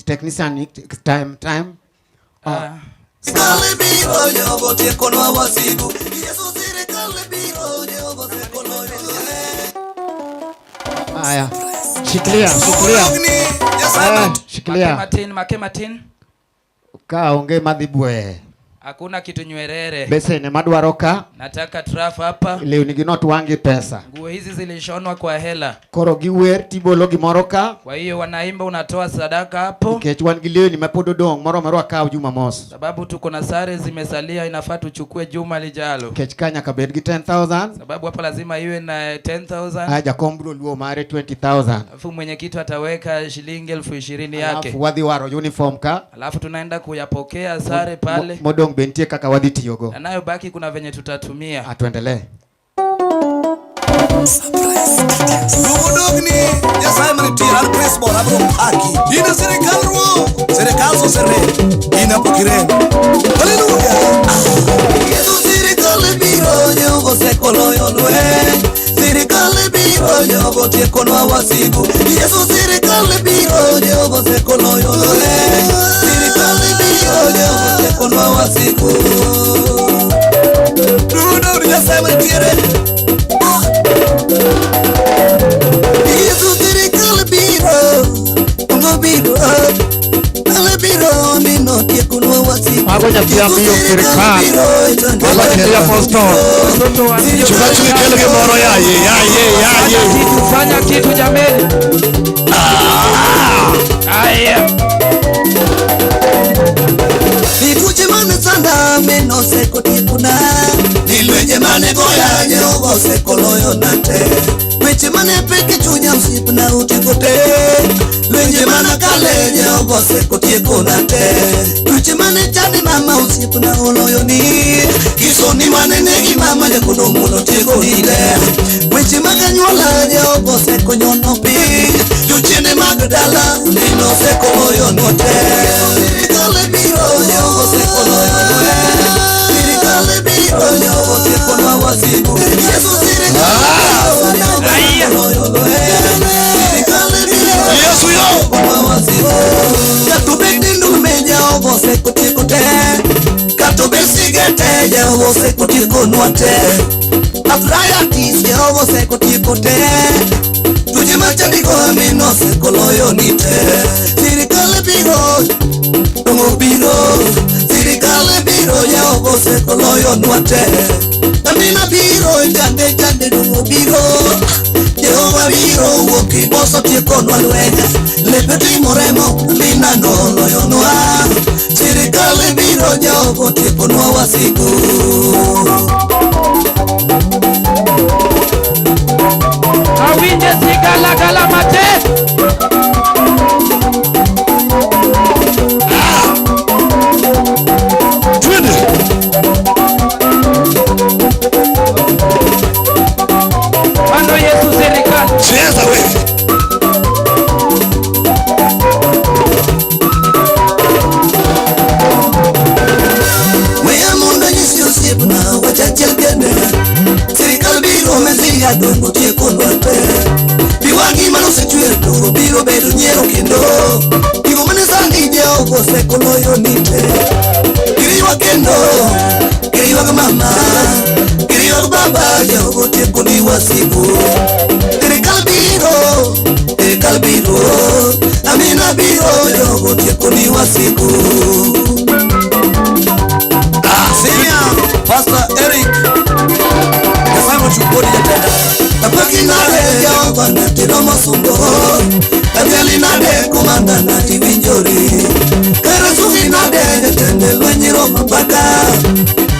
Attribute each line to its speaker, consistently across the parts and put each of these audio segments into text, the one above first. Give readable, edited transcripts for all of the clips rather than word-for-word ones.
Speaker 1: Technician, time. Aya, shikilia. Shikilia.
Speaker 2: Matin.
Speaker 1: Kaonge madhibwe.
Speaker 2: Hakuna kitu nywerere.
Speaker 1: Bese ne madwaroka.
Speaker 2: Nataka traf hapa.
Speaker 1: Leo nigino tuwange pesa.
Speaker 2: Nguo hizi zilishonwa kwa hela.
Speaker 1: Koro giwer tibolo gimoroka.
Speaker 2: Kwa hiyo wanaimba unatoa sadaka hapo.
Speaker 1: Kechwan gileo ni mapododong moro akao Jumamos.
Speaker 2: Sababu tuko na sare zimesalia inafaa tuchukue juma lijalo.
Speaker 1: Kechkanya kabed gi 10,000.
Speaker 2: Sababu hapa lazima iwe na 10,000.
Speaker 1: Aja kombro luo mare 20,000.
Speaker 2: Alafu mwenyekiti ataweka shilingi 20,000 yake.
Speaker 1: Alafu wadhi waro uniform ka.
Speaker 2: Alafu tunaenda kuyapokea sare pale.
Speaker 1: Modong bentie kaka wadhi tiyogo.
Speaker 2: Na nayo baki kuna venye tutatumia.
Speaker 1: Atuendelee.
Speaker 3: Dugni ya Simon Tiran Press Bola bro aki. Ina serikal ruo. Serikal so serre. Ina pokireni. Hallelujah. Yesu serikal biro nyogo Oseloyo lwe. Serikal biro nyogo tiekono wasigu. Yesu serikal biro nyogo Oseloyo lwe. Serikal biro nyogo tiekono wasigu. Dugni ya Simon Tiran. Yesu serikal biro, Biro, Biro, mino tiekono wasigu.
Speaker 1: Wagonya mbio serikal. Wagonya apostol.
Speaker 3: Chukachukue kile kimoro yaye.
Speaker 2: Fanya kitu jameni. Aya.
Speaker 3: Nituje mane sanda meno seko tikuna. Nilweje mane goya nyogo Oseloyo nate. Weche mane peke chunya msipu na utikote. Lwenje mana kale nyogo Oseloyo nate. Weche mane chane mama usipu na oloyo ni. Kisoni mane negi mama ya kuno muno tigo nile. Weche maganyuala nyogo Oseloyo nopi. Yuchene magdala nino Oseloyo note. Serikal biro nyogo Oseloyo note. Serikal biro nyogo Oseloyo wasigu. Yesu serikal Yesu yo katubek dindu meja obose kutikote katubesigete ja obose kutikonwate atrayatis ja obose kutikote tuje machadiko amino Oseloyo nite serikal biro dongo biro serikal biro ja obose Oseloyo nwate amina biro jande dongo biro Jehovah biro woki boso tiekono alwega lepeti moremo mina noloyo noa serikal biro jogo tiekono wasigu
Speaker 2: Awinje sigala mate. Mano Yesu serikal.
Speaker 3: Cheza wewe. Weya mundo nyisi osipu na wachachel gene. Serikal biro meziga dongo tiekono ate. Biwangi mano sechuer dongo biro bedo nyero kendo. Igo mane sandi Jehova Oseloyo nite. Kiriwa kendo. Kiriwa mama. Kiriwa baba Jehova tiekoni wasigu. Serikal biro. Amina biro Jehova tiekoni wasigu. Senior Pastor Eric Kasamo chukuri jatenda Napaki nade Jehova natino masumbo Kajali nade kumanda nati winjori Karasumi nade jatende lwenyiro mabaka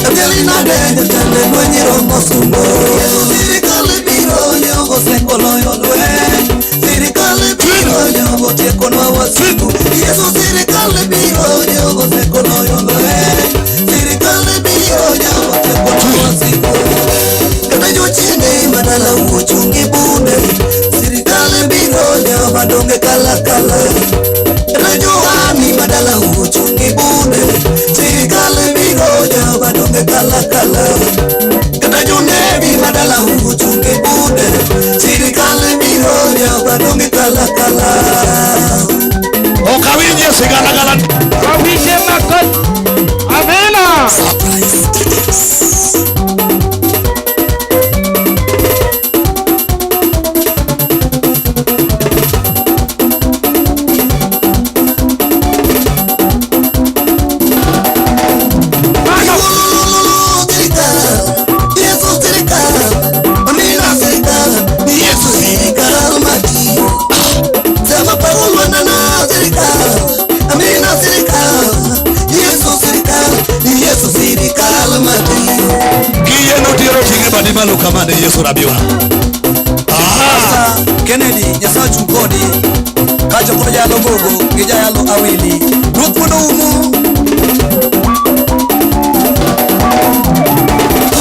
Speaker 3: Kajali nade jatende lwenyiro masumbo Serikal biro Jehova Oseloyo lwe Serikal biro Jehova tiekono wasigu Yesu serikal biro Jehova Oseloyo lwe Serikal biro Jehova tiekono wasigu Kata jochine madala uochungi bunde Serikal biro Jehova donge kala Kata johani madala uochungi bunde Serikal biro Jehova donge kala Kata jonebi madala uochungi bunde Serikal biro Jehova donge kala Okawi
Speaker 4: Yesu galagala.
Speaker 2: Wawite makot.
Speaker 1: Amena.
Speaker 4: Malo kamane Yesu rabiwa.
Speaker 3: Kennedy nyasa chukodi kaja koja logogo gija yalo awili rukuno umu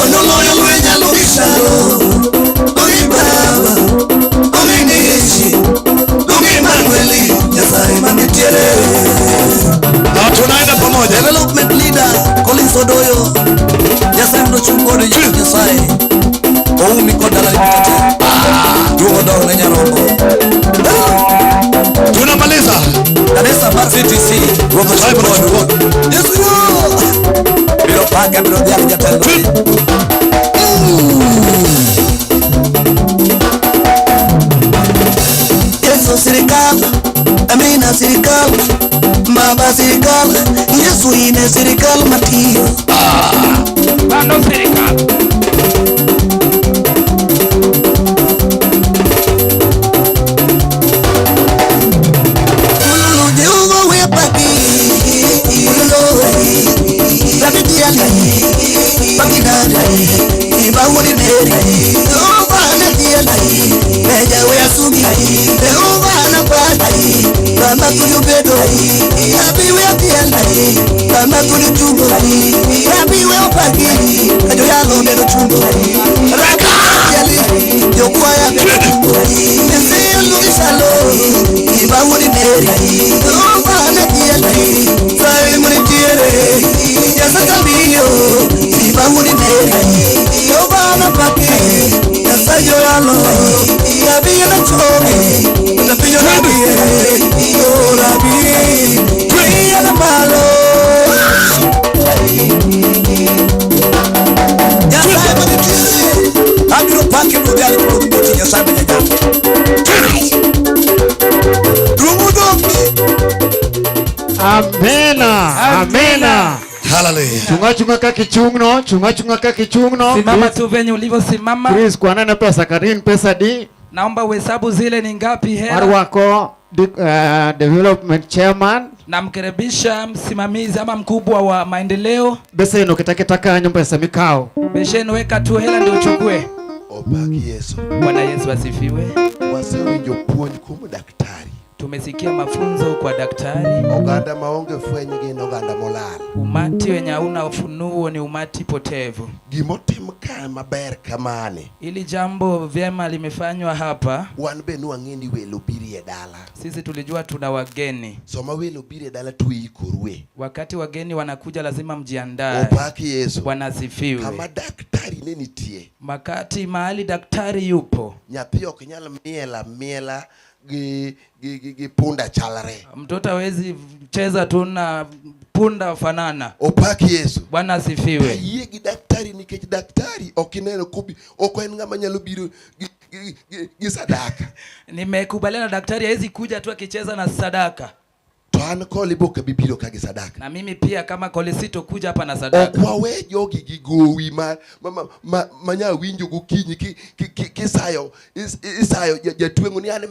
Speaker 3: Oseloyo lwenya lubishalo Ogi baba Ogi nishi Ogi Manueli nyasa imanitiere.
Speaker 4: Tunaenda pamoja.
Speaker 3: Development leader Collins Odoyo nyasa mdo chukodi nyasa Oumi kodala lipitate Duo dao na nyarombo.
Speaker 4: Tunamaliza
Speaker 3: Kanisa Bar CTC Robo Chukodi Yesu yo Biro pake biro diali jatendo Yesu Sirkal Amina Sirkal Maba Sirkal Yesu ine Sirkal Matio
Speaker 2: Bano Sirkal.
Speaker 1: Amena. Amena.
Speaker 4: Hallelujah.
Speaker 1: Chunga kichungno.
Speaker 2: Simama tu venye ulivyosimama.
Speaker 1: Chris kwa nana pesa karin pesa di.
Speaker 2: Naomba uhesabu zile ni ngapi hela.
Speaker 1: Marwako development chairman.
Speaker 2: Namkaribisha msimamizi ama mkubwa wa maendeleo.
Speaker 1: Beseno kitakitaka nyumba ya mikao.
Speaker 2: Besheni weka tu hela ndio uchukue.
Speaker 4: Obaki Yesu.
Speaker 2: Bwana Yesu asifiwe.
Speaker 4: Wasewi jopuonj kumu daktari.
Speaker 2: Tumesikia mafunzo kwa daktari.
Speaker 4: Oganda maonge fwenye gin oganda molal.
Speaker 2: Umati wenye hauna ufunuo ni umati potevu.
Speaker 4: Gimotim ka maber kamane.
Speaker 2: Ili jambo vyema limefanywa hapa.
Speaker 4: Wan be nuang'eni welo biri e dala.
Speaker 2: Sisi tulijua tuna wageni.
Speaker 4: Soma welo biri e dala tuikorwe.
Speaker 2: Wakati wageni wanakuja lazima mjiandae.
Speaker 4: Obaki Yesu.
Speaker 2: Bwana asifiwe.
Speaker 4: Kama daktari ne nitie.
Speaker 2: Makati mahali daktari yupo.
Speaker 4: Nyathi ok nyal miela gi punda chalare.
Speaker 2: Mtoto hawezi cheza tu na punda fanana.
Speaker 4: Opaki Yesu.
Speaker 2: Bwana asifiwe.
Speaker 4: Yie gi daktari nikech daktari okineno kubi oko en ngama nyalo biro gi sadaka.
Speaker 2: Nimekubaliana na daktari hawezi kuja tu akicheza na sadaka.
Speaker 4: Tuan koli boka bibiro kagi sadaka.
Speaker 2: Na mimi pia kama kolisito kuja hapa na sadaka.
Speaker 4: Okwawe jogi gigowi manya winjo gokinyi kisayo jatwengo ni an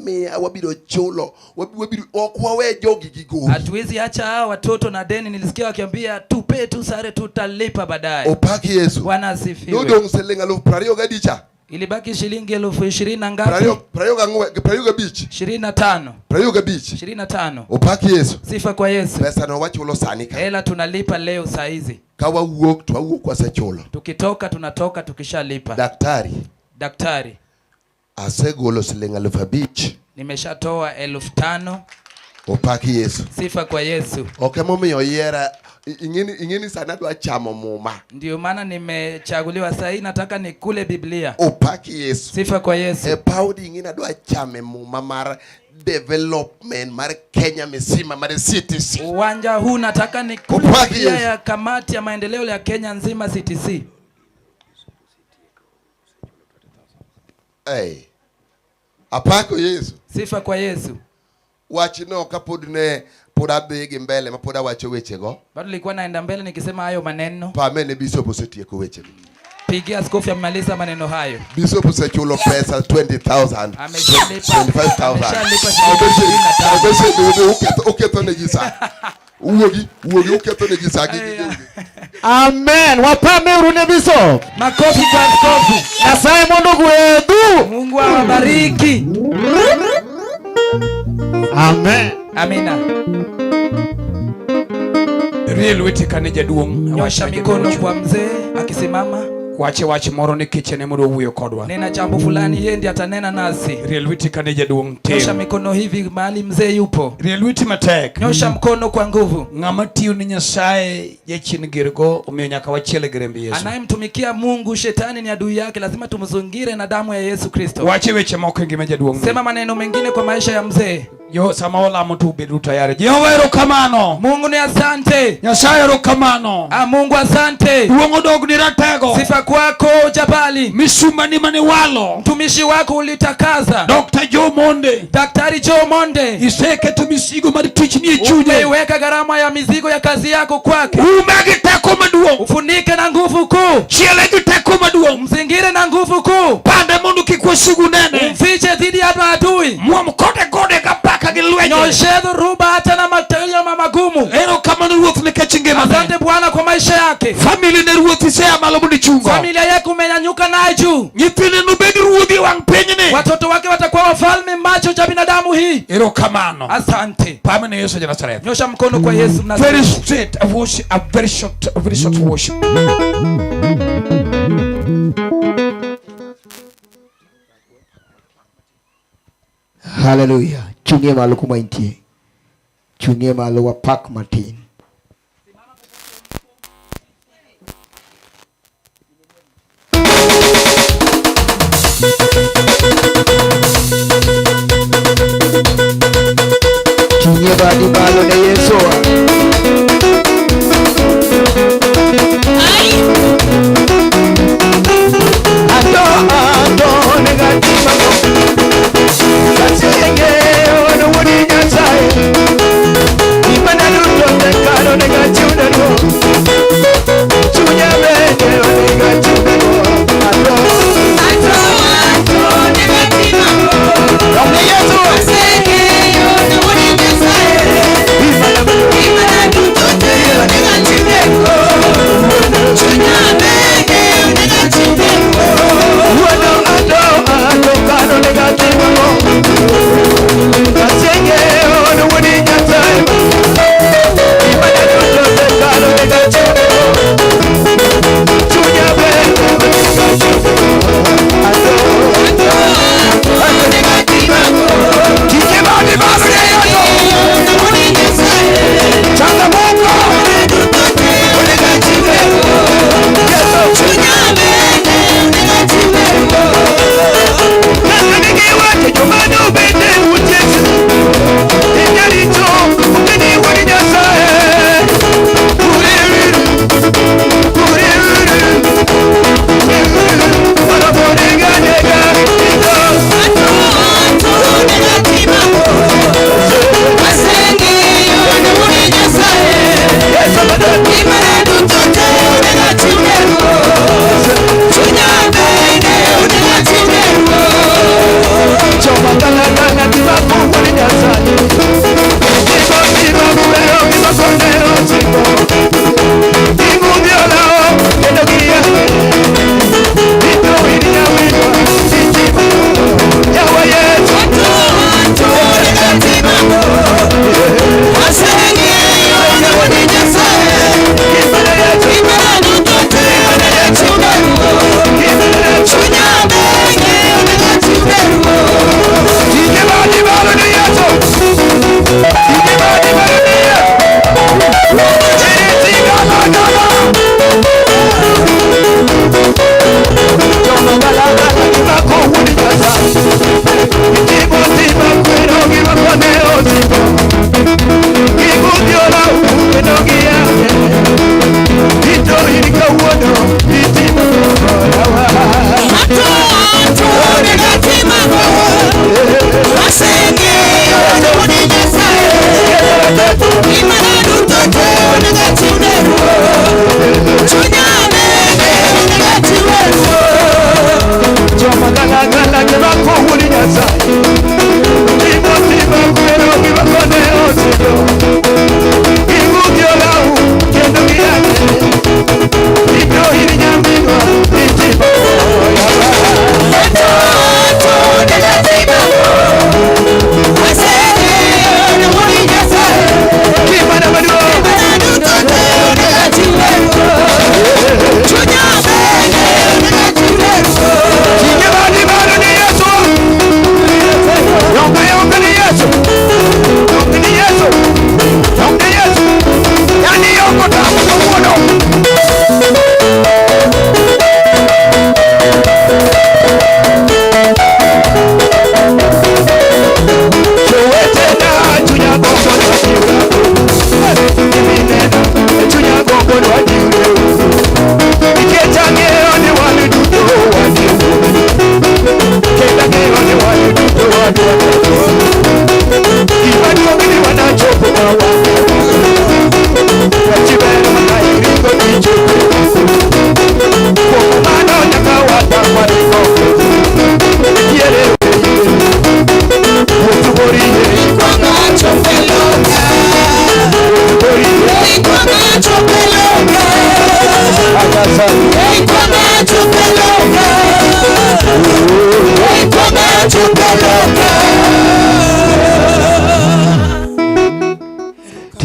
Speaker 4: miya wabiro chulo wabiro okwawe jogi gigowi.
Speaker 2: Hatuwezi acha hao watoto na deni. Nilisikia wakiambia tupe tu sare tutalipa baadaye.
Speaker 4: Opaki Yesu.
Speaker 2: Bwana asifiwe.
Speaker 4: Nodong selenga lo 20 gadicha.
Speaker 2: Ilibaki shilingi 20,000 na ngapi? 25. 25.
Speaker 4: Opaki Yesu.
Speaker 2: Sifa kwa Yesu.
Speaker 4: Pesa no wachulo sani ka.
Speaker 2: Hela tunalipa leo saa hizi.
Speaker 4: Kawa wuok kwa sechulo.
Speaker 2: Tukitoka tunatoka tukishalipa. Daktari.
Speaker 4: Asegolo silinga 5,000.
Speaker 2: Nimeshatoa 5,000.
Speaker 4: Opaki Yesu.
Speaker 2: Sifa kwa Yesu.
Speaker 4: Okay, momiyo yera ingeni sana dwa chamo muma.
Speaker 2: Ndio maana nimechaguliwa sasa hii nataka nikule Biblia.
Speaker 4: Opaki Yesu.
Speaker 2: Sifa kwa Yesu.
Speaker 4: Paudi ingina dwa chame muma mara development mara Kenya misima mara CTC.
Speaker 2: Uwanja huu nataka nikule Biblia ya kamati ya maendeleo ya Kenya nzima CTC.
Speaker 4: Hey. Apako Yesu.
Speaker 2: Sifa kwa Yesu.
Speaker 4: Wachino kapodne poda bege mbele mapoda wacho wechego.
Speaker 2: Bado nilikuwa naenda mbele nikisema hayo maneno.
Speaker 4: Pamene bishop osetieko wechego.
Speaker 2: Pigia askofu amemaliza maneno hayo.
Speaker 4: Bishop osechulo pesa 20,000.
Speaker 2: Ameshalipa
Speaker 4: 25,000. Uketo ne gisa. Uogi uketo ne gisa gigi.
Speaker 1: Amen. Wapame urune bishop.
Speaker 2: Makofi kwa askofu.
Speaker 1: Nasaye mondo gwedu.
Speaker 2: Mungu awabariki.
Speaker 1: Amen.
Speaker 2: Amina.
Speaker 5: Real witi kane jaduong.
Speaker 2: Nyosha mikono kwa mzee akisimama.
Speaker 5: Wache moro ni kichene moro wuyo kodwa.
Speaker 2: Nena jambo fulani yeye ndiye atanena nasi.
Speaker 5: Real witi kane jaduong.
Speaker 2: Nyosha mikono hivi mahali mzee yupo.
Speaker 5: Real witi matek.
Speaker 2: Nyosha mkono kwa nguvu.
Speaker 5: Ngama tiyo ni Nyasaye yechin girgo umiyo nyaka wachiele girembi Yesu.
Speaker 2: Anayemtumikia Mungu, shetani ni adui yake, lazima tumzungire na damu ya Yesu Kristo.
Speaker 5: Wache weche moko ngime jaduong.
Speaker 2: Sema maneno mengine kwa maisha ya mzee.
Speaker 5: Yo samaola mtu bedu tayari. Jehova erokamano.
Speaker 2: Mungu ni asante.
Speaker 5: Nyasaye erokamano.
Speaker 2: Mungu asante.
Speaker 5: Duongo dog ni ratego.
Speaker 2: Sifa kwako jabali.
Speaker 5: Misuma ni mane walo.
Speaker 2: Mtumishi wako ulitakaza.
Speaker 5: Dr. Joe Monde.
Speaker 2: Daktari Joe Monde.
Speaker 5: Iseke tu misigo mari twitch ni chunye.
Speaker 2: Umeweka gharama ya mizigo ya kazi yako kwake.
Speaker 5: Umege tako maduong.
Speaker 2: Ufunike na nguvu kuu.
Speaker 5: Chiele gitako maduong.
Speaker 2: Mzingire na nguvu kuu.
Speaker 5: Pande mundu kikwe sigu nene.
Speaker 2: Mfiche dhidi ya maadui.
Speaker 5: Muamu kode kapaka gilweje.
Speaker 2: Nyoshedu ruba hata na matayo magumu.
Speaker 5: Ero kama ni ruoth ni kechinge mame.
Speaker 2: Asante Bwana kwa maisha yake.
Speaker 5: Family ni ruoth isea malo muni chungo.
Speaker 2: Familia yako umenyanyuka naye juu.
Speaker 5: Nyithine nubedi ruodhi wang penyne.
Speaker 2: Watoto wake watakuwa wafalme macho cha binadamu hii.
Speaker 5: Ero kamano.
Speaker 2: Asante.
Speaker 5: Pame ni Yesu Nazareth.
Speaker 2: Nyosha mkono kwa Yesu Nazareth.
Speaker 5: Very straight a worship, a very short worship.
Speaker 1: Hallelujah. Chungie malo kuma intie. Chungie malo wapak matin. Chungie badi malo na Yesu. Anto negativa. Yesu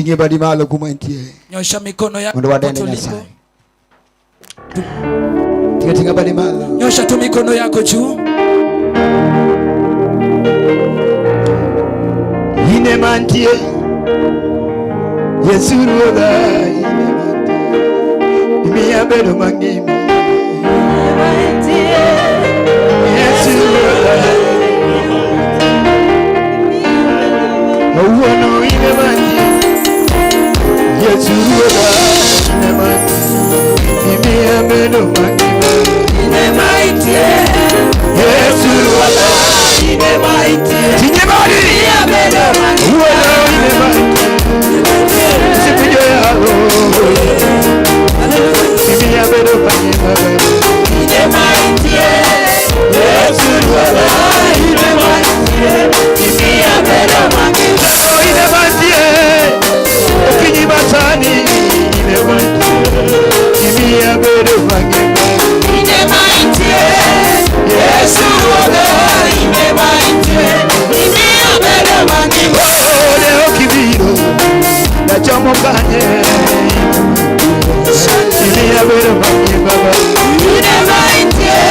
Speaker 1: Tinge badi malo kuma intie.
Speaker 2: Nyosha mikono yako
Speaker 1: Mundu wadende
Speaker 2: tulipo.
Speaker 1: Tinga badi malo.
Speaker 2: Nyosha tu mikono yako juu.
Speaker 1: Ine mantie. Yesu ruoda ine mantie. Imi abedo mangima. Yesu ruoda. Uwono ine mantie. Yesu ruoda ine mantie. Imi abedo mangima. Ine mantie. Yesu ruoda ine mantie. Tinye badi. Imi abedo mangima. Uwono ine mantie. Sipijo yalo. Imi abedo mangima. Ine mantie. Yesu ruoda ine mantie. Imi abedo mangima. Ine mantie. Okinyi basani ine mantie. Imi abedo mangima. Ine mantie. Yesu ruoda ine mantie. Imi abedo mangima. Ode okibiro na chomo kanye. Imi abedo mangima. Ine mantie.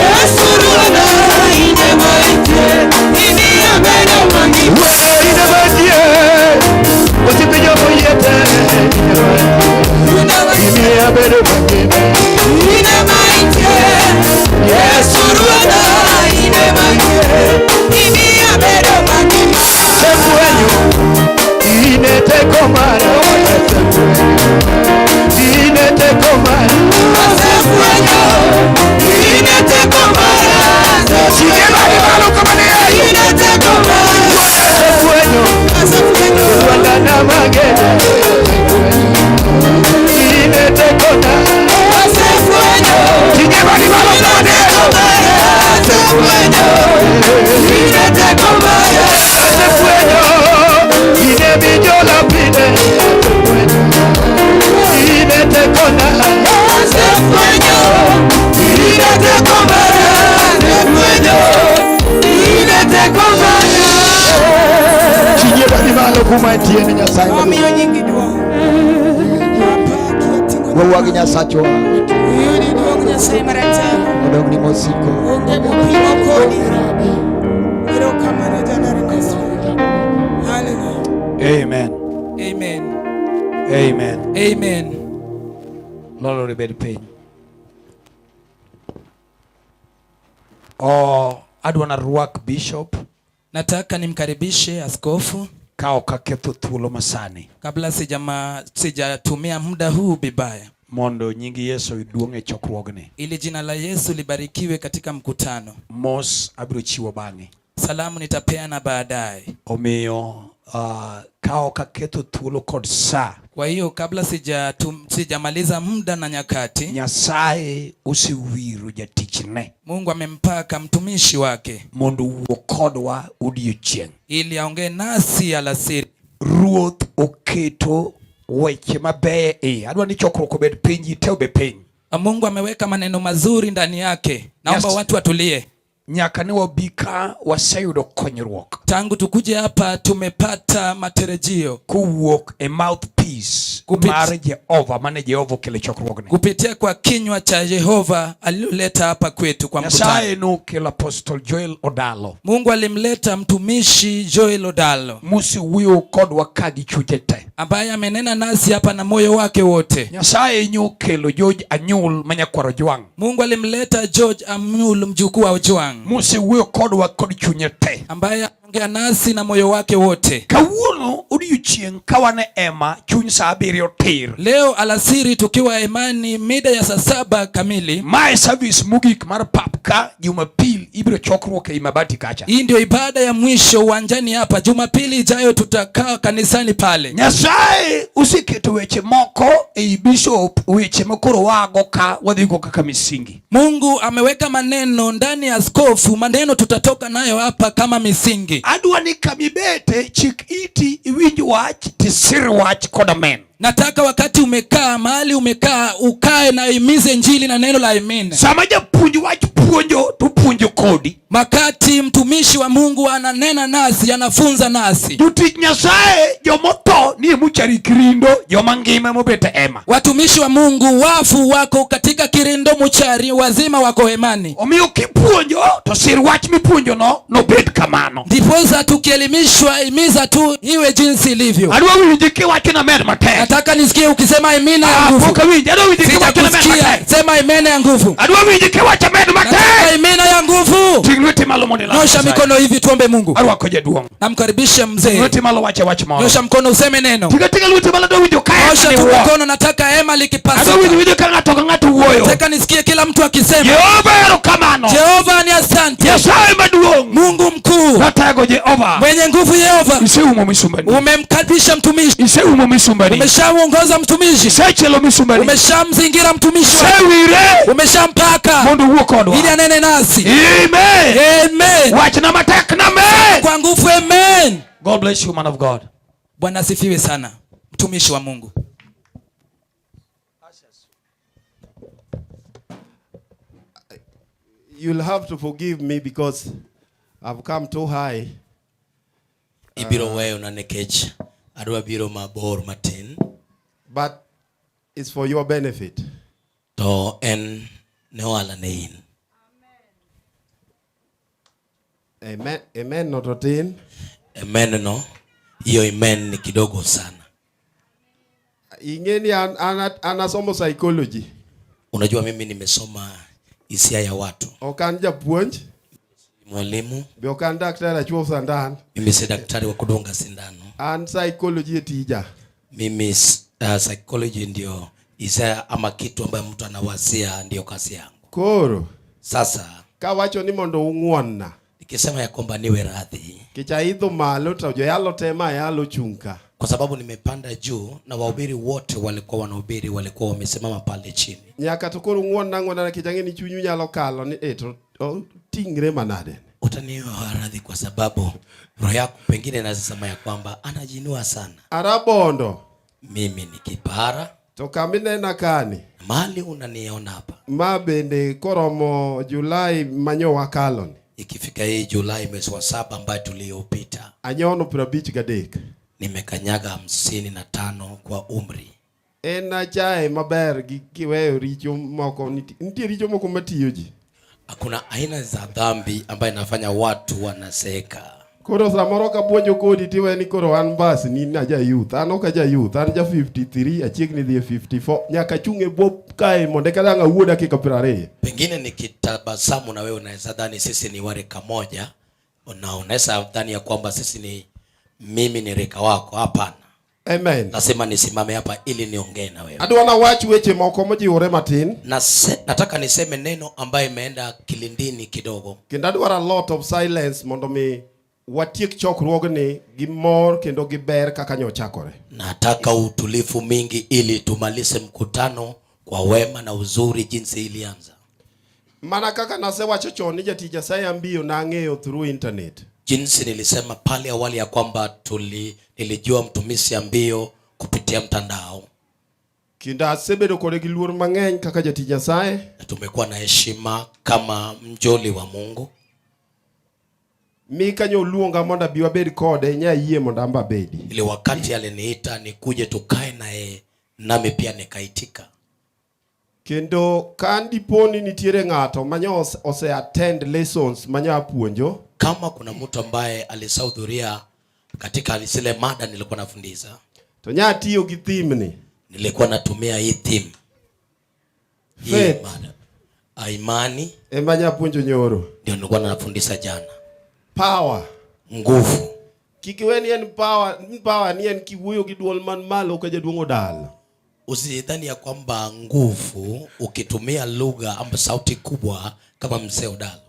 Speaker 1: Yesu ruoda ine mantie. Imi abedo mangima. Ine mantie. Osipijo moyete. Imi abedo mangima. Ine mantie. Yesu ruoda ine mantie. Imi abedo mangima. Sefuenyo ine teko mara. Ine teko mara. Sefuenyo ine teko mara. Sige bali malo kamane. Ine teko mara. Sefuenyo wala na magene. Ine teko na. Sefuenyo sige bali malo kamane. Sefuenyo ine teko mara. Sefuenyo ine bijola pide. Ine teko na. Sefuenyo ine teko mara. Sefuenyo ine teko mara. Sige bali malo kuma tiene Nyasaye.
Speaker 2: Omiyo nyingi dwo.
Speaker 1: Wawagi Nyasacho.
Speaker 2: Yuni dwo Nyasaye maratano.
Speaker 1: Odong ni mosiko.
Speaker 2: Onge mupimo kodi. Ero kamana jana rekoso. Hallelujah.
Speaker 5: Amen.
Speaker 2: Amen.
Speaker 5: Amen.
Speaker 2: Amen.
Speaker 5: Lolo bed pain. Oh, adwana ruak bishop.
Speaker 2: Nataka nimkaribishe askofu
Speaker 5: Kao kaketho thuolo masani.
Speaker 2: kabla sijatumia muda huu bibaya.
Speaker 5: Mondo nyingi Yesu iduong e chokruogni.
Speaker 2: Ili jina la Yesu libarikiwe katika mkutano.
Speaker 5: Mos abiro chiwo bangi.
Speaker 2: Salamu nitapeana baadaye.
Speaker 5: Omiyo kao kaketho thuolo kod saa.
Speaker 2: Kwa hiyo kabla sijamaliza muda na nyakati,
Speaker 5: Nyasaye usiwiru jatichne.
Speaker 2: Mungu amempaka mtumishi wake
Speaker 5: Mondo uokodwa odiochieng.
Speaker 2: ili aongee nasi alasiri.
Speaker 5: Ruoth oketo weche mabeyo adwa ni chokruok obed piny te obe piny.
Speaker 2: Mungu ameweka maneno mazuri ndani yake. Naomba watu watulie.
Speaker 5: Nyaka ni wabika waseyudo konyruok.
Speaker 2: Tangu tukuje hapa tumepata matarajio
Speaker 5: Kuwuok e mouthpiece mar Jehova mane Jehova okelo chokruogni.
Speaker 2: kupitia kwa kinywa cha Yehova aliloleta hapa kwetu kwa mkutano.
Speaker 5: Nyasaye nokelo Apostle Joel Odalo.
Speaker 2: Mungu alimleta mtumishi Joel Odalo
Speaker 5: Musi wuyo kodwa kagi chuje te.
Speaker 2: ambaye amenena nasi hapa na moyo wake wote.
Speaker 5: Nyasaye nyokelo George Anyul manyakwaro Jwang.
Speaker 2: Mungu alimleta George Amul mjukuu wa Jwang
Speaker 5: Musi wuyo kodwa kod chunye te.
Speaker 2: ambaye ongea nasi na moyo wake wote.
Speaker 5: Kawuono odiochieng kawane ema chuny saa 7 tir.
Speaker 2: Leo alasiri tukiwa imani mida ya saa 7 kamili.
Speaker 5: Mae service mugik mar papka Jumapili ibiro chokruok e Mabati kacha.
Speaker 2: Hii ndio ibada ya mwisho uwanjani hapa. Jumapili ijayo tutakaa kanisani pale.
Speaker 5: Nyasaye usiketo weche moko e bishop weche makoro wago ka wadhigo kaka misingi.
Speaker 2: Mungu ameweka maneno ndani ya askofu, maneno tutatoka nayo hapa kama misingi.
Speaker 5: Adwa ni kamibete chik iti iwinj wach tisir wach koda men.
Speaker 2: Nataka wakati umekaa mahali umekaa ukae na imize Injili na neno la amen.
Speaker 5: Samaja punju wach puonjo tu punjo kodi.
Speaker 2: Makati mtumishi wa Mungu ananena nasi, anafunza nasi.
Speaker 5: Jotich Nyasaye jomoto ni muchari kirindo jomangima mobeta ema.
Speaker 2: Watumishi wa Mungu wafu wako katika kirindo muchari, wazima wako hemani.
Speaker 5: Omiyo kipuonjo to sir wach mipuonjo no bet kamano.
Speaker 2: Ndiposa tukielimishwa imiza tu iwe jinsi ilivyo.
Speaker 5: Adwa winje kiwacho na med matek.
Speaker 2: Nataka nisikie ukisema amen ya nguvu.
Speaker 5: Poka winje adwa winje kiwacho na med matek.
Speaker 2: Sema amen ya nguvu.
Speaker 5: Adwa winje kiwacho med matek.
Speaker 2: Nataka amen ya nguvu.
Speaker 5: Tingwete malo monela.
Speaker 2: Nyosha mikono hivi tuombe Mungu.
Speaker 5: Adwa koje duong.
Speaker 2: Namkaribisha mzee.
Speaker 5: Tingwete malo wacha mao.
Speaker 2: Nyosha mkono useme neno.
Speaker 5: Tiga lwete malo do winjo kaya.
Speaker 2: Nyosha tu mkono, nataka hema likipasuka.
Speaker 5: Adwa winjo kang'ato wuoyo.
Speaker 2: Nataka nisikie kila mtu akisema
Speaker 5: Jehova erokamano.
Speaker 2: Jehova ni asante.
Speaker 5: Nyasaye maduong'.
Speaker 2: Mungu mkuu.
Speaker 5: Natego Jehova.
Speaker 2: Mwenye nguvu Yehova.
Speaker 5: Iseumo misumbani.
Speaker 2: Umemkaribisha mtumishi.
Speaker 5: Iseumo misumbani.
Speaker 2: Umeshamuongoza mtumishi.
Speaker 5: Isechelo misumbani.
Speaker 2: Umeshamzingira mtumishi.
Speaker 5: Sewire.
Speaker 2: Umeshampaka.
Speaker 5: Mondo wuokodwa.
Speaker 2: Ili anene nasi.
Speaker 5: Amen.
Speaker 2: Amen.
Speaker 5: Wachna matek na me.
Speaker 2: Kwa nguvu amen.
Speaker 5: God bless you, man of God.
Speaker 2: Bwana asifiwe sana. Mtumishi wa Mungu.
Speaker 6: You'll have to forgive me because I've come too high.
Speaker 7: Ibiro weyo na nekech adwa biro mabor matin.
Speaker 6: But it's for your benefit.
Speaker 7: To en ne wala ne in.
Speaker 6: Amen. Amen not routine.
Speaker 7: Amen no. Hiyo amen ni kidogo sana.
Speaker 6: Ingeni anasomo psychology.
Speaker 7: Unajua mimi nimesoma hisia ya watu.
Speaker 6: Okanja puonj.
Speaker 7: Mwalimu.
Speaker 6: Biokan daktari achuo sandan.
Speaker 7: Mimi si daktari wa kudunga sindano.
Speaker 6: And psychology tija.
Speaker 7: Mimi psychology ndio hisia ama kitu ambayo mtu anawazia ndio kazi yangu.
Speaker 6: Koro.
Speaker 7: Sasa
Speaker 6: kawacho ni mondo ung'wonna.
Speaker 7: Nikisema ya kwamba niwe radhi.
Speaker 6: Kichaidho malo to joyalo tema yalo chunka.
Speaker 7: Kwa sababu nimepanda juu na wahubiri wote walikuwa wanahubiri walikuwa wamesimama pale chini.
Speaker 6: Nyaka to koro ng'wonna na kijange ni chunyu nyalo kalo ni to tingre manade.
Speaker 7: Utaniwa radhi kwa sababu roho yako pengine nasema ya kwamba anajinua sana.
Speaker 6: Arabondo.
Speaker 7: Mimi ni kipara.
Speaker 6: To kamine na kani.
Speaker 7: Mali unaniona hapa.
Speaker 6: Mabende koromo Julai manyo wakaloni.
Speaker 7: Ikifika hii Julai mwezi wa 7 ambayo tuliopita.
Speaker 6: Anyono 53.
Speaker 7: Nimekanyaga 55 kwa umri.
Speaker 6: Ena chae maber giweyo richo moko nitie richo moko matiyo ji.
Speaker 7: Hakuna aina za dhambi ambayo inafanya watu wanaseeka.
Speaker 6: Koro samoro ka puonjo kodi tiwe ni koro an bas ni na ja youth. An ok ja youth, an ja 53, achiegni dhi 54. Nyaka chunge bop kae monde kadanga wuoda kika 20.
Speaker 7: Pengine nikitabasamu na wewe unaweza dhani sisi ni warika moja. Unaweza dhani ya kwamba sisi ni mimi ni rika wako. Hapana.
Speaker 6: Amen.
Speaker 7: Nasema nisimame hapa ili niongee na wewe.
Speaker 6: Adwana wach weche moko mojiwore matin.
Speaker 7: Nataka niseme neno ambaye imeenda kilindini kidogo.
Speaker 6: Kendo adwaro a lot of silence mondo mi watiek chokruogni gi mor kendo gi ber kaka nyochakore.
Speaker 7: Nataka utulifu mingi ili tumalize mkutano kwa wema na uzuri jinsi ilianza.
Speaker 6: Mana kaka nasewacho chon ni jatich Nyasaye ambiyo na ng'eyo through internet.
Speaker 7: Jinsi nilisema pale awali ya kwamba nilijua mtumishi ambio kupitia mtandao.
Speaker 6: Kinda asebedo kode gi luor mang'eny kaka jatich Nyasaye.
Speaker 7: Na tumekuwa na heshima kama mjoli wa Mungu.
Speaker 6: Mi kanyo luonga monda biwa bed kode nya yie monda amba bedi.
Speaker 7: Ili wakati aliniita nikuje tukae naye nami pia nikaitika.
Speaker 6: Kendo kandi poni nitiere ng'ato manyo ose attend lessons manya puonjo.
Speaker 7: Kama kuna mtu ambaye alisahudhuria katika zile mada nilikuwa nafundisha.
Speaker 6: To nya tiyo gi theme ni.
Speaker 7: Nilikuwa natumia hii theme.
Speaker 6: Faith.
Speaker 7: Imani.
Speaker 6: Manya puonjo nyoro.
Speaker 7: Ndio nilikuwa nafundisha jana.
Speaker 6: Power.
Speaker 7: Nguvu.
Speaker 6: Kikiweni en power ni en kiwuyo gi duol man malo ka jaduong' odal.
Speaker 7: Usidhani ya kwamba nguvu ukitumia lugha ama sauti kubwa kama mzee odalo.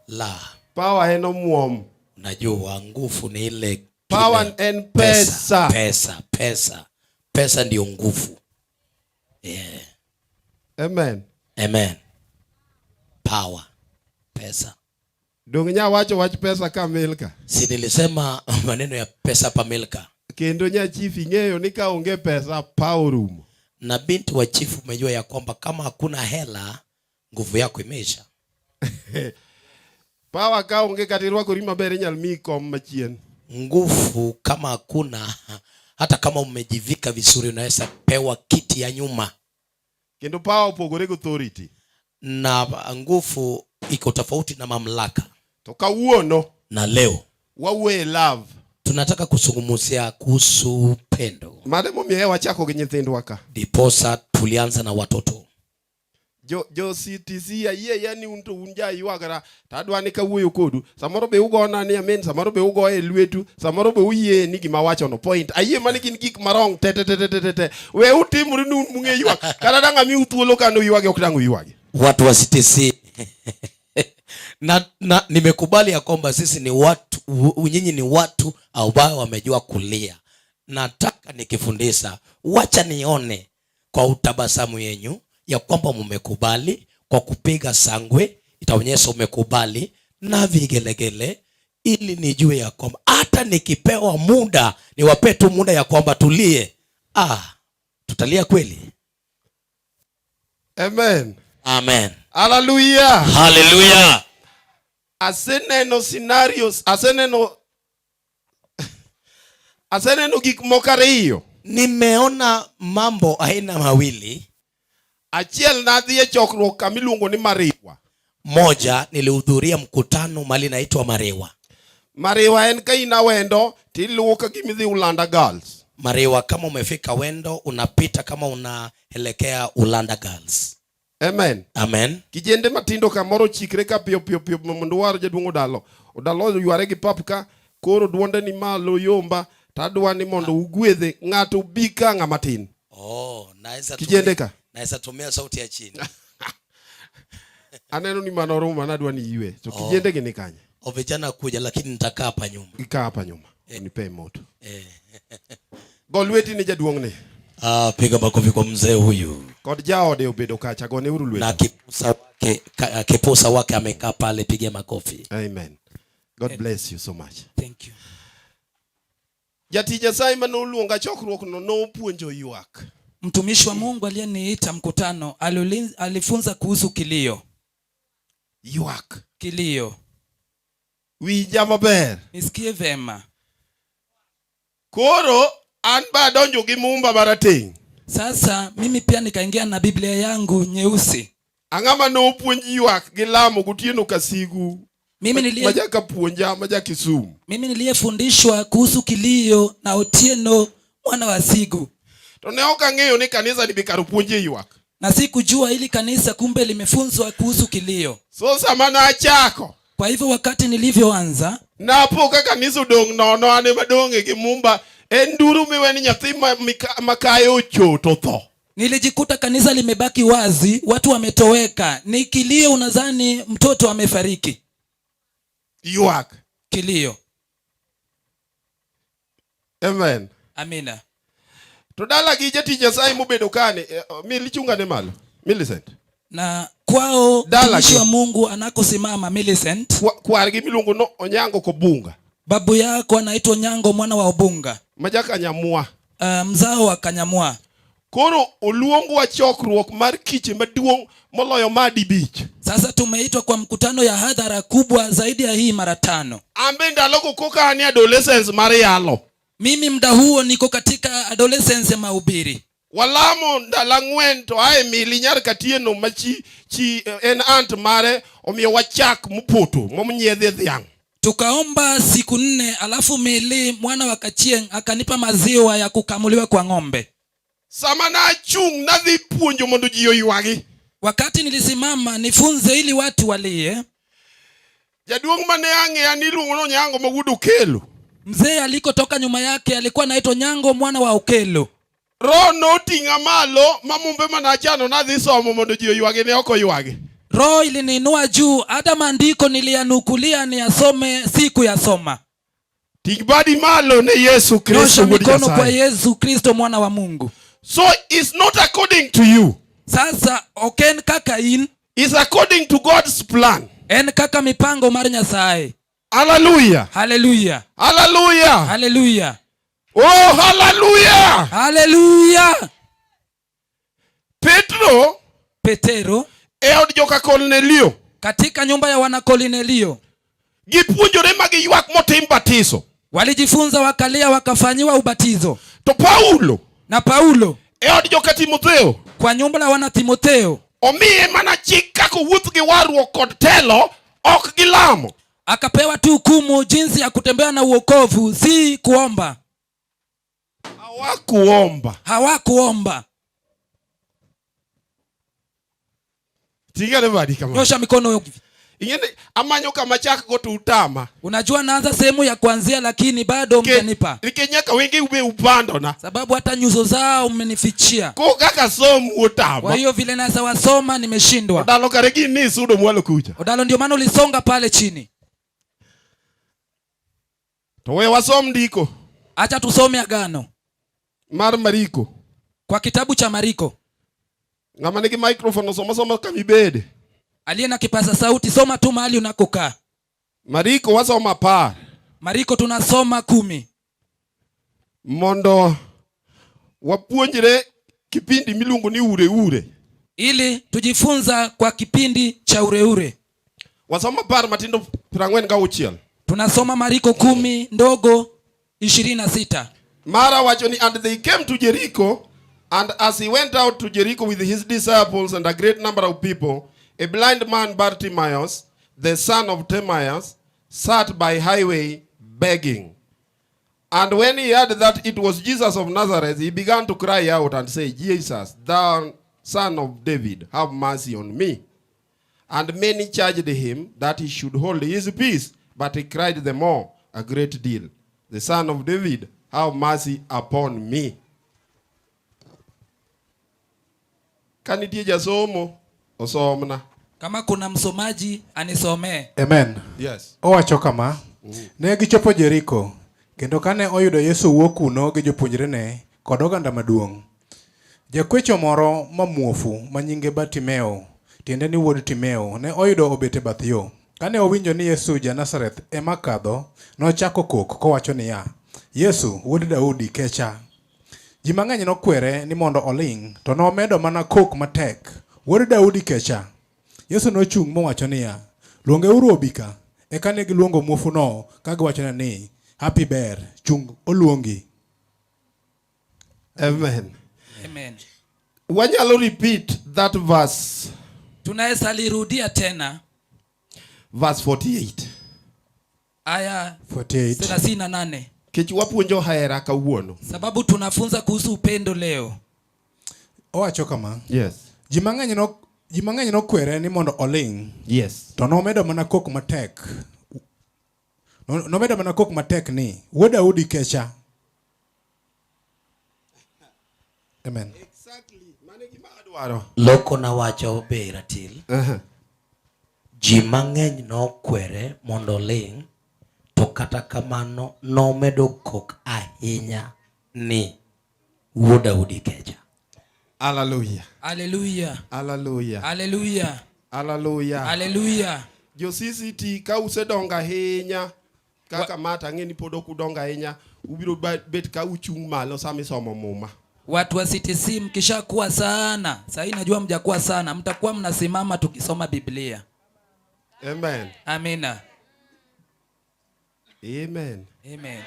Speaker 7: La.
Speaker 6: Power en omuom.
Speaker 7: Najua nguvu ni ile
Speaker 6: power en pesa.
Speaker 7: Pesa ndio nguvu. Yeah.
Speaker 6: Amen.
Speaker 7: Amen. Power. Pesa.
Speaker 6: Dong nya wacho wach pesa ka Milka.
Speaker 7: Si nilisema maneno ya pesa pa Milka.
Speaker 6: Kendo nya chief ing'eyo ni ka onge pesa power room.
Speaker 7: Na binti wa chifu umejua ya kwamba kama hakuna hela nguvu yako imeisha.
Speaker 6: Power ka onge katirwa korima bere nyal mi kom machien.
Speaker 7: Nguvu kama hakuna, hata kama umejivika vizuri unaweza pewa kiti ya nyuma.
Speaker 6: Kendo power opogore go authority.
Speaker 7: Na nguvu iko tofauti na mamlaka.
Speaker 6: To kawuono
Speaker 7: na leo
Speaker 6: wawe love.
Speaker 7: Tunataka kusungumusia kuhusu pendo.
Speaker 6: Mademo miewa chako gi nyithindwa ka.
Speaker 7: Diposa tulianza na watoto.
Speaker 6: Jo CTC ye yani unto unja yuagara tadwa ni kawuoyo kodu samoro be ugo na ni amen samoro be ugo e lwetu samoro be uye ni gima wacho no point ayie mani kin gik marong te we utimru nu munge yuak kala danga mi utuolo kanu yuage okdangu yuage
Speaker 7: watu wa CTC. na nimekubali ya kwamba sisi ni watu, nyinyi ni watu ambao wamejua kulia. Nataka nikifundisha wacha nione kwa utabasamu yenyu ya kwamba mmekubali. Kwa kupiga sangwe itaonyesha umekubali, na vigelegele ili nijue ya kwamba hata nikipewa muda niwape tu muda ya kwamba tulie, tutalia kweli.
Speaker 6: Amen.
Speaker 7: Amen.
Speaker 6: Hallelujah.
Speaker 7: Hallelujah.
Speaker 6: Aseneno scenarios, aseneno gik mokariyo.
Speaker 7: Nimeona mambo aina mawili.
Speaker 6: Achiel nadhie chokruok kamiluongo ni Mariwa.
Speaker 7: Moja, nilihudhuria mkutano mali naitwa Mariwa.
Speaker 6: Mariwa en ka ina wendo tiluwo ka gimidhi Ulanda Girls.
Speaker 7: Mariwa kama umefika wendo unapita kama unaelekea Ulanda Girls.
Speaker 6: Amen.
Speaker 7: Amen.
Speaker 6: Kijende matindo kamoro chikre ka pio mondo war jaduong odalo. Odalo yuare gi papka koro duonde ni malo yomba tadwa ni mondo ugwedhe ng'ato bika ng'amatin.
Speaker 7: Naweza tumia sauti ya chini.
Speaker 6: Aneno ni manoruma nadwa ni iwe. So kijende gini kanye.
Speaker 7: Vijana kuja lakini nitakaa hapa nyuma.
Speaker 6: Ika hapa nyuma. Unipe moto. Golweti ni jaduong ne.
Speaker 7: Piga makofi kwa mzee huyu.
Speaker 6: Kod jaode obedo kacha gone uru lweti.
Speaker 7: Na kipusa wake amekaa pale, piga makofi.
Speaker 6: Amen. God bless you so much.
Speaker 2: Thank you.
Speaker 6: Jatija Simon uluonga chokruok no puonjo yuak.
Speaker 2: Mtumishi wa Mungu aliyeniita mkutano alifunza kuhusu kilio.
Speaker 6: Yuak.
Speaker 2: Kilio.
Speaker 6: Wija maber.
Speaker 2: Nisikie vema.
Speaker 6: Koro anba donjo gi mumba marateng.
Speaker 2: Sasa mimi pia nikaingia na Biblia yangu nyeusi.
Speaker 6: Angama no puonji yuak gi lamo gutieno kasigu. Majaka puonja majaka Kisumu.
Speaker 2: Mimi niliyefundishwa kuhusu kilio na Otieno mwana wa Sigu.
Speaker 6: To ne ok ang'eyo ni kanisa libikaro puonje yuak.
Speaker 2: Na sikujua ili kanisa kumbe limefunzwa kuhusu kilio.
Speaker 6: So sama na achako.
Speaker 2: Kwa hivyo wakati nilivyoanza
Speaker 6: napo ka kanisa dong nono ane madonge gi mumba enduru miweni nyathi makayo choto tho.
Speaker 2: Nilijikuta kanisa limebaki wazi, watu wametoweka. Ni kilio, unadhani mtoto amefariki.
Speaker 6: Yuak.
Speaker 2: Kilio.
Speaker 6: Amen.
Speaker 2: Amina.
Speaker 6: To dala gi jatija sai mobedo kane milichunga ne malo. Millicent.
Speaker 2: Na kwao mtumishi wa Mungu anakosimama Millicent.
Speaker 6: Kwar gi milungo no Onyango Kobunga.
Speaker 2: Babu yako anaitwa Onyango mwana wa Obunga.
Speaker 6: Majaka Nyamua.
Speaker 2: Mzao wa Kanyamua.
Speaker 6: Koro oluongo wa chokruok mar kiche maduong' moloyo Madi Beach.
Speaker 2: Sasa tumeitwa kwa mkutano ya hadhara kubwa zaidi ya hii mara 5.
Speaker 6: Ambe ndaloko koka ni adolescence mare yalo.
Speaker 2: Mimi muda huo niko katika adolescence ya mahubiri.
Speaker 6: Walamo ndala ng'wen to ae mili nyar katieno machi en ant mare omiyo wachak mupoto momnyiedhe dhiang'.
Speaker 2: Tukaomba siku 4 alafu mili mwana wa Kachieng akanipa maziwa ya kukamuliwa kwa ng'ombe.
Speaker 6: Sama na chung nadhi puonjo mondo ji oyuagi.
Speaker 2: Wakati nilisimama nifunze ili watu walie.
Speaker 6: Jaduong' mane ang'eya ni luongo no Onyango Mawuod Okelo.
Speaker 2: Mzee alikotoka nyuma yake alikuwa anaitwa Onyango mwana wa Okelo.
Speaker 6: Roho noting'a malo mamumbe manachano nadhi somo mondo ji oyuagi ne ok oyuagi.
Speaker 2: Roho iliniinua juu, hata maandiko niliyanukulia niyasome siku ya soma.
Speaker 6: Tigbadi malo ne Yesu Kristo
Speaker 2: mikono kwa Yesu Kristo mwana wa Mungu.
Speaker 6: So it's not according to you.
Speaker 2: Sasa oken kaka in.
Speaker 6: It's according to God's plan.
Speaker 2: En kaka mipango mar Nyasaye.
Speaker 6: Hallelujah.
Speaker 2: Hallelujah.
Speaker 6: Hallelujah.
Speaker 2: Hallelujah.
Speaker 6: Oh, hallelujah.
Speaker 2: Haleluya.
Speaker 6: Petero od joka Kornelio,
Speaker 2: katika nyumba ya wana Kornelio,
Speaker 6: gipuonjore magiywak motim batizo.
Speaker 2: walijifunza wakalia wakafanyiwa ubatizo.
Speaker 6: To Paulo,
Speaker 2: na Paulo
Speaker 6: od joka Timotheo,
Speaker 2: kwa nyumba la wana Timotheo,
Speaker 6: omiye mana chik kako wuoth gi warruok kod telo, ok gilamo.
Speaker 2: akapewa tu hukumu jinsi ya kutembea na uokovu, si kuomba. Hawakuomba.
Speaker 6: Tingane badi kama.
Speaker 2: Nyosha mikono.
Speaker 6: Ingene amanyo kama chak go tutama.
Speaker 2: Unajua naanza sehemu ya kuanzia lakini bado mmenipa.
Speaker 6: Nikenyaka wengi ube upando na.
Speaker 2: Sababu hata nyuso zao mmenifichia.
Speaker 6: Ko kaka somu utama.
Speaker 2: Kwa hiyo vile naweza wasoma nimeshindwa.
Speaker 6: Odalo karegi ni sudo mwalo kuja.
Speaker 2: Odalo ndio maana ulisonga pale chini.
Speaker 6: To we wasom ndiko.
Speaker 2: Acha tusome agano.
Speaker 6: Mariko.
Speaker 2: Kwa kitabu cha Mariko.
Speaker 6: Ngama niki microphone soma kamibede.
Speaker 2: Aliye na kipaza sauti soma tu mahali unakokaa.
Speaker 6: Mariko wasoma par.
Speaker 2: Mariko tunasoma 10.
Speaker 6: Mondo wapuonjire kipindi milungu ni ure.
Speaker 2: Ili tujifunza kwa kipindi cha ure.
Speaker 6: Wasoma par matindo 46.
Speaker 2: Tunasoma Mariko 10 ndogo 26.
Speaker 6: Mara wachoni, and they came to Jericho, and as he went out to Jericho with his disciples and a great number of people, a blind man Bartimaeus, the son of Timaeus, sat by highway begging. And when he heard that it was Jesus of Nazareth, he began to cry out and say, Jesus, thou son of David, have mercy on me. And many charged him that he should hold his peace, but he cried the more a great deal, the son of David, have mercy upon me. Kanitie jasomo osomna.
Speaker 2: Kama kuna msomaji anisomee.
Speaker 8: Amen.
Speaker 6: Yes.
Speaker 8: Owacho kama ne gichopo Jericho kendo kane oyudo Yesu wuok kuno gi jopuonjrene kod oganda maduong'. Jakwecho moro mamuofu manyinge Bartimeo, tiende ni wuod Timeo, ne oyudo obete bath yo. Kane owinjo ni Yesu ja Nazareth ema kadho, nochako kok kowacho niya, Yesu wuod Daudi kecha. Ji mang'eny nokwere ni mondo oling', to nomedo mana kok matek, wuod Daudi kecha. Yesu nochung' mowacho niya, luongeuru obika. Eka ne giluongo muofuno ka giwachone ni, happy bear, chung oluongi.
Speaker 6: Amen.
Speaker 2: Amen.
Speaker 6: Wanyalo repeat that verse.
Speaker 2: Tunaweza lirudia tena.
Speaker 6: Verse 48.
Speaker 2: Aya
Speaker 8: 48.
Speaker 2: 38.
Speaker 6: Kech wapuonjo hera kawuono.
Speaker 2: Sababu tunafunza kuhusu upendo leo.
Speaker 8: Owacho kama.
Speaker 6: Yes.
Speaker 8: Ji mang'eny nokwere ni mondo oling'.
Speaker 6: Yes.
Speaker 8: To nomedo mana kok matek. Nomedo mana kok matek ni, wuod Daudi kecha. Amen.
Speaker 6: Exactly. Mane gima adwaro.
Speaker 7: Loko na wacho beratil. Ji mang'eny nokwere mondo ling', to kata kamano nomedo kok ahinya ni wuod Daudi kecha.
Speaker 6: Hallelujah.
Speaker 2: Hallelujah.
Speaker 6: Hallelujah.
Speaker 2: Hallelujah.
Speaker 6: Hallelujah.
Speaker 2: Hallelujah.
Speaker 6: Jo CCT ka usedonga ahinya kaka mata ng'eni pod ok udonga ahinya, ubiro bet ka uchung' malo sami somo muma.
Speaker 2: Watu wa CTC mkishakuwa sana, sasa najua mjakuwa sana, mtakuwa mnasimama tukisoma Biblia.
Speaker 6: Amen.
Speaker 2: Amina.
Speaker 6: Amen.
Speaker 2: Amen.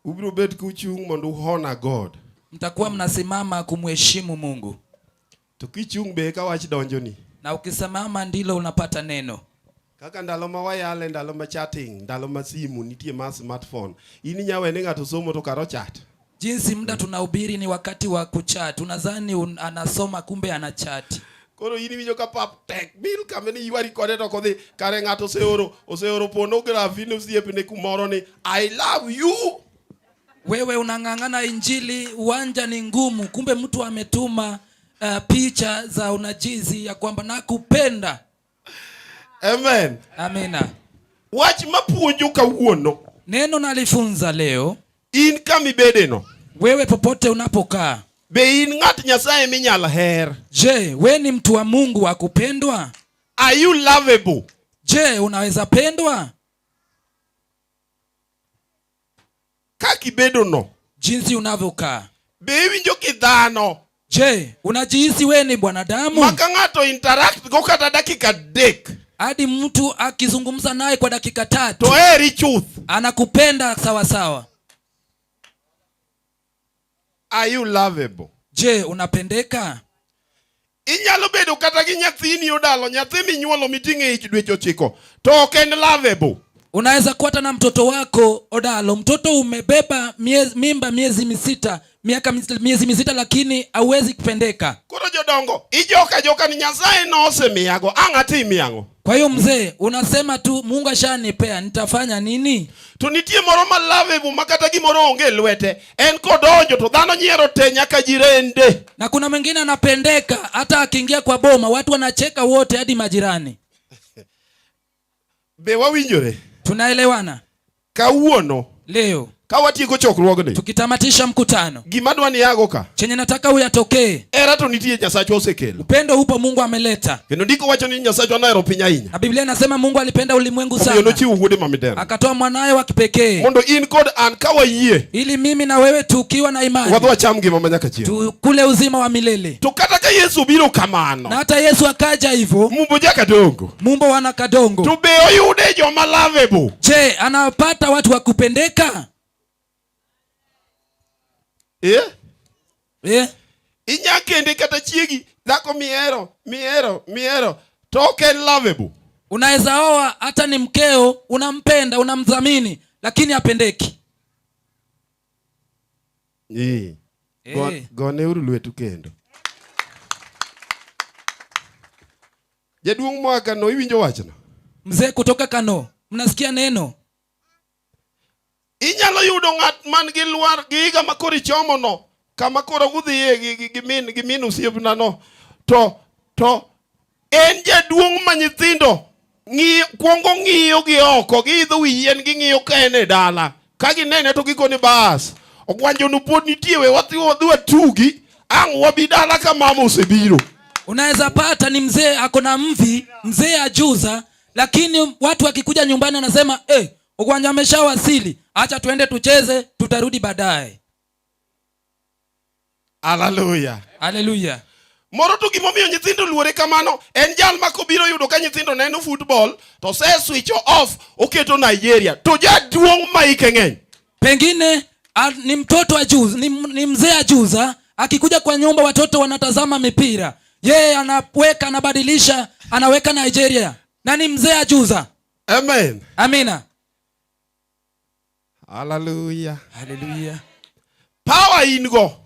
Speaker 6: Ubiro bet ka uchung' mondo honor God.
Speaker 2: Mtakuwa mnasimama kumheshimu Mungu.
Speaker 6: To kichung' be ka wach donjoni.
Speaker 2: Na ukisimama ndilo unapata neno.
Speaker 6: Kaka ndalo ma wayale, ndalo ma chatting, ndalo ma simu nitie ma smartphone. Ini nyawe ni ng'ato somo to karo chat.
Speaker 2: Jinsi muda tunahubiri ni wakati wa kuchat. Unadhani anasoma kumbe anachat.
Speaker 6: Koro ini winjo ka pap tek bil kameni yuari kode to kodhi kare ng'ato oseoro pornography ne osiepne kumoro ni I love you.
Speaker 2: Wewe unang'ang'ana injili, uwanja ni ngumu, kumbe mtu ametuma picha za unajizi ya kwamba nakupenda.
Speaker 6: Amen.
Speaker 2: Amina.
Speaker 6: Wach mapuonjo kawuono.
Speaker 2: Neno nalifunza leo.
Speaker 6: In kamibedeno.
Speaker 2: Wewe popote unapokaa.
Speaker 6: Be in ng'at Nyasaye minyalo her.
Speaker 2: Je, we ni mtu wa Mungu wa kupendwa?
Speaker 6: Are you lovable?
Speaker 2: Je, unaweza pendwa?
Speaker 6: Kaki kibedo no.
Speaker 2: jinsi unavyokaa.
Speaker 6: Be iwinjo kidhano.
Speaker 2: Je, unajihisi wewe ni mwanadamu?
Speaker 6: Maka ng'ato interact go kata dakika 3.
Speaker 2: Hadi mtu akizungumza naye kwa dakika 3.
Speaker 6: To eri chuth.
Speaker 2: Anakupenda sawa sawa.
Speaker 6: Are you lovable?
Speaker 2: Je, unapendeka?
Speaker 6: Inyalo bedo kata gi nyathini odalo, nyathi minyuolo miting'e ich dweche 9. To ok en lovable.
Speaker 2: Unaweza kuwa na mtoto wako odalo, mtoto umebeba mimba miezi 6, miezi 6, lakini hauwezi kupendeka.
Speaker 6: Koro jodongo, joka ni Nyasaye no osemiyago, ang'atimi yango.
Speaker 2: Kwa hiyo mzee, unasema tu Mungu ashanipea, nitafanya nini?
Speaker 6: To nitie moro ma lovable makata gimoro onge lwete, en kodonjo to dhano nyiero te nyaka jirende.
Speaker 2: Na kuna mwingine anapendeka hata akiingia kwa boma watu wanacheka wote hadi majirani.
Speaker 6: Be wawinjore?
Speaker 2: Tunaelewana?
Speaker 6: Kawuono
Speaker 2: leo
Speaker 6: kawatieko chokruogni,
Speaker 2: tukitamatisha mkutano,
Speaker 6: gima dwani yago ka
Speaker 2: chenye nataka uyatokee,
Speaker 6: era to nitie Nyasaye osekelo.
Speaker 2: Upendo upo, Mungu ameleta.
Speaker 6: Kendo ndiko wacho ni Nyasaye anahero piny ahinya.
Speaker 2: Na Biblia inasema Mungu alipenda ulimwengu sana.
Speaker 6: Omiyo nochiwo wuode mamidero.
Speaker 2: Akatoa mwanae wa kipekee.
Speaker 6: Mondo in kod an kawayie.
Speaker 2: Ili mimi na wewe tukiwa na imani.
Speaker 6: Wadwa cham gima manyaka chieng'.
Speaker 2: Tukule uzima wa milele.
Speaker 6: To kata ka Yesu biro kamano.
Speaker 2: Na hata Yesu akaja hivyo.
Speaker 6: Mumbo jaka dongo.
Speaker 2: Mumbo wana kadongo.
Speaker 6: To be oyude joma lovable.
Speaker 2: Je, anapata watu wa kupendeka?
Speaker 6: Inya kende kata chiegi dhako miero to ok en lovable.
Speaker 2: Unaweza oa hata ni mkeo, unampenda, unamdhamini, lakini hapendeki.
Speaker 6: Gone uru lwetu kendo. Jaduong' mwaka no iwinjo wachno.
Speaker 2: Mzee kutoka Kano, mnasikia neno?
Speaker 6: Inyalo yudo ng'at man gi luar gi higa makoro ichomo no, kama koro udhiye gi min osiepna no, to en jaduong' ma nyithindo kuongo ng'iyo gi oko, giidho wi yien ging'iyo ka en e dala, ka ginene to gikone bas ogwanjo no pod nitie, we wadhi watugi, ang' wabi dala ka mama osebiro.
Speaker 2: Unaweza pata ni mzee ako na mvi, mzee ajuza, lakini watu wakikuja nyumbani anasema ogwanja ameshawasili, acha tuende tucheze, tutarudi baadaye.
Speaker 6: Hallelujah.
Speaker 2: Hallelujah.
Speaker 6: Moro to gimomiyo nyithindo luore kamano, en jal ma kobiro yudo ka nyithindo neno football to se switch off oketo Nigeria, to jaduong' ma ike ng'eny.
Speaker 2: Pengine ni mtoto ajuza, ni mzee ajuza, akikuja kwa nyumba watoto wanatazama mipira, yeye anaweka, anabadilisha, anaweka Nigeria, na ni mzee ajuza.
Speaker 6: Amen.
Speaker 2: Amina.
Speaker 6: Hallelujah.
Speaker 2: Hallelujah.
Speaker 6: Power ingo.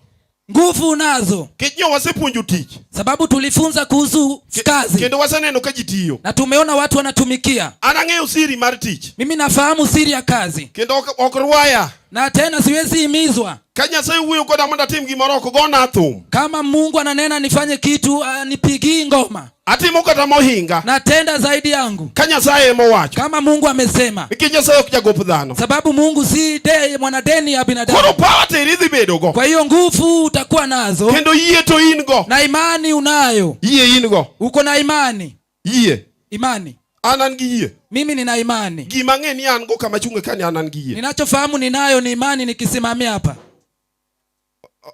Speaker 2: Nguvu unazo.
Speaker 6: Kinyo wasepuonjo tich.
Speaker 2: Sababu tulifunza kuhusu kazi.
Speaker 6: Kendo waseneno ka jitiyo.
Speaker 2: Na tumeona watu wanatumikia.
Speaker 6: Anang'eyo siri mar tich.
Speaker 2: Mimi nafahamu siri ya kazi.
Speaker 6: Kendo ok rwaya.
Speaker 2: Na tena siwezi himizwa.
Speaker 6: Ka Nyasaye wuoyo koda mondo atim gimoro ok gona thum.
Speaker 2: Kama Mungu ananena nifanye kitu, nipigii ngoma.
Speaker 6: Atimo kata mohinga.
Speaker 2: Natenda zaidi yangu.
Speaker 6: Ka Nyasaye emo wacho.
Speaker 2: Kama Mungu amesema.
Speaker 6: Iki Nyasaye ok jagop dhano.
Speaker 2: Sababu Mungu si mwanadeni ya binadamu.
Speaker 6: Koro power teri dhi bedo go.
Speaker 2: Kwa hiyo nguvu utakuwa nazo.
Speaker 6: Kendo yie to in go.
Speaker 2: Na imani unayo.
Speaker 6: Yie in go.
Speaker 2: Uko na imani.
Speaker 6: Yie.
Speaker 2: Imani.
Speaker 6: Anan gi yie.
Speaker 2: Mimi nina imani.
Speaker 6: Gima ng'e ni an go kama chunge kani anan gi yie.
Speaker 2: Ninachofahamu ninayo ni imani nikisimamia hapa.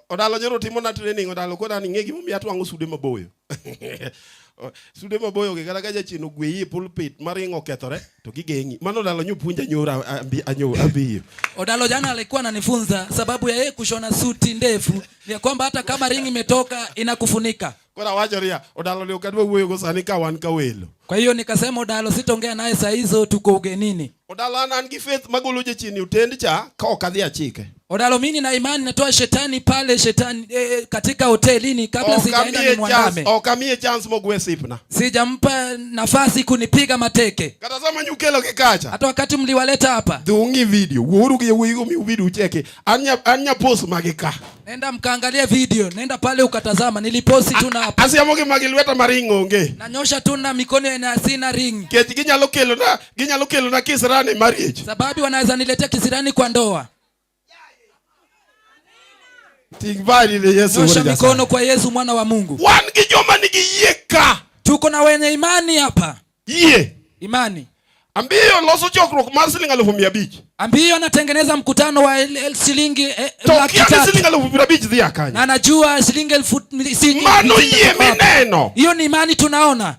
Speaker 6: Odalo nyoro timo na training, odalo koda ni ng'e gimomiyo atwang'o sude maboyo. Sude maboyo ke kata ka jachien ogweyi e pulpit maringo kethore to gigeng'i. Mano odalo nyopuonja nyora abiyo.
Speaker 2: Odalo jana alikuwa ananifunza sababu ya yeye kushona suti ndefu ni kwamba hata kama ringi imetoka inakufunika.
Speaker 6: Kora wacho ria odalo leo kadwa wuoyo go sani ka wan ka welo.
Speaker 2: Kwa hiyo nikasema odalo sitaongea naye saa hizo, tuko ugenini.
Speaker 6: Odalo an gi faith magolo jachien utend cha ka ok adhi achike.
Speaker 2: Odalo mimi na imani natoa shetani pale, shetani katika hotelini kabla sijaenda ni mwandame.
Speaker 6: Okamie chance mogwe sipna.
Speaker 2: Sijampa nafasi kunipiga mateke.
Speaker 6: Kata sama nyukelo kikacha.
Speaker 2: Hata wakati mliwaleta hapa.
Speaker 6: Dungi video. Woru ge wigo mi video ucheke. Anya post magika.
Speaker 2: Nenda mkaangalia video, nenda pale ukatazama, niliposti tu na hapa.
Speaker 6: Asiamoge magilweta maringo nge.
Speaker 2: Nanyosha tu na mikono na sina ring.
Speaker 6: Keti ginyalo kelo na kisirani marriage.
Speaker 2: Sababu wanaweza niletea kisirani kwa ndoa. Nyosha mikono kwa Yesu mwana wa Mungu.
Speaker 6: Wan gi joma nigi yie ka.
Speaker 2: Tuko na wenye imani hapa.
Speaker 6: Yie.
Speaker 2: Imani.
Speaker 6: Ambiyo loso chokruok mar siling 500,000.
Speaker 2: Ambiyo anatengeneza mkutano wa shilingi laki tatu.
Speaker 6: Shilingi 500,000 dhia kanya.
Speaker 2: Na anajua shilingi 1000.
Speaker 6: Mano yie mineno.
Speaker 2: Hiyo ni imani tunaona.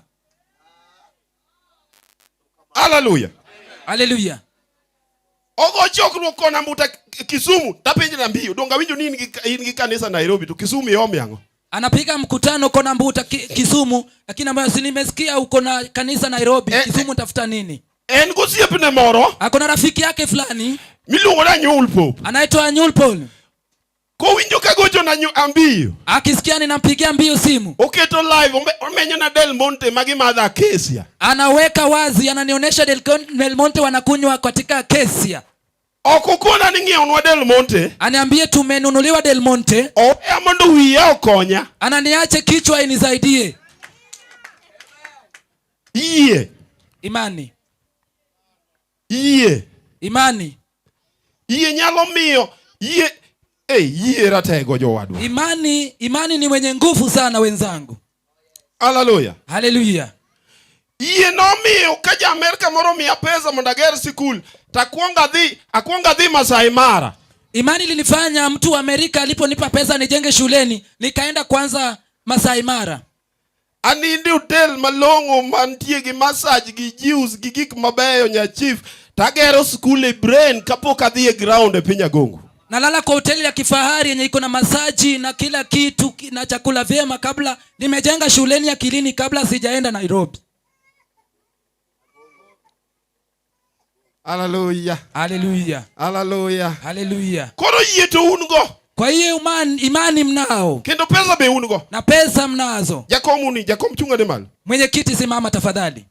Speaker 6: Hallelujah.
Speaker 2: Hallelujah.
Speaker 6: Ogo chokruok kona mbuta Kisumu tapenje na mbiyo. Donga winjo nini ingi kanisa Nairobi tu Kisumu yome yango.
Speaker 2: Anapiga mkutano kona mbuta Kisumu, lakini ambayo nimesikia uko na kanisa Nairobi. Kisumu tafuta nini?
Speaker 6: En gosiepne moro.
Speaker 2: Akona rafiki yake fulani
Speaker 6: miluongo na Nyulpo.
Speaker 2: Anaitwa Nyulpo.
Speaker 6: Ko winjo kagocho na Ambiyo.
Speaker 2: Akisikia ninampigia Mbiyo simu.
Speaker 6: Oketo live omenyo na Del Monte magi madha Acacia.
Speaker 2: Anaweka wazi, ananionyesha Del Monte wanakunywa katika Acacia.
Speaker 6: Okukona ningiona Del Monte.
Speaker 2: Aniambie tumenunuliwa Del Monte.
Speaker 6: Amondo wiya okonya.
Speaker 2: Ananiache kichwa inisaidie.
Speaker 6: Iye.
Speaker 2: Imani.
Speaker 6: Iye.
Speaker 2: Imani.
Speaker 6: Iye nyalo miyo. Iye. Iye ratego jowadu.
Speaker 2: Imani ni mwenye nguvu sana wenzangu.
Speaker 6: Hallelujah.
Speaker 2: Hallelujah.
Speaker 6: Iye no miyo kaja Amerika moro miya pesa mondager sikul. Akuonga dhi Masai Mara.
Speaker 2: Imani linifanya mtu wa Amerika aliponipa pesa nijenge shuleni, nikaenda kwanza Masai Mara.
Speaker 6: Anindi hotel malongo mantie gi massage gi juice gi gik mabeyo nya chief. Tagero skul e brain kapok adhi e ground e pinya gongo.
Speaker 2: Nalala kwa hoteli ya kifahari yenye iko na masaji na kila kitu na chakula vyema kabla nimejenga shuleni ya Kilini kabla sijaenda Nairobi.
Speaker 6: Hallelujah.
Speaker 2: Hallelujah.
Speaker 6: Hallelujah.
Speaker 2: Hallelujah.
Speaker 6: Koro yeto ungo.
Speaker 2: Kwa hiyo imani mnao.
Speaker 6: Kendo pesa be ungo.
Speaker 2: Na pesa mnazo.
Speaker 6: Jakom chunga de mal.
Speaker 2: Mwenyekiti simama tafadhali.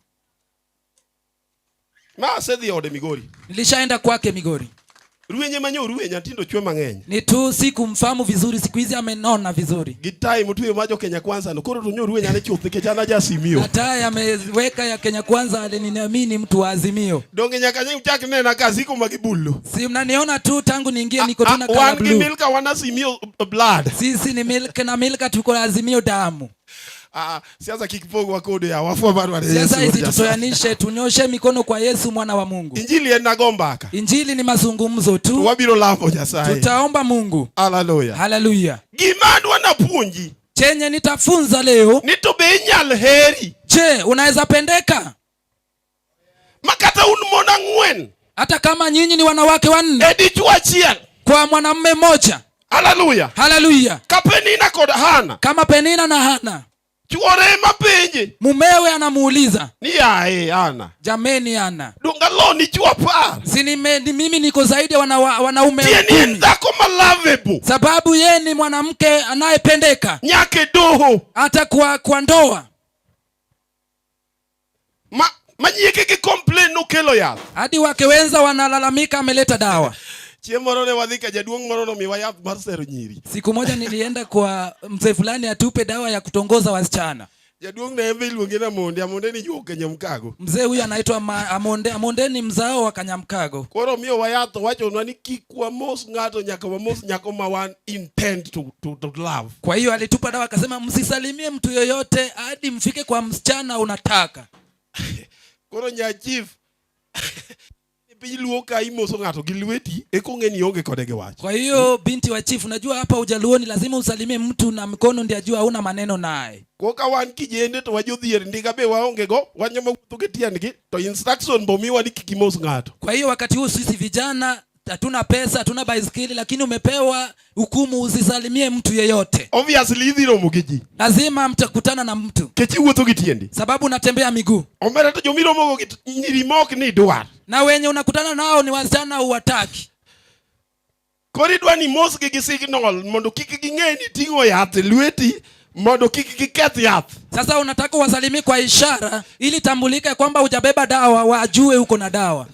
Speaker 6: Ma sedhi ode Migori.
Speaker 2: Nilishaenda kwake Migori.
Speaker 6: Ruwenye manyo ruwenya tindo chwe mang'eny.
Speaker 2: Ni tu sikumfahamu vizuri, siku hizi amenona vizuri.
Speaker 6: Gitai mtu majo Kenya Kwanza no koro tunyo ruwenya ne chuth ke jana jasimio.
Speaker 2: Gitai ameweka ya Kenya Kwanza aliniamini mtu wa Azimio.
Speaker 6: Donge nyaka nyi uchaki nena kazi ko magibullo.
Speaker 2: Si mnaniona tu tangu niingie niko tuna kala
Speaker 6: blue.
Speaker 2: One
Speaker 6: milka wana simio blood.
Speaker 2: Sisi ni milka tuko Azimio damu.
Speaker 6: Siasa kikipogo wakodo ya wafu bado wa Yesu.
Speaker 2: Siasa hizi tutoyanishe, tunyoshe mikono kwa Yesu mwana wa Mungu.
Speaker 6: Injili enagomba aka.
Speaker 2: Injili ni mazungumzo tu.
Speaker 6: Wabiro lambo Nyasaye.
Speaker 2: Tutaomba Mungu.
Speaker 6: Hallelujah.
Speaker 2: Hallelujah.
Speaker 6: Gimadu wanapunji.
Speaker 2: Chenye nitafunza leo.
Speaker 6: Nitobenyal heri.
Speaker 2: Je, unaweza pendeka?
Speaker 6: Makata unmona ngwen.
Speaker 2: Hata kama nyinyi ni wanawake 4.
Speaker 6: Edichwa chiel.
Speaker 2: Kwa mwanamume mmoja.
Speaker 6: Hallelujah.
Speaker 2: Hallelujah.
Speaker 6: Kapenina koda Hana.
Speaker 2: Kama Penina na Hana.
Speaker 6: Chuore mapenje.
Speaker 2: Mumewe anamuuliza.
Speaker 6: Ni yae Ana.
Speaker 2: Jameni Ana.
Speaker 6: Dungalo ni chua par.
Speaker 2: Mimi niko zaidi wanaume 10.
Speaker 6: Tieni ndako malavebo.
Speaker 2: Sababu yeye ni mwanamke anayependeka.
Speaker 6: Nyake doho.
Speaker 2: Hata kwa ndoa.
Speaker 6: Manyike ki complain no kelo ya.
Speaker 2: Hadi wake wenza wanalalamika ameleta dawa.
Speaker 6: Chiemoro ne wadhika jaduong' moro no miwa yath mar sero nyiri.
Speaker 2: Siku moja nilienda kwa mzee fulani atupe dawa ya kutongoza wasichana.
Speaker 6: Jaduong' ne embe iluonge na Amonde ni jo Kanyamkago.
Speaker 2: Mzee huyu anaitwa Amonde ni mzao wa Kanyamkago.
Speaker 6: Koro miyo wayath wachonwa ni kik wamos ng'ato nyaka wamos nyako ma wan intend to love.
Speaker 2: Kwa hiyo alitupa dawa akasema msisalimie mtu yoyote hadi mfike kwa msichana unataka.
Speaker 6: Koro nya chief Piluoka imoso ng'ato gi lweti ekong'eni onge kode gi wach.
Speaker 2: Kwa hiyo binti wa chief, unajua hapa Ujaluoni lazima usalimie mtu na mikono ndio ajue hauna maneno naye.
Speaker 6: Koka wan kijende to wajodhier ndiga be waonge go wanyama wuotho gi tiendgi to instruction bomiwa ni kikimos ng'ato.
Speaker 2: Kwa hiyo wakati huu sisi vijana hatuna pesa, hatuna baiskeli, lakini umepewa hukumu usisalimie mtu yeyote.
Speaker 6: Obviously idhiro mugiji.
Speaker 2: Lazima mtakutana na mtu.
Speaker 6: Kechi wuotho gi tiendi.
Speaker 2: Sababu unatembea miguu.
Speaker 6: Omera to jomiro mogo gi nyiri mok ni dwar.
Speaker 2: Na wenye unakutana nao ni wasichana uwataki.
Speaker 6: Koridwa ni mos gi signal mondo kik ging'e ni ting'o yath lweti mondo kik giketh yath.
Speaker 2: Sasa unataka wasalimie kwa ishara ili tambulike kwamba hujabeba dawa, wajue uko na dawa.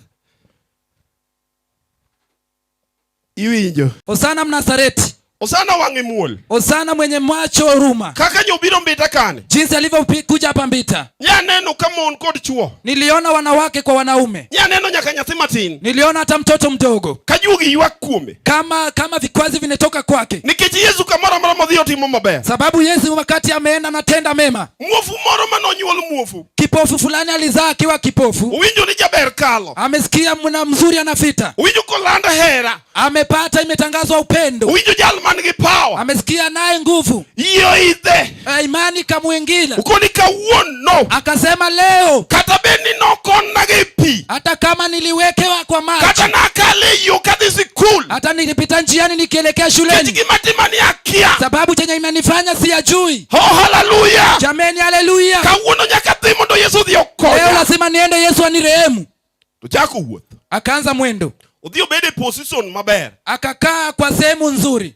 Speaker 6: Iwinjo.
Speaker 2: Hosana Mnasareti.
Speaker 6: Osana wangi muol.
Speaker 2: Osana mwenye macho huruma.
Speaker 6: Kaka nyobiro mbita kane.
Speaker 2: Jinsi alivyokuja hapa Mbita.
Speaker 6: Nyaneno kama on kod chuo.
Speaker 2: Niliona wanawake kwa wanaume.
Speaker 6: Nyaneno nyaka nyathi matin.
Speaker 2: Niliona hata mtoto mdogo.
Speaker 6: Kajugi ywak kuome.
Speaker 2: Kama vikwazi vinatoka kwake.
Speaker 6: Nikech Yesu kamoro moro modhi otimo maber.
Speaker 2: Sababu Yesu wakati ameenda anatenda mema.
Speaker 6: Muofu moro manonyuol muofu.
Speaker 2: Kipofu fulani alizaa akiwa kipofu.
Speaker 6: Uwinjo ni jaber kalo.
Speaker 2: Amesikia mwana mzuri anafita.
Speaker 6: Uwinjo kolanda hera.
Speaker 2: Amepata imetangazwa upendo.
Speaker 6: Uwinjo jal man gi power.
Speaker 2: Amesikia naye nguvu.
Speaker 6: Iyo ithe.
Speaker 2: Imani kamuingila.
Speaker 6: Ukoni kawuono.
Speaker 2: Akasema leo.
Speaker 6: Kata beni nokon nage pi.
Speaker 2: Hata kama niliwekewa kwa maji.
Speaker 6: Kata nakale yo kadhi sikul.
Speaker 2: Hata nilipita njiani nikielekea shuleni.
Speaker 6: Ketiki matimani akia.
Speaker 2: Sababu chenye imenifanya siyajui.
Speaker 6: Oh hallelujah.
Speaker 2: Jameni hallelujah.
Speaker 6: Kawuono nyaka dhimo ndo Yesu dhi okonya.
Speaker 2: Leo lazima niende Yesu anirehemu.
Speaker 6: Tuchako wuoth.
Speaker 2: Akaanza mwendo.
Speaker 6: Udhi obede position maber.
Speaker 2: Akakaa kwa sehemu nzuri.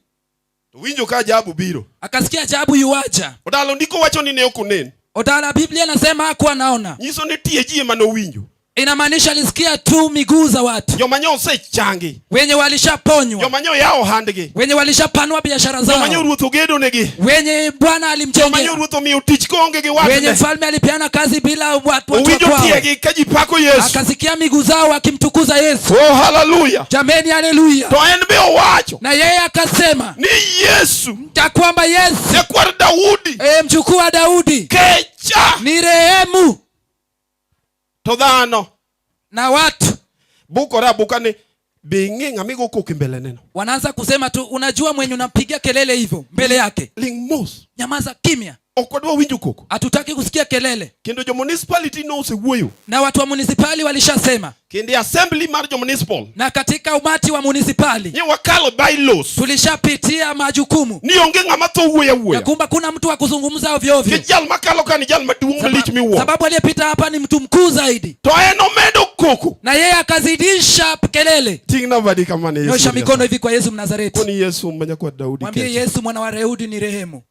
Speaker 6: Winjo ka ajabu biro.
Speaker 2: Akasikia ajabu yuaja.
Speaker 6: Odalo ndiko wacho ni ne okunen.
Speaker 2: Odala Biblia nasema hakuwa naona.
Speaker 6: Nyiso ni tie ji ema nowinjo.
Speaker 2: Inamaanisha alisikia tu miguu za watu.
Speaker 6: Jomanyo osechangi.
Speaker 2: Wenye walishaponywa.
Speaker 6: Jomanyo yao handgi.
Speaker 2: Wenye walishapanua biashara zao.
Speaker 6: Jomanyo ruoth ogedo negi.
Speaker 2: Wenye Bwana alimjengea.
Speaker 6: Jomanyo ruoth omiyo tich konge gi watne.
Speaker 2: Wenye mfalme alipeana kazi bila watu
Speaker 6: Uwinjo
Speaker 2: kwao.
Speaker 6: tiegi kaji pako Yesu.
Speaker 2: Akasikia miguu zao akimtukuza Yesu.
Speaker 6: Oh hallelujah.
Speaker 2: Jameni hallelujah.
Speaker 6: To en be owacho.
Speaker 2: Na yeye akasema
Speaker 6: ni Yesu.
Speaker 2: Ya kwamba Yesu.
Speaker 6: Nyakwar Daudi.
Speaker 2: Mjukuu wa Daudi.
Speaker 6: Kecha.
Speaker 2: Ni rehemu.
Speaker 6: To dhano.
Speaker 2: Na watu.
Speaker 6: Bukora bukane. Bingi ngamigo koki mbele neno.
Speaker 2: Wanaanza kusema tu unajua mwenye unapigia kelele hivyo mbele yake.
Speaker 6: Lingmos.
Speaker 2: Nyamaza kimya.
Speaker 6: Okwadwa winjo koko.
Speaker 2: Hatutaki kusikia kelele.
Speaker 6: Kendo jo municipality no osewuoyo.
Speaker 2: Na watu wa municipali walishasema.
Speaker 6: Kende assembly mar jo municipal.
Speaker 2: Na katika umati wa municipali.
Speaker 6: Ni wakalo bylaws.
Speaker 2: Tulishapitia majukumu.
Speaker 6: Ni onge ngama to wuoya.
Speaker 2: Ya kumba kuna mtu wa kuzungumza ovyo ovyo.
Speaker 6: Kijal makalo kani jal maduong malich miwo.
Speaker 2: Sababu aliyepita hapa ni mtu mkuu zaidi.
Speaker 6: To eno medo koko.
Speaker 2: Na yeye akazidisha kelele.
Speaker 6: Tingna badi kama ni Yesu.
Speaker 2: Nyosha mikono hivi kwa Yesu Mnazareti.
Speaker 6: Kuni Yesu mwenye kwa Daudi.
Speaker 2: Mwambie Yesu mwana wa Daudi ni rehemu.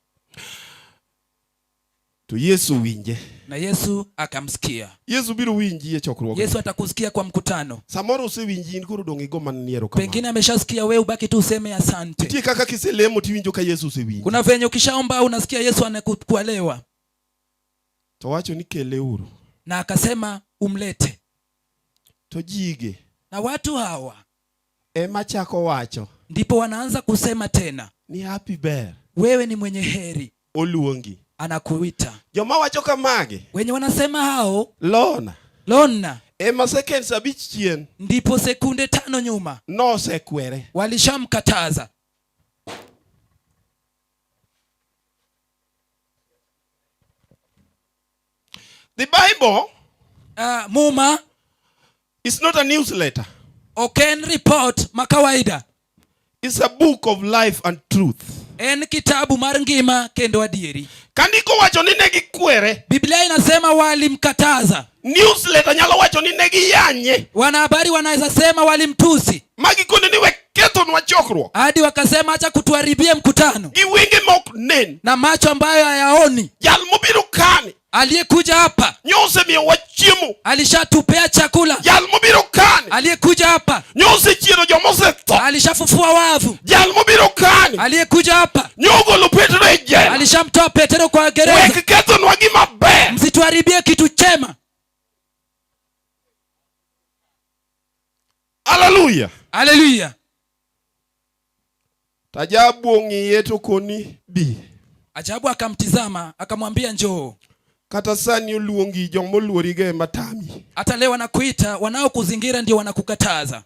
Speaker 6: To Yesu winje.
Speaker 2: Na Yesu akamsikia.
Speaker 6: Yesu biro winji chokruok.
Speaker 2: Yesu atakusikia kwa mkutano.
Speaker 6: Samoro usewinji kuro dongi goma niero kama.
Speaker 2: Pengine ameshasikia wewe ubaki tu useme asante.
Speaker 6: Tie kaka kiselemo tiwinjo ka Yesu usewinji.
Speaker 2: Kuna venye ukishaomba unasikia Yesu anakuelewa.
Speaker 6: To wacho ni keleuru.
Speaker 2: Na akasema umlete.
Speaker 6: To jige.
Speaker 2: Na watu hawa.
Speaker 6: Ema chako wacho.
Speaker 2: Ndipo wanaanza kusema tena.
Speaker 6: Ni happy bear.
Speaker 2: Wewe ni mwenye heri.
Speaker 6: Oluongi.
Speaker 2: Anakuita.
Speaker 6: Joma wacho kamage.
Speaker 2: Wenye wanasema hao.
Speaker 6: Lona. Ema seconds abich chien.
Speaker 2: Ndipo sekunde 5 nyuma.
Speaker 6: No sekwere.
Speaker 2: Walishamkataza.
Speaker 6: The Bible.
Speaker 2: Muma.
Speaker 6: It's not a newsletter.
Speaker 2: Oken report makawaida.
Speaker 6: It's a book of life and truth.
Speaker 2: En kitabu mar ngima kendo adieri.
Speaker 6: Kandiko wacho ni negi kwere.
Speaker 2: Biblia inasema walimkataza.
Speaker 6: Newsletter nyalo wacho ni negi yanye.
Speaker 2: Wanahabari wanaweza sema walimtusi.
Speaker 6: Magi kone ni weketo nwa chokruok.
Speaker 2: Hadi wakasema acha kutuharibia mkutano.
Speaker 6: Gi winge mok nen.
Speaker 2: Na macho ambayo hayaoni.
Speaker 6: Jal mobiro kani.
Speaker 2: Aliyekuja hapa.
Speaker 6: Nyose miyo wachiemo.
Speaker 2: Alishatupea chakula.
Speaker 6: Jal mobiro kani.
Speaker 2: Aliyekuja hapa.
Speaker 6: Nyose chiero jomose to.
Speaker 2: Alishafufua wavu.
Speaker 6: Jal mobiro kani.
Speaker 2: Aliyekuja hapa.
Speaker 6: Nyogolo Petro ejela.
Speaker 2: Alishamtoa Petro kwa gereza.
Speaker 6: Weketo nwa gima be.
Speaker 2: Msituharibie kitu chema.
Speaker 6: Hallelujah.
Speaker 2: Hallelujah.
Speaker 6: Tajabu ongiye to koni bi.
Speaker 2: Ajabu akamtizama akamwambia njoo.
Speaker 6: Kata sani uluongi jomo luorige matami.
Speaker 2: Hata leo wanakuita wanaokuzingira ndio wanakukataza.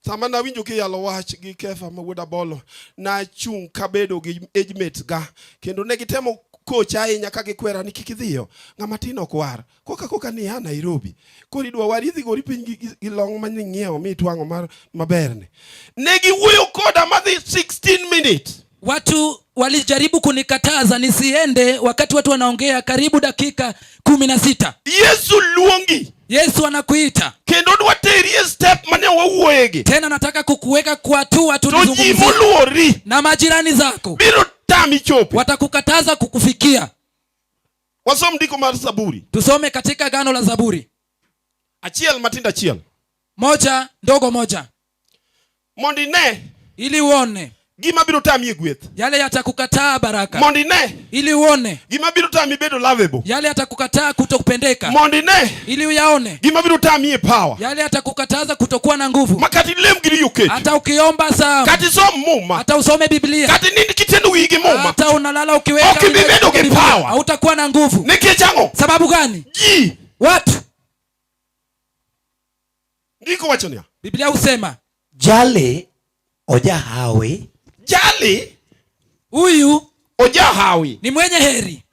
Speaker 6: Sama na winjo ki yalo wach gi Kepha mawuoda bolo na chung kabedo gi age mates ga kendo ne gitemo kocha ahinya ka gikwera ni kikidhiyo ng'ama tin ok war koka ni a Nairobi kori dwa wari dhi gori piny gi long mani ng'iewo mi twang'o mar maberne ne giwuoyo koda madhi 16 minutes.
Speaker 2: Watu walijaribu kunikataza nisiende wakati watu wanaongea karibu dakika 16.
Speaker 6: Yesu luongi.
Speaker 2: Yesu anakuita.
Speaker 6: Kendo dwa teri step mane wawuoyege.
Speaker 2: Tena nataka kukuweka kwa hatua
Speaker 6: tulizungumzia. To jimoluori.
Speaker 2: Na majirani zako.
Speaker 6: Biro tami chope.
Speaker 2: Watakukataza kukufikia.
Speaker 6: Wasom ndiko mar Zaburi.
Speaker 2: Tusome katika Agano la Zaburi.
Speaker 6: Achiel matinda achiel.
Speaker 2: Moja ndogo moja.
Speaker 6: Mondi ne.
Speaker 2: Ili uone.
Speaker 6: gima biro tami gweth,
Speaker 2: yale yatakukataa baraka,
Speaker 6: mondi ne
Speaker 2: ili uone.
Speaker 6: gima biro tami bedo lovable,
Speaker 2: Yale yatakukataa kutokupendeka,
Speaker 6: mondi ne
Speaker 2: ili uyaone.
Speaker 6: gima biro tami power,
Speaker 2: Yale yatakukataza kutokuwa na nguvu,
Speaker 6: makati lem giri yuket,
Speaker 2: hata ukiomba saa,
Speaker 6: kati som muma,
Speaker 2: hata usome Biblia,
Speaker 6: kati nindi kitendo wigi muma,
Speaker 2: hata unalala ukiweka
Speaker 6: okibibedo ge power,
Speaker 2: hautakuwa na nguvu.
Speaker 6: nikichango.
Speaker 2: Sababu gani?
Speaker 6: Ji
Speaker 2: Watu,
Speaker 6: ndiko wachonia,
Speaker 2: Biblia husema
Speaker 7: Jale oja hawe.
Speaker 6: jali
Speaker 2: huyu
Speaker 6: oja hawi
Speaker 2: ni mwenye heri,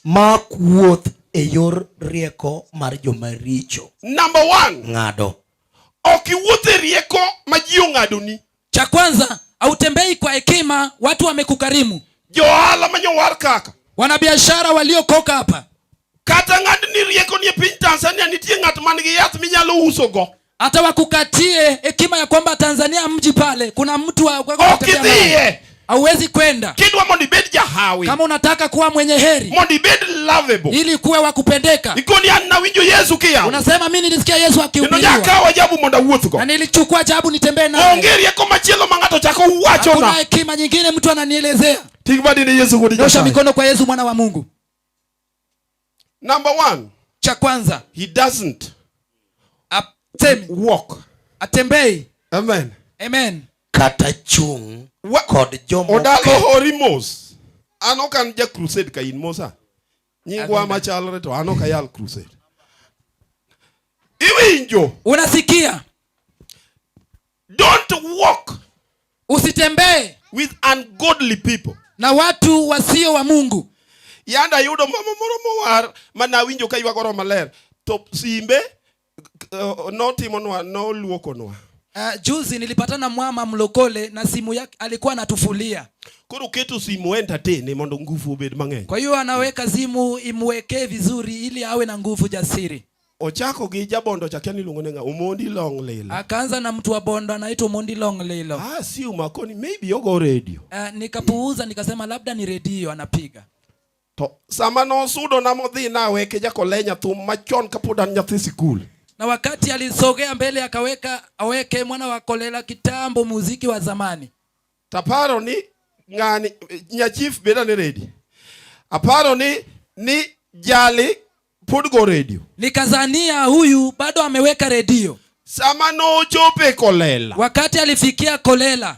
Speaker 7: Makuoth e yor rieko mar jomaricho.
Speaker 6: number 1,
Speaker 7: Ng'ado.
Speaker 6: okiwuothe rieko ma ji ong'adoni.
Speaker 2: cha kwanza hautembei kwa hekima, watu wamekukarimu.
Speaker 6: Johala manyowar kaka,
Speaker 2: Wanabiashara waliokoka hapa,
Speaker 6: kata ng'adni rieko ni e piny Tanzania nitie ng'at man gi yath minyalo uso go.
Speaker 2: hata wakukatie hekima ya kwamba Tanzania mji pale kuna mtu wa
Speaker 6: Okidhiye
Speaker 2: hauwezi kwenda.
Speaker 6: kidwa mondo ibed jahawi,
Speaker 2: Kama unataka kuwa mwenye heri,
Speaker 6: mondo ibed lovable,
Speaker 2: ili kuwe wa kupendeka,
Speaker 6: ikoni an nawinjo Yesu kiya,
Speaker 2: unasema mimi nilisikia Yesu
Speaker 6: kendo
Speaker 2: akihubiriwa
Speaker 6: nyaka wajabu mondo awuoth go.
Speaker 2: na nilichukua ajabu nitembee naye.
Speaker 6: Onge rieko machielo ma ng'ato chako wacho
Speaker 2: Hakuna
Speaker 6: na
Speaker 2: hekima nyingine mtu ananielezea.
Speaker 6: tigibadi ni Yesu kodi
Speaker 2: Nyosha
Speaker 6: Nyasaye.
Speaker 2: mikono kwa Yesu mwana wa Mungu.
Speaker 6: Number 1,
Speaker 2: Cha kwanza
Speaker 6: he doesn't walk.
Speaker 2: atembei.
Speaker 6: Amen.
Speaker 2: Amen.
Speaker 7: Kata chung kod jomo.
Speaker 6: Odalo hori mos. Ano kan ja crusade ka in mosa. Nyingwa machalre to ano ka yal crusade. Iwinjo.
Speaker 2: Unasikia?
Speaker 6: Don't walk
Speaker 2: Usitembee
Speaker 6: with ungodly people.
Speaker 2: na watu wasio wa Mungu.
Speaker 6: Yanda yudo mama moro mowar mana winjo ka ywagoro maler. To simbe no timonwa no luokonwa.
Speaker 2: Juzi nilipatana mwama mlokole na simu yake alikuwa anatufulia.
Speaker 6: Koro keto simu entertain mondo nguvu obed mang'eny.
Speaker 2: Kwa hiyo anaweka simu imwekee vizuri ili awe na nguvu jasiri.
Speaker 6: Ochako gi jabondo chakia ni luongo nga Omondi Long Lilo.
Speaker 2: Akaanza na mtu wa Bondo anaitwa Omondi Long Lilo.
Speaker 6: Si umakoni maybe ogo radio.
Speaker 2: Nikapuuza nikasema labda ni redio anapiga.
Speaker 6: To sama no sudo na modhi na weke jako lenya thum machon kapodan nyathi sikul.
Speaker 2: Na wakati alisogea mbele aweke mwana wa Kolela kitambo muziki wa zamani.
Speaker 6: Taparo ni ngani nya chief beda ni ready. Aparo ni jali podgo radio.
Speaker 2: Nikazania huyu bado ameweka redio.
Speaker 6: Sama no chope Kolela.
Speaker 2: Wakati alifikia Kolela,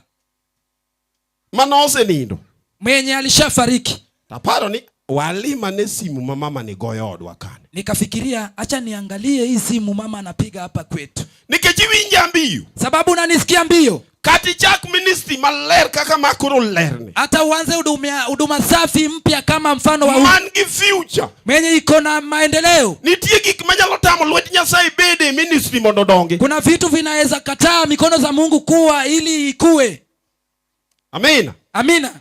Speaker 6: manose nindo.
Speaker 2: Mwenye alishafariki.
Speaker 6: Taparo ni walima ne simu mama ni goyod wakane.
Speaker 2: Nikafikiria acha niangalie hii simu mama anapiga hapa kwetu.
Speaker 6: Nikechiwinja mbio.
Speaker 2: Sababu unanisikia mbio.
Speaker 6: Kati chak ministry maler kaka makoro lerne.
Speaker 2: Hata uanze huduma safi mpya kama mfano wa
Speaker 6: man gi future.
Speaker 2: Mwenye iko na maendeleo.
Speaker 6: Nitie gik manyalo tamo lwet Nyasaye bede ministry mondo donge.
Speaker 2: Kuna vitu vinaweza kataa mikono za Mungu kuwa ili ikue.
Speaker 6: Amina.
Speaker 2: Amina.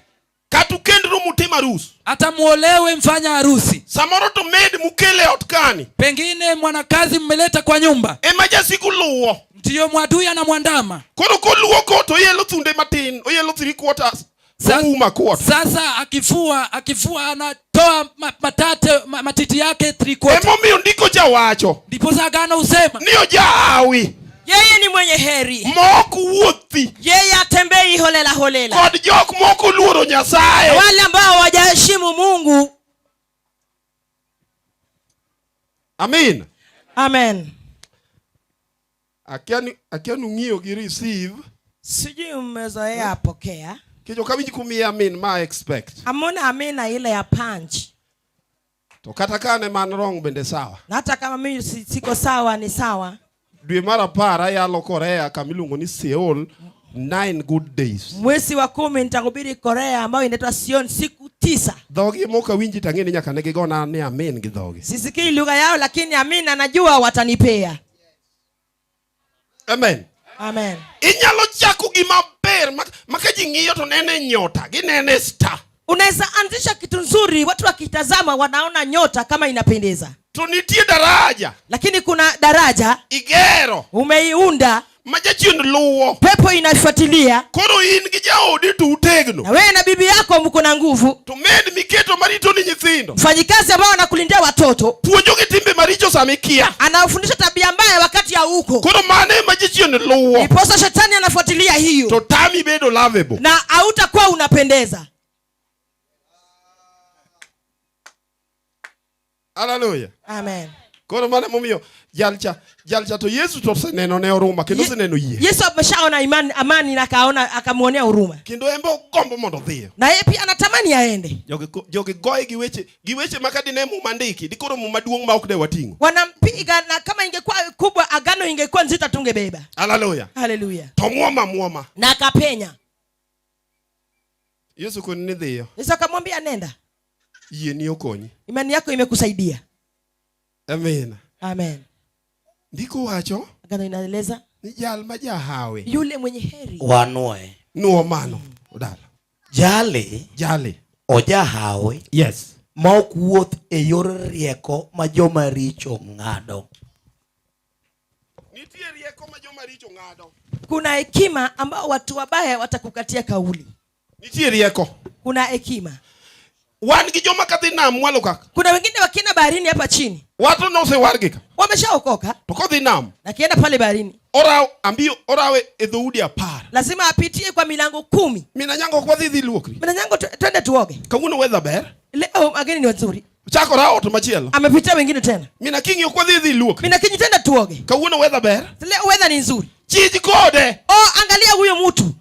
Speaker 6: Katu kendru mutima rusu.
Speaker 2: Hata muolewe mfanya harusi.
Speaker 6: Samoro to med mukele otkani.
Speaker 2: Pengine mwanakazi mmeleta kwa nyumba.
Speaker 6: Emaja siku luo.
Speaker 2: Ndiyo mwadui anamwandama.
Speaker 6: Kono luo koto yelo thunde matin. Oyelo 3 quarters.
Speaker 2: Sasa akifua anatoa matiti yake 3 quarters.
Speaker 6: Emo miyo ndiko jawacho.
Speaker 2: Ndipo Agano usema.
Speaker 6: Niyo jahawi.
Speaker 9: Yeye ni mwenye heri.
Speaker 6: Moku wuothi.
Speaker 9: Yeye atembei holela holela.
Speaker 6: Kod jok moko luoro Nyasaye.
Speaker 9: Wale ambao hawajaheshimu Mungu.
Speaker 6: Amen.
Speaker 9: Amen.
Speaker 6: Akianu ng'iyo gi receive.
Speaker 9: Sijui umezoea apokea.
Speaker 6: Kijo kawinji kumia amen ma expect.
Speaker 9: Amona amena ile ya punch.
Speaker 6: To kata kane man wrong bende sawa.
Speaker 9: Na hata kama mimi siko sawa ni sawa.
Speaker 6: Dwe mara para yalo Korea kamilungo ni Seoul 9 good days.
Speaker 9: Mwezi wa 10 nitahubiri Korea ambayo inaitwa Sion siku 9.
Speaker 6: Dhogi moka winji tangeni nyaka negi gona ni amen gi dhogi.
Speaker 9: Sisikii lugha yao lakini amina najua watanipea.
Speaker 6: Amen.
Speaker 9: Amen.
Speaker 6: Inyalo chako gima ber makaji ng'iyo to nene nyota ginene star.
Speaker 9: Unaweza anzisha kitu nzuri watu wakitazama wanaona nyota kama inapendeza.
Speaker 6: To nitie daraja.
Speaker 9: Lakini kuna daraja
Speaker 6: igero
Speaker 9: umeiunda
Speaker 6: majachien luwo,
Speaker 9: pepo inafuatilia.
Speaker 6: koro in gi jaodi tu utegno,
Speaker 9: na wewe na bibi yako mko na nguvu,
Speaker 6: to med miketo marito ni nyithindo,
Speaker 9: mfanyikazi ambao anakulindia watoto,
Speaker 6: puonjo gi timbe maricho samikia,
Speaker 9: anafundisha tabia mbaya wakati ya huko,
Speaker 6: koro mane majachien luwo,
Speaker 9: iposa shetani anafuatilia hiyo,
Speaker 6: to tami bedo lovable,
Speaker 9: na hautakuwa unapendeza.
Speaker 6: haleluya,
Speaker 9: Amen.
Speaker 6: koro mane momiyo jalcha to Yesu to seneno ne oruma kendo seneno yie,
Speaker 9: Yesu ameshaona amani na akaona akamuonea huruma,
Speaker 6: kendo embo gombo mondo dhiyo,
Speaker 9: na yeye pia anatamani aende.
Speaker 6: jogi goye gi weche makadi ne mu mandiki dikoro mu maduong' ma ok de watingo,
Speaker 9: Wanampiga, na kama ingekuwa kubwa agano ingekuwa nzito tungebeba.
Speaker 6: haleluya,
Speaker 9: Haleluya.
Speaker 6: to muoma
Speaker 9: Na akapenya.
Speaker 6: Yesu koni dhiyo,
Speaker 9: Yesu akamwambia nenda,
Speaker 6: yie ni okonyi,
Speaker 9: imani yako imekusaidia.
Speaker 6: amen.
Speaker 9: Amen.
Speaker 6: Ndiko wacho
Speaker 9: Agano inaeleza
Speaker 6: ni jal ma jahawe
Speaker 9: yule mwenye heri
Speaker 7: Wanue.
Speaker 6: nuo mano odala
Speaker 7: Jale ojahawe.
Speaker 6: yes,
Speaker 7: Ma ok wuoth e yor rieko ma joma richo ng'ado.
Speaker 6: nitie rieko ma joma richo ng'ado,
Speaker 9: kuna hekima ambao watu wabaya watakukatia kauli.
Speaker 6: nitie rieko,
Speaker 9: Kuna hekima.
Speaker 6: wan gi joma kadhi nam mwalo kaka,
Speaker 9: Kuna wengine wakienda baharini hapa chini
Speaker 6: wato nosewargi ka,
Speaker 9: wameshaokoka,
Speaker 6: to kodhi nam
Speaker 9: na kienda pale baharini
Speaker 6: orawe e dhoudi 10,
Speaker 9: lazima apitie kwa milango 10.
Speaker 6: mina nyango ok wadhi dhi luokri,
Speaker 9: Mina nyango twende tuoge.
Speaker 6: kawuono weather ber,
Speaker 9: Leo ageni ni wazuri.
Speaker 6: chakora ot machielo,
Speaker 9: Amepitia wengine tena.
Speaker 6: mina kingi ok wadhi dhi luokri,
Speaker 9: Mina kinyi tenda tuoge.
Speaker 6: kawuono weather ber,
Speaker 9: Leo weather ni nzuri.
Speaker 6: chiji kode,
Speaker 9: Angalia huyo mtu.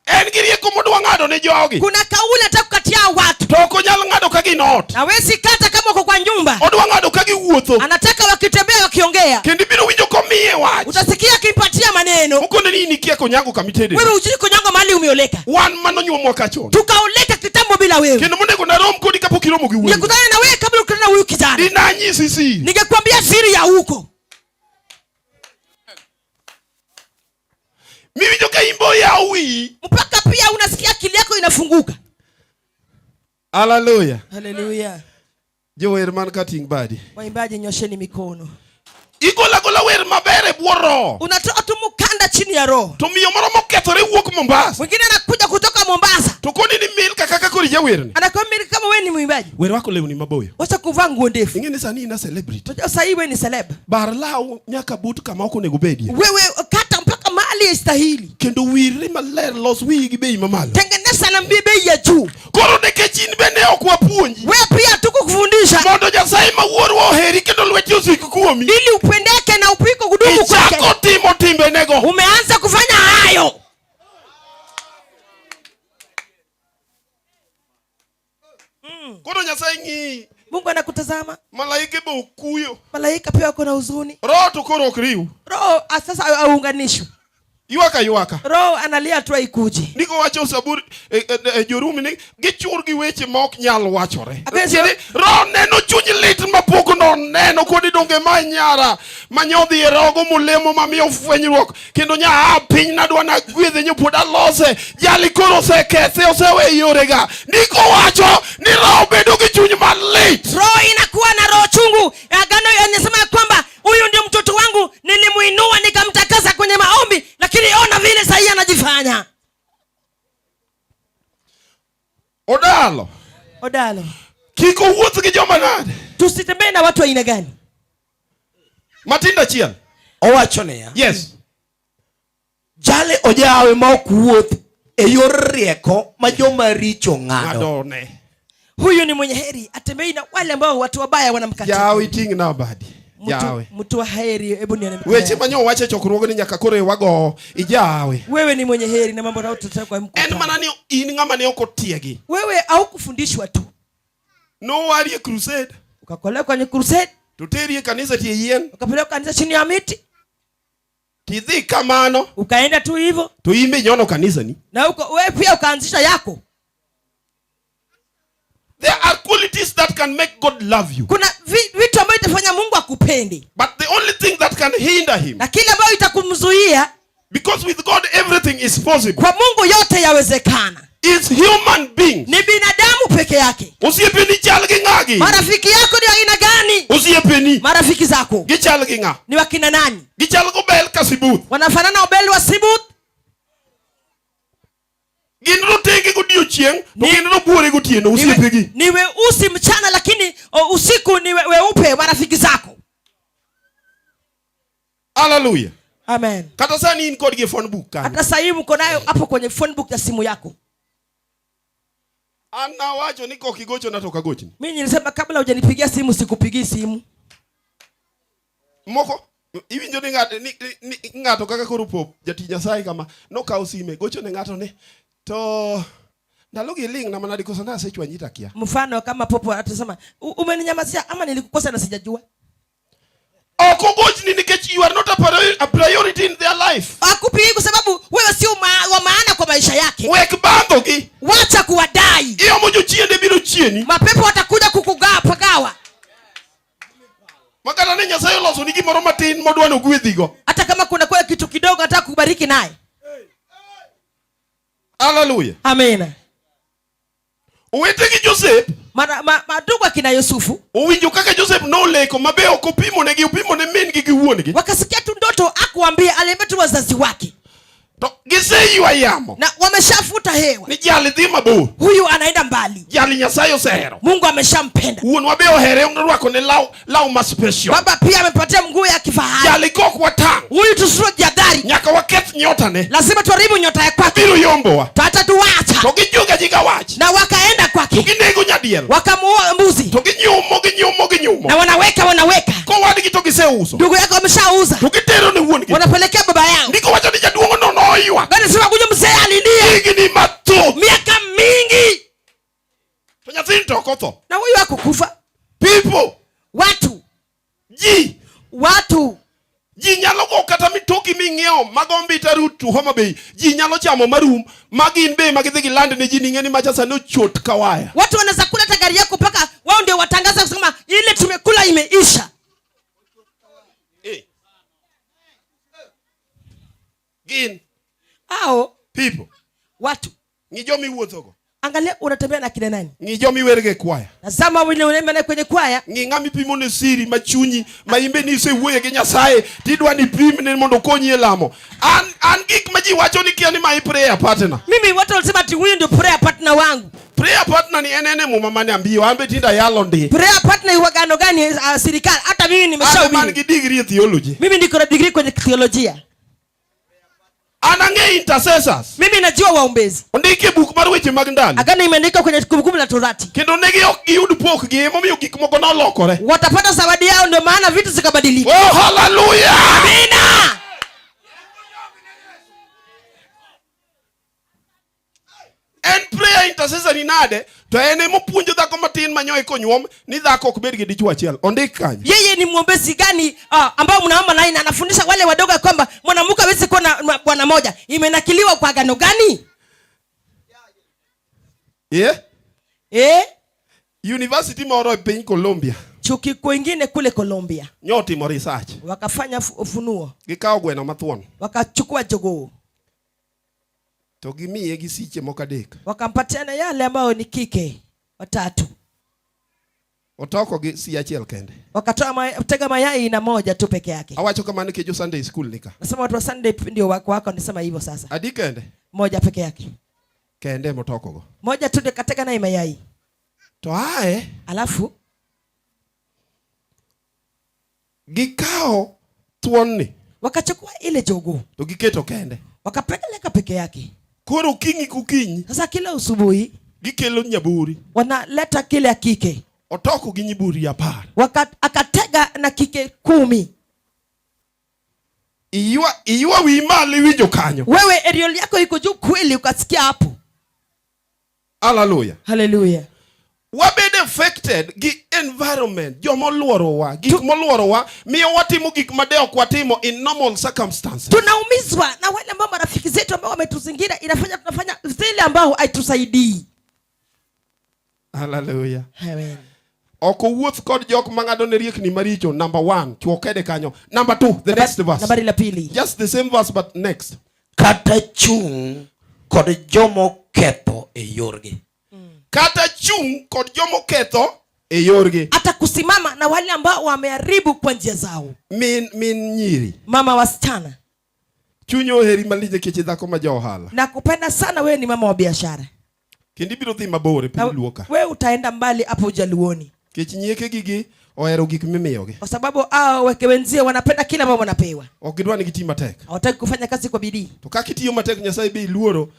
Speaker 6: en gi rieko modwa ng'ado ne jogi,
Speaker 9: Kuna kauli atakukatia watu.
Speaker 6: to ok onyal ng'ado ka gin ot,
Speaker 9: Hawezi kata kama uko kwa nyumba.
Speaker 6: odwa ng'ado ka giwuotho,
Speaker 9: Anataka wakitembea wakiongea.
Speaker 6: kendo ibiro winjo komiye wach,
Speaker 9: Utasikia akimpatia maneno.
Speaker 6: mokone ni inikia konyango kamitede,
Speaker 9: Wewe ujui kunyango mahali umeoleka.
Speaker 6: wan manonyuomwa kachon,
Speaker 9: Tukaoleka kitambo bila wewe.
Speaker 6: kendo monego narom kodi kapok iromo gi wuoyi,
Speaker 9: Nikutana na wewe kabla ukutana na huyu kijana.
Speaker 6: dinanyisi siri,
Speaker 9: Ningekwambia siri ya huko.
Speaker 6: miwinjo ka imbo yawi,
Speaker 9: Mpaka pia unasikia akili yako inafunguka.
Speaker 6: haleluya,
Speaker 9: Haleluya.
Speaker 6: jower man kating badi,
Speaker 9: Waimbaji nyosheni mikono.
Speaker 6: igolagola wer maber e bwo roho,
Speaker 9: Unatoa tu mkanda chini ya roho.
Speaker 6: to miyo moro mokethore wuok Mombasa,
Speaker 9: Mwingine anakuja kutoka Mombasa.
Speaker 6: to koni ni Milka kaka kori jawerni,
Speaker 9: Anakwambia kama wewe ni mwimbaji,
Speaker 6: wer wako lewni maboyo,
Speaker 9: wacha kuvaa nguo ndefu.
Speaker 6: ing'e ni sani ina celebrity,
Speaker 9: Unajua sasa wewe ni celeb.
Speaker 6: bar law nyaka but kama ok onego bedie,
Speaker 9: Wewe kata mpaka mahali istahili.
Speaker 6: kendo wirri maler, los wiyi gi bei mamalo,
Speaker 9: Tengeneza na bei ya juu.
Speaker 6: koro nikech in bende ok wapuonji
Speaker 9: Wewe pia tukukufundisha
Speaker 6: mondo Nyasaye ma wuorwa oheri kendo lweti osik kuomi,
Speaker 9: ili upendeke na upiko kudumu kwake.
Speaker 6: ichako timo timbenego,
Speaker 9: Umeanza kufanya hayo.
Speaker 6: koro Nyasaye ng'i,
Speaker 9: Mungu anakutazama.
Speaker 6: malaike be okuyo,
Speaker 9: Malaika pia wako na huzuni.
Speaker 6: roho to koro ok riw,
Speaker 9: Roho sasa haunganishwi.
Speaker 6: ywaka,
Speaker 9: Roho analia tu ikuje.
Speaker 6: ndiko wacho Zaburi Jorumi ni gichur gi weche ma ok nyal wachore, tiende roho neno chuny lit mapok noneno, kodi donge ma nyara manyodhi e rogo molemo mamiyo fwenyruok, kendo nya piny nadwa na gwedhe nyopod alose, jali koro osekethe osewe yorega, ndiko wacho ni roho bedo gi chuny malit,
Speaker 9: Roho inakuwa na roho chungu. Agano yanasema kwamba huyu ndio mtoto wangu, nilimuinua nikamtakasa kwenye maombi, lakini ona vile sasa anajifanya. Odalo.
Speaker 6: kiko wuoth gi joma nade,
Speaker 9: Tusitembee na watu aina gani?
Speaker 6: matinda chiel,
Speaker 7: Owacho niya.
Speaker 6: yes,
Speaker 7: Jale ojahawe ma ok wuoth e yor rieko ma joma richo ng'ado.
Speaker 6: adone
Speaker 9: Huyu ni mwenye heri, atembei na wale ambao watu wabaya wanamkatia.
Speaker 6: yawi ting na badi, yawe
Speaker 9: Mtu wa heri, hebu nione mkono.
Speaker 6: weche manyo wache chokruogni nyaka koro wago ijawe,
Speaker 9: Wewe ni mwenye heri na mambo yote tutaka
Speaker 6: en
Speaker 9: mkutano.
Speaker 6: mana ni in ng'ama ne ok otiegi,
Speaker 9: Wewe haukufundishwa tu.
Speaker 6: no warie crusade,
Speaker 9: Ukakolewa kwenye crusade,
Speaker 6: to teri e kanisa tie yien,
Speaker 9: ukapeleka kanisa chini ya miti,
Speaker 6: tidhi kamano,
Speaker 9: ukaenda tu hivyo,
Speaker 6: to imbe nyono kanisa ni,
Speaker 9: na wewe pia ukaanzisha yako.
Speaker 6: there are qualities that can make God love you,
Speaker 9: Kuna vitu ambavyo itafanya Mungu akupende,
Speaker 6: but the only thing that can hinder him,
Speaker 9: na kile ambayo itakumzuia,
Speaker 6: because with God everything is possible,
Speaker 9: kwa Mungu yote yawezekana.
Speaker 6: is human beings.
Speaker 9: Ni binadamu peke yake.
Speaker 6: Osiepeni chal gi ng'agi.
Speaker 9: Marafiki yako ni aina gani?
Speaker 6: Osiepeni.
Speaker 9: Marafiki zako
Speaker 6: Gichal gi ng'a.
Speaker 9: ni wakina nani?
Speaker 6: Gichal go bel kasibuth.
Speaker 9: Wanafanana obel wa Sibuth?
Speaker 6: Gin rotenge godiochieng' to gin robuore gotieno. Osiepegi.
Speaker 9: Ni weusi mchana lakini usiku ni weupe. Marafiki zako.
Speaker 6: Hallelujah.
Speaker 9: Amen.
Speaker 6: Kata sani in kod gi phone book kan.
Speaker 9: Hata sasa hivi mko nayo hapo kwenye phone book ya simu yako.
Speaker 6: Ana wacho ni kokigocho na toka gochni.
Speaker 9: Mimi nilisema kabla hujanipigia simu sikupigii simu.
Speaker 6: Moko iwinjo ni ng'ato kaka koro pop jatij Nyasaye kama nokawo sime gocho ne ng'ato ni to ndalo gi ling na manadi kosa na sechwanyita kia.
Speaker 9: Mfano kama popo atasema umeninyamazia ama nilikukosa na sijajua.
Speaker 6: Oko gochni nikech you are not a priority in their life.
Speaker 9: Akupigi kwa sababu wewe sio wa maana kwa maisha yake.
Speaker 6: Wek bando gi.
Speaker 9: Wacha kuwadai.
Speaker 6: Iyo mojo chiende biro chieni.
Speaker 9: Mapepo watakuja pagawa.
Speaker 6: Makana ne Nyasaye oloso ni gimoro matin modwano gwedhigo.
Speaker 9: Hata kama kuna kwa kitu kidogo nataka kubariki naye.
Speaker 6: Hallelujah.
Speaker 9: Amen.
Speaker 6: Uwete gi Joseph.
Speaker 9: Madugu akina Yusufu.
Speaker 6: Uwinjo kaka Joseph no leko mabe okopimo ne min gi wuongi.
Speaker 9: Wakasikia tu ndoto akuambia aliambia tu wazazi wake.
Speaker 6: To giseywa yamo.
Speaker 9: Na wameshafuta hewa.
Speaker 6: Ni jali dhi mabor.
Speaker 9: Huyu anaenda mbali.
Speaker 6: Jali Nyasaye osehero.
Speaker 9: Mungu ameshampenda.
Speaker 6: Wuon wabe ohere onrwako ne law ma special.
Speaker 9: Baba pia amepatia mguu ya kifahari.
Speaker 6: Jali kok watang.
Speaker 9: Huyu tusuro jadari.
Speaker 6: Nyaka waketh nyota ne.
Speaker 9: Lazima tuharibu nyota ya kwake.
Speaker 6: Biro yombowa.
Speaker 9: Tata tuwacha.
Speaker 6: To gijuga jiga wach.
Speaker 9: Na wakaenda kwake.
Speaker 6: To ginego nyadiel.
Speaker 9: Wakamuua mbuzi.
Speaker 6: To ginyumo.
Speaker 9: Na wanaweka.
Speaker 6: Ko wadgi to giseuso.
Speaker 9: Ndugu yako ameshauza.
Speaker 6: To gitero ne wuongi.
Speaker 9: Wanapelekea baba yangu.
Speaker 6: Ndiko wacho ni jaduongo no noywa.
Speaker 9: Gani sema kuja mzee alilia.
Speaker 6: Higni mathoth.
Speaker 9: Miaka mingi.
Speaker 6: To nyathini to okotho.
Speaker 9: Na huyu hakukufa.
Speaker 6: People.
Speaker 9: Watu.
Speaker 6: Ji nyalo go kata mitoki ming'iewo magombita route to Homa Bay. Ji nyalo chamo marum magin be magidhi giland ne ji ning'eni macha sani ochot kawaya.
Speaker 9: Watu wanaweza kula hata gari yako paka wao ndio watangaza kusema ile tumekula imeisha.
Speaker 6: Gin.
Speaker 9: People. Watu.
Speaker 6: Ngijo miwuothogo.
Speaker 9: Angalia unatembea na kina nani?
Speaker 6: Ngijo miwerge kwaya.
Speaker 9: Tazama wale unaenda kwenye kwaya.
Speaker 6: Ng'ami pimo ne siri machunyi maimbe ni sewuoye gi Nyasaye tidwa ni pim ne mondo konyi e lamo. An gik ma ji wacho ni kia ni my prayer partner.
Speaker 9: Mimi watu wanasema ati huyu ndio prayer partner wangu.
Speaker 6: Prayer partner ni enene muma mane ambiyo ambe tinda yalo ndi.
Speaker 2: Prayer partner huwa gano gani serikali? Hata mimi nimeshahubiri.
Speaker 6: Ana degree theology.
Speaker 2: Mimi niko na degree kwenye theolojia.
Speaker 6: Anange intercessors.
Speaker 2: Mimi najua waombezi.
Speaker 6: Ondike book mar weche mag ndani.
Speaker 2: Agano imeandikwa kwenye kumbukumbu la Torati.
Speaker 6: Kendo negi ok giyud pok gi momiyo gik moko nolokore.
Speaker 2: Watapata zawadi yao ndio maana vitu zikabadilika.
Speaker 6: Oh hallelujah.
Speaker 2: Amina.
Speaker 6: En prayer intercessor ni nade to ene mopuonjo dhako matin manyoe konyuom ni dhako ok bed gi dichwo achiel. Ondik kanyo.
Speaker 2: Yeye ni mwombezi gani ambao mnaomba naye anafundisha wale wadogo kwamba mwanamke hawezi kuwa na bwana moja. Imenakiliwa kwa agano gani?
Speaker 6: University moro e piny Colombia.
Speaker 2: Chuo kikuu kingine kule Colombia.
Speaker 6: Nyotimo research.
Speaker 2: Wakafanya ufunuo.
Speaker 6: Gikawo gweno mathuon.
Speaker 2: Wakachukua jogoo.
Speaker 6: To gimiye gi siche moko adek.
Speaker 2: Wakampatiana yale ambao ni kike watatu.
Speaker 6: Otoko gi si achiel kende.
Speaker 2: Wakatoa tega mayai na moja tu peke yake.
Speaker 6: Awacho kama ni kejo Sunday school nika.
Speaker 2: Nasema watu wa Sunday ndio wako nisema hivyo sasa.
Speaker 6: Adi kende.
Speaker 2: Moja peke yake.
Speaker 6: Kende motoko go.
Speaker 2: Moja tu katega naye mayai.
Speaker 6: To ae.
Speaker 2: Alafu
Speaker 6: gikao tuoni.
Speaker 2: Wakachukua ile jogoo.
Speaker 6: To giketo kende.
Speaker 2: Wakapeleka peke yake.
Speaker 6: Koro kingi kukinyi.
Speaker 2: Sasa kila usubuhi
Speaker 6: gikelo nyaburi.
Speaker 2: Wanaleta kile kike.
Speaker 6: Otoko gi nyiburi
Speaker 2: 10. Akatega na kike 10.
Speaker 6: Iwa wimali winjo kanyo.
Speaker 2: Wewe eriol yako iko juu kweli ukasikia hapo.
Speaker 6: Hallelujah.
Speaker 2: Hallelujah.
Speaker 6: Wabed affected gi environment. Jomo luorowa. Gik moluorowa miyo watimo gik madeo kwatimo in normal circumstances.
Speaker 2: Tunaumizwa na wale ambao marafiki zetu ambao wametuzingira inafanya tunafanya zile ambao haitusaidii.
Speaker 6: Hallelujah.
Speaker 2: Amen.
Speaker 6: Oko wuoth kod jok mangado ne riekni maricho. Number 1 chuokede kanyo. Number 2 the next verse.
Speaker 2: Nambari la pili.
Speaker 6: Just the same verse but next.
Speaker 7: Kata chung kod jomo ketho e yorgi.
Speaker 6: Kata chung kod jomo ketho e yorgi.
Speaker 9: Hata kusimama na wale ambao wameharibu kwa njia zao.
Speaker 6: Min nyiri.
Speaker 9: Mama wasichana.
Speaker 6: Chunyo heri malije keche dhako ma johala.
Speaker 9: Na kupenda sana wewe ni mama wa biashara.
Speaker 6: Kendi biro dhi mabore piny luoka.
Speaker 9: Wewe utaenda mbali hapo Jaluoni.
Speaker 6: Kech nyieke gigi ohero gik mimiyogi.
Speaker 9: Kwa sababu weke wenzie wanapenda kila mambo wanapewa.
Speaker 6: Ok gidwa ni gitima tek.
Speaker 9: Hawataki kufanya kazi kwa bidii.
Speaker 6: To kaka itiyo matek Nyasaye be iluoro.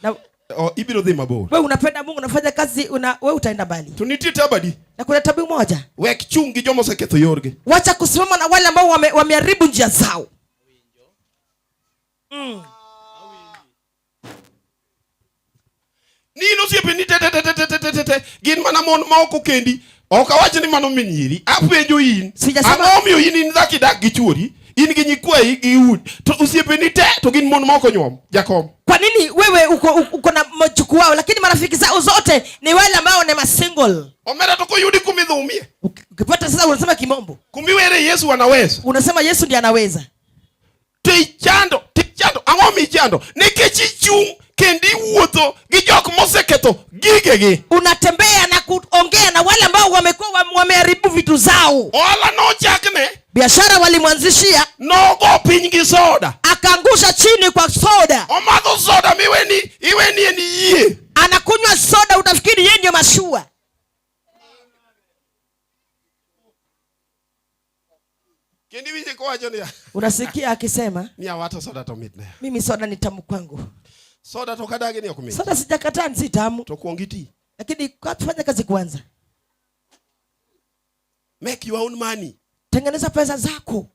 Speaker 6: Ibiro dhi mabor.
Speaker 9: Wewe unapenda Mungu, unafanya kazi, wewe utaenda mbali.
Speaker 6: To nitie tabadi.
Speaker 9: Na kuna tabu moja.
Speaker 6: Wek chung gi jomo seketho yorgi.
Speaker 9: Wacha kusimama na wale ambao wameharibu njia zao.
Speaker 6: Nino siepe ni te gin mana mon ma ok okendi. Ok awach ni mano min nyiri. Apenjo in. Ang'o miyo in dhaki dak gi chuori? In gi nyikwayi gi ud. To osiepe ni te to gin mon ma ok onyuom. Jakom.
Speaker 9: Kwa nini wewe uko na majuku wao lakini marafiki zao zote ni wale ambao ni single?
Speaker 6: Omera to koyudi kumidhumie.
Speaker 9: Ukipata sasa unasema kimombo.
Speaker 6: Kumiwere Yesu anaweza.
Speaker 9: Unasema Yesu ndiye anaweza.
Speaker 6: Tichando. Ang'o michando? Nikech ichung kendi wuotho gi jok moseketho gigegi.
Speaker 9: Unatembea na kuongea na wale ambao wamekuwa wameharibu vitu zao.
Speaker 6: Ohala no chakne.
Speaker 9: Biashara walimwanzishia.
Speaker 6: Nogo piny gi soda.
Speaker 9: Akaangusha chini kwa soda.
Speaker 6: Omadho soda iweni ni yie.
Speaker 9: Anakunywa soda utafikiri yeye ndio mashua.
Speaker 6: Kendi winje kwa wacho ni.
Speaker 9: Unasikia akisema?
Speaker 6: Ni awata soda to mitne.
Speaker 9: Mimi soda ni tamu kwangu.
Speaker 6: Soda to kadage ni okumiti.
Speaker 9: Soda sijakataa si tamu.
Speaker 6: To kuongiti.
Speaker 9: Lakini kwa tufanye kazi kwanza.
Speaker 6: Make your own money.
Speaker 9: Tengeneza pesa zako.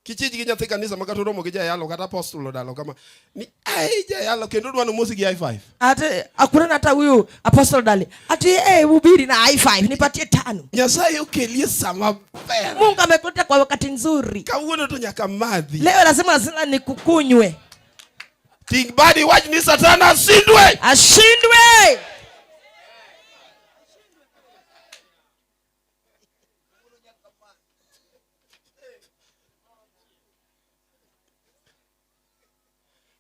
Speaker 6: Kichiji kinya thika kanisa makatoromo kija yalo kata apostolo dalo kama ni aija yalo kendo dwano musi gi i5.
Speaker 9: Ate akuna hata huyu apostolo dali. Ati hubiri na i5 nipatie 5.
Speaker 6: Nyasaye ukelie sama bera.
Speaker 9: Mungu amekuleta kwa wakati nzuri.
Speaker 6: Kawuono to nyaka madhi.
Speaker 9: Leo lazima nikukunywe.
Speaker 6: Think badi watch ni Satana ashindwe.
Speaker 9: Ashindwe.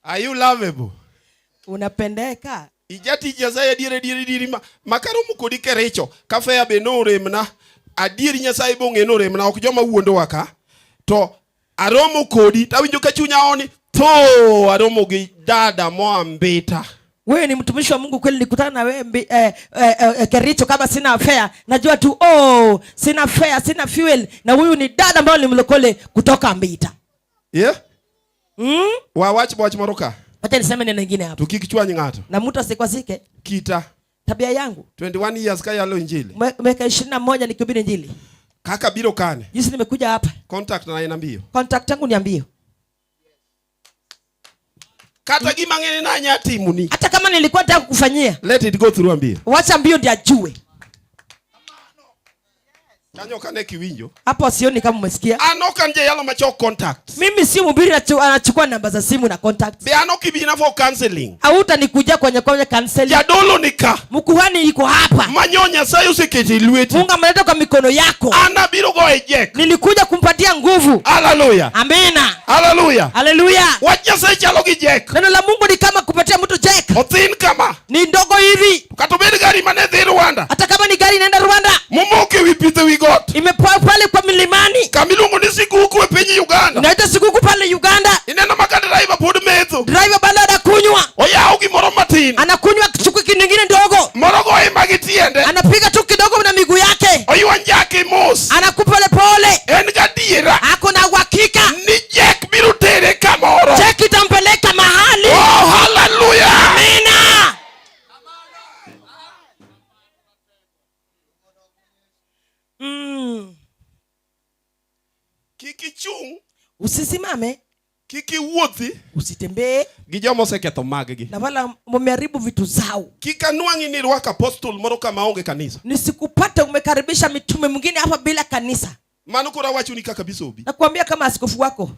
Speaker 6: Are you lovable?
Speaker 9: Unapendeka.
Speaker 6: Ijati Nyasaye diere makaromo kodi kerecho kafe be no remna adieri Nyasaye bonge no remna ok joma wuondo waka to aromo kodi tawinjo ka chunya oni to aromo gi dada mo ambita.
Speaker 9: Wewe ni mtumishi wa Mungu kweli, nikutana na wewe Kericho kama sina fare. Najua tu sina fare, sina fuel na huyu ni dada ambaye ni mlokole kutoka Mbita.
Speaker 6: Yeah? Watch moroka.
Speaker 9: Wacha niseme neno lingine hapo.
Speaker 6: Tukikichwanyi ngato.
Speaker 9: Na mtu asikwazike.
Speaker 6: Kita.
Speaker 9: Tabia yangu.
Speaker 6: 21 years kaya yalo injili.
Speaker 9: Mwaka 21 nikihubiri injili.
Speaker 6: Kaka biro kane.
Speaker 9: Jinsi nimekuja hapa.
Speaker 6: Contact na ina mbio.
Speaker 9: Contact yangu ni mbio.
Speaker 6: Kata gima ngene na nyatimu ni.
Speaker 9: Hata kama nilikuwa nataka kukufanyia.
Speaker 6: Let it go through mbio.
Speaker 9: Wacha mbio ndio ajue.
Speaker 6: Kanyo kane kiwinjo.
Speaker 9: Hapo sioni kama umesikia.
Speaker 6: Anoka nje yalo macho contact.
Speaker 9: Mimi si mhubiri anachukua namba za simu na contact.
Speaker 6: Be anoki bina for counseling.
Speaker 9: Hautanikuja kwenye counseling.
Speaker 6: Jadolo nika.
Speaker 9: Mkuhani yuko hapa.
Speaker 6: Manyonya sayo usiketi lweti.
Speaker 9: Mungu ameleta kwa mikono yako.
Speaker 6: Ana biro go ejek.
Speaker 9: Nilikuja kumpatia nguvu.
Speaker 6: Hallelujah.
Speaker 9: Amina.
Speaker 6: Hallelujah.
Speaker 9: Hallelujah.
Speaker 6: Wacha sai chalo gi jek.
Speaker 9: Neno la Mungu ni kama kupatia mtu jek.
Speaker 6: Othin kama.
Speaker 9: Ni ndogo hivi.
Speaker 6: Katubiri gari mane dhi Rwanda.
Speaker 9: Hata kama ni gari inaenda Rwanda.
Speaker 6: Momoke wipite wigot.
Speaker 9: Imepoa pale kwa milimani.
Speaker 6: Kamilungu ni sikuku e penyi Uganda.
Speaker 9: Naita sikuku pale Uganda.
Speaker 6: Inena maka driver pod metho.
Speaker 9: Driver bado anakunywa.
Speaker 6: Oyao gi moro matin.
Speaker 9: Anakunywa kichuku kingine ndogo.
Speaker 6: Morogo e magitiende.
Speaker 9: Anapiga tu kidogo na miguu yake.
Speaker 6: Oyuanjake mos.
Speaker 9: Anakupole pole.
Speaker 6: En gadiera.
Speaker 9: Ako na uhakika.
Speaker 6: Ni jek biro tere kamoro.
Speaker 9: Jek itampeleka mahali.
Speaker 6: Oh, hallelujah.
Speaker 9: Amina.
Speaker 6: Kikichung.
Speaker 9: Usisimame.
Speaker 6: Kiki wuothi.
Speaker 9: Usitembee.
Speaker 6: Gijomo seketho maggi.
Speaker 9: Na wala wameharibu vitu zao.
Speaker 6: Kikanwangi ni rwaka apostol moro kama onge kanisa.
Speaker 9: Nisikupate umekaribisha mitume mwingine hapa bila kanisa.
Speaker 6: Mano kura wacho ni kaka bisobi.
Speaker 9: Nakwambia kama askofu wako.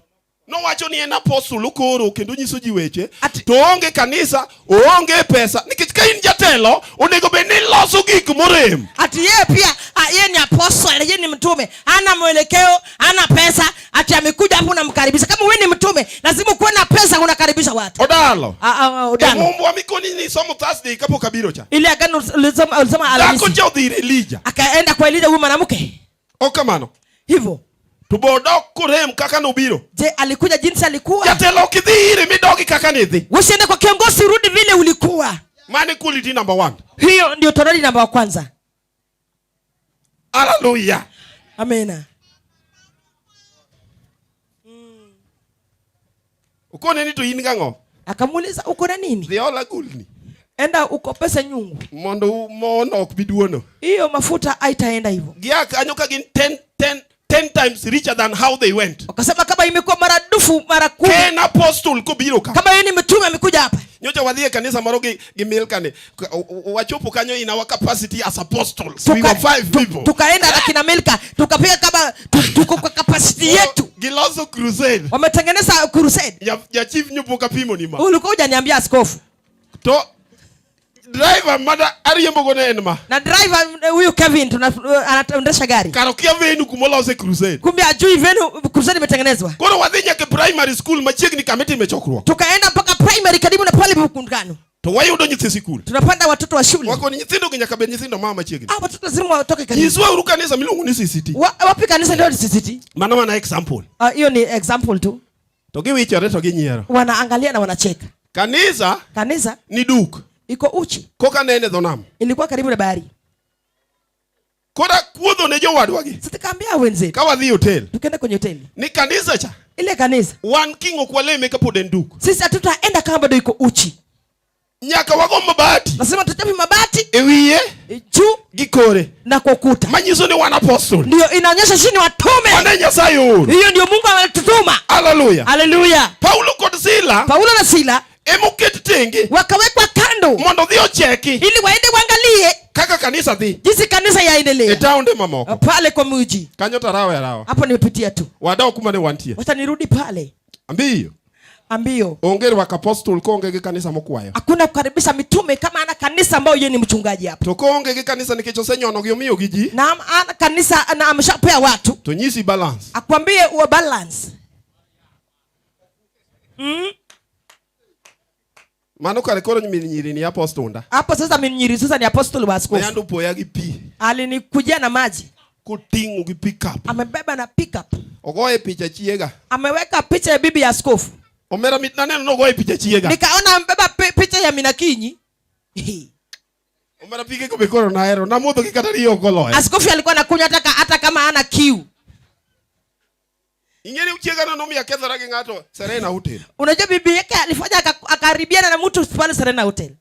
Speaker 6: No wacho ni en apostle ukoro kendo nyiso ji weche to onge kanisa onge pesa nikech ka in jatelo onego be ni loso gik morem.
Speaker 9: Ati yeye pia yeye ni apostle, yeye ni mtume, ana mwelekeo, ana pesa, ati amekuja hapo unamkaribisha. Kama wewe ni mtume lazima uwe na pesa unakaribisha watu.
Speaker 6: Odalo.
Speaker 9: Odalo.
Speaker 6: Mungu wa mikoni ni somo Thursday kapo kabiro cha.
Speaker 9: Ile agano ulisoma Alhamisi.
Speaker 6: Ako cha Elijah.
Speaker 9: Akaenda kwa Elijah huyu mwanamke.
Speaker 6: Okamano.
Speaker 9: Hivyo.
Speaker 6: Tubodo kurem kaka no biro.
Speaker 9: Je, alikuja jinsi alikuwa?
Speaker 6: Jatelo kidhiri midogi kaka nithi.
Speaker 9: Usiende kwa kiongozi, rudi vile ulikuwa.
Speaker 6: Mani quality number 1.
Speaker 9: Hiyo ndio toroli namba 1.
Speaker 6: Hallelujah.
Speaker 9: Amena.
Speaker 6: Uko nini to yin gango?
Speaker 9: Akamuuliza uko na nini?
Speaker 6: Dhiola gulni.
Speaker 9: Enda uko pesa nyungu.
Speaker 6: Mondo okbiduono.
Speaker 9: Hiyo mafuta haitaenda hivyo.
Speaker 6: Giak anyoka gin 10 times richer than how they went.
Speaker 9: Wakasema kama imekuwa maradufu mara 10.
Speaker 6: Ken apostle ko biro ka.
Speaker 9: Kama yeye ni mtume amekuja hapa.
Speaker 6: Nyocha wadhie kanisa marogi gimilkane. Wachopo kanyo in our capacity as apostles. We were 5 people.
Speaker 9: Tukaenda na kina Milka, tukapiga kama tuko kwa capacity yetu.
Speaker 6: Giloso Crusade.
Speaker 9: Wametengeneza Crusade.
Speaker 6: Ya chief nyupo kapimo ni ma.
Speaker 9: Ulikuwa hujaniambia askofu.
Speaker 6: To driver mada ariembo gone enma.
Speaker 9: Na driver huyu Kevin anaendesha gari.
Speaker 6: Karokia venu kumoloze Crusade.
Speaker 9: Kumbe ajui venu Crusade imetengenezwa.
Speaker 6: Kono wadhinya ke primary school machiegni kamiti imechokruok.
Speaker 9: Tukaenda mpaka primary karibu na pale mkundano.
Speaker 6: To wayudo nyithi school.
Speaker 9: Tunapanda watoto wa shule.
Speaker 6: Wako ni nyithindo ginyaka be nyithindo mama chiegni.
Speaker 9: Watoto lazima watoke kanisa.
Speaker 6: Yiswa uru kanisa milungu ni CCT.
Speaker 9: Wapi kanisa ndio CCT?
Speaker 6: Mana example.
Speaker 9: Hiyo ni example tu.
Speaker 6: To giwichore to ginyiero.
Speaker 9: Wanaangalia na wanacheka.
Speaker 6: Kanisa ni duk.
Speaker 9: Iko uchi.
Speaker 6: Koka nene dhonam.
Speaker 9: Ilikuwa karibu na bahari.
Speaker 6: Koda kuodho ne jowadwa gi.
Speaker 9: Sitakaambia wenzetu.
Speaker 6: Kawa dhi hotel.
Speaker 9: Tukaenda kwenye hoteli.
Speaker 6: Ni kanisa cha.
Speaker 9: Ile kanisa.
Speaker 6: One king okwaleme kapod duk.
Speaker 9: Sisi hatutaenda kama bado iko uchi.
Speaker 6: Nyaka wago mabati.
Speaker 9: Lazima tutapi mabati
Speaker 6: ewiye
Speaker 9: juu
Speaker 6: gikore
Speaker 9: na kokuta.
Speaker 6: Manyiso ni wana apostle.
Speaker 9: Ndio inaonyesha shini watume.
Speaker 6: Wana Nyasaye.
Speaker 9: Hiyo ndio Mungu ametutuma.
Speaker 6: Hallelujah.
Speaker 9: Hallelujah.
Speaker 6: Paulo na Sila
Speaker 9: Emuket
Speaker 6: tenge.
Speaker 9: Wakawekwa kando.
Speaker 6: Mondo dhio cheki.
Speaker 9: Ili waende waangalie
Speaker 6: kaka kanisa dhi.
Speaker 9: Jinsi kanisa yaendelea.
Speaker 6: Etaunde mamoko.
Speaker 9: Pale kwa mji.
Speaker 6: Kanyo tarawa.
Speaker 9: Hapo nimepitia tu.
Speaker 6: Wadao kuma ne wantie.
Speaker 9: Wacha nirudi pale. Ambio.
Speaker 6: Ongeri wa apostle ko ongege kanisa mokwayo.
Speaker 9: Hakuna kukaribisha mitume kama ana kanisa ambao yeye ni mchungaji hapa.
Speaker 6: To ko ongege kanisa nikicho senyo no gyomiyo giji.
Speaker 9: Na ana kanisa na ameshapea watu.
Speaker 6: To nyisi balance.
Speaker 9: Akwambie uwe balance.
Speaker 6: Mano kare koro nyiri ni apostle.
Speaker 9: Hapo sasa mnyiri sasa ni apostle wa askofu.
Speaker 6: Mayandu poya gi pi.
Speaker 9: Alinikujia na maji.
Speaker 6: Kutingu gi pick up.
Speaker 9: Amebeba na pick up.
Speaker 6: Ogoe picha chiega.
Speaker 9: Ameweka picha ya bibi ya askofu.
Speaker 6: Omera mitnane no goe picha chiega.
Speaker 9: Nikaona amebeba picha ya Minakinyi.
Speaker 6: Omera pige kubekoro na hero. Na mudho kikatari okoloe.
Speaker 9: Askofu alikuwa anakunywa hata kama hana kiu.
Speaker 6: Ingeni uchiega na nomi ya kethara gi ngato Serena Hotel.
Speaker 9: Unajua bibi yake alifanya akaribiana na mtu pale Serena Hotel.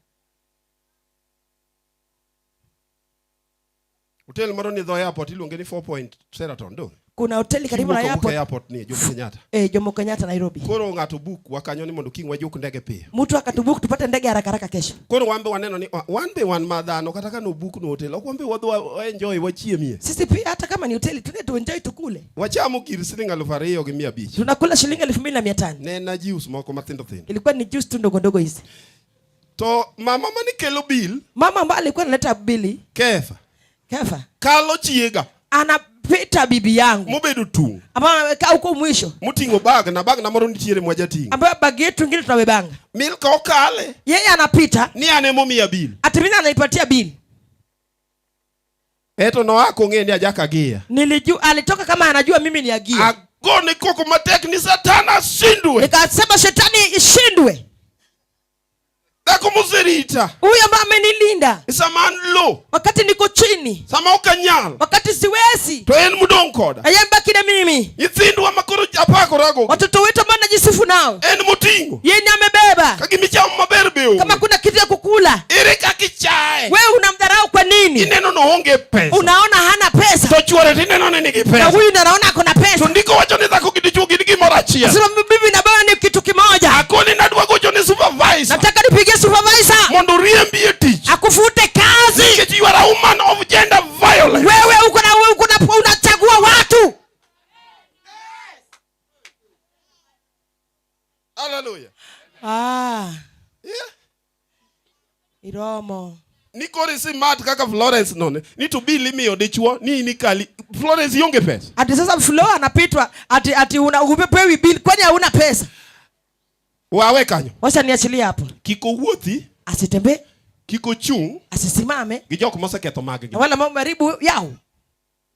Speaker 6: Hotel maro ni dho airport iluonge ni 4 Point Sheraton do.
Speaker 9: Kuna hoteli karibu na
Speaker 6: airport ni Jomo Kenyatta.
Speaker 9: Jomo Kenyatta Nairobi.
Speaker 6: Koro ngato book wakanyo ni mondo king wajuk ndege pia.
Speaker 9: Mtu akatubook tupate ndege haraka kesho.
Speaker 6: Koro wambe waneno ni wan madhano kata kana book no hotel. Okwambe wadho enjoy wachiemie.
Speaker 9: Sisi pia hata kama ni hoteli tu enjoy tukule.
Speaker 6: Wachamo kir shilingi 2,500.
Speaker 9: Tunakula shilingi 2,500.
Speaker 6: Nena juice moko mathindo.
Speaker 9: Ilikuwa ni juice tu ndogo hizi.
Speaker 6: To mama mani kelo bill.
Speaker 9: Mama ambaye alikuwa analeta bili.
Speaker 6: Kepha.
Speaker 9: Kalo
Speaker 6: chiega.
Speaker 9: Anapita bibi yangu.
Speaker 6: Mobedo tu.
Speaker 9: Ambaye amekaa huko mwisho.
Speaker 6: Mutingo bag na moro nitiere mwajatinga.
Speaker 9: Ambaye bag yetu ngine tunabebanga.
Speaker 6: Milka okale.
Speaker 9: Yeye anapita.
Speaker 6: Ni anemo ya bill.
Speaker 9: Atimina anaipatia bill.
Speaker 6: Eto no wako ngeni ajaka gia.
Speaker 9: Nilijua alitoka kama anajua mimi ni agia.
Speaker 6: Agone koko matek ni satana shindwe.
Speaker 9: Nikasema shetani ishindwe.
Speaker 6: Dako muzerita.
Speaker 9: Huyu ambaye amenilinda.
Speaker 6: Isaman lo.
Speaker 9: Wakati niko chini.
Speaker 6: Sama ukanyal.
Speaker 9: Wakati siwezi.
Speaker 6: To en mudong koda.
Speaker 9: Ayembaki na mimi.
Speaker 6: Yithindu wa makoro apako rago.
Speaker 9: Watoto wetu ambao najisifu nao.
Speaker 6: En mutingo.
Speaker 9: Yeye ni amebeba.
Speaker 6: Kagimicha maberbeo.
Speaker 9: Kama kuna kitu ya kukula.
Speaker 6: Ere kakichae.
Speaker 9: Wewe unamdharau kwa nini?
Speaker 6: Ineno no honge pesa.
Speaker 9: Unaona hana pesa.
Speaker 6: To chuore tineno ni pesa.
Speaker 9: Na huyu anaona kuna pesa.
Speaker 6: Tundiko wacho ni dhako kidichu gidigi morachia.
Speaker 9: Sasa bibi na baba ni kitu kimoja.
Speaker 6: Akoni na dwa gocho ni supervisor.
Speaker 9: Nataka nipige supervisor.
Speaker 6: Mondo riembie tich.
Speaker 9: Akufute kazi.
Speaker 6: Because you are a woman of gender violence.
Speaker 9: Wewe unachagua watu. Iromo.
Speaker 6: Nikori si mat kaka Florence none. Ni to be limi odechwo ni kali. Florence yonge pesa.
Speaker 9: Ati sasa Flo anapitwa ati upewi bill kwani hauna pesa.
Speaker 6: Wawe kanyo.
Speaker 9: Wacha niachilie hapo.
Speaker 6: Kiko wuothi.
Speaker 9: Asitembe.
Speaker 6: Kiko chung.
Speaker 9: Asisimame.
Speaker 6: Gijok mose ketho mage.
Speaker 9: Na wala mambo maribu yao.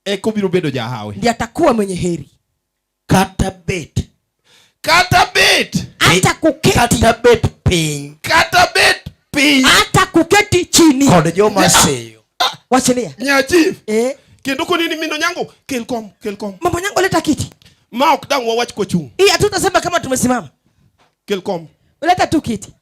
Speaker 6: Eko biro bedo jahawe.
Speaker 9: Ndiye atakuwa mwenye heri.
Speaker 7: Kata bet.
Speaker 6: Kata bet.
Speaker 9: Hata kuketi.
Speaker 7: Kata bet piny.
Speaker 6: Kata bet piny.
Speaker 9: Hata kuketi chini.
Speaker 7: Kod joma seyo.
Speaker 9: Wachilia.
Speaker 6: Nyachief.
Speaker 9: Kendo
Speaker 6: ko nini mino nyango kelkom.
Speaker 9: Mama nyango leta kiti.
Speaker 6: Ma ok dang wawach ko chung.
Speaker 9: Hii hatutasema kama tumesimama.
Speaker 6: Kelkom.
Speaker 9: Leta tu kiti.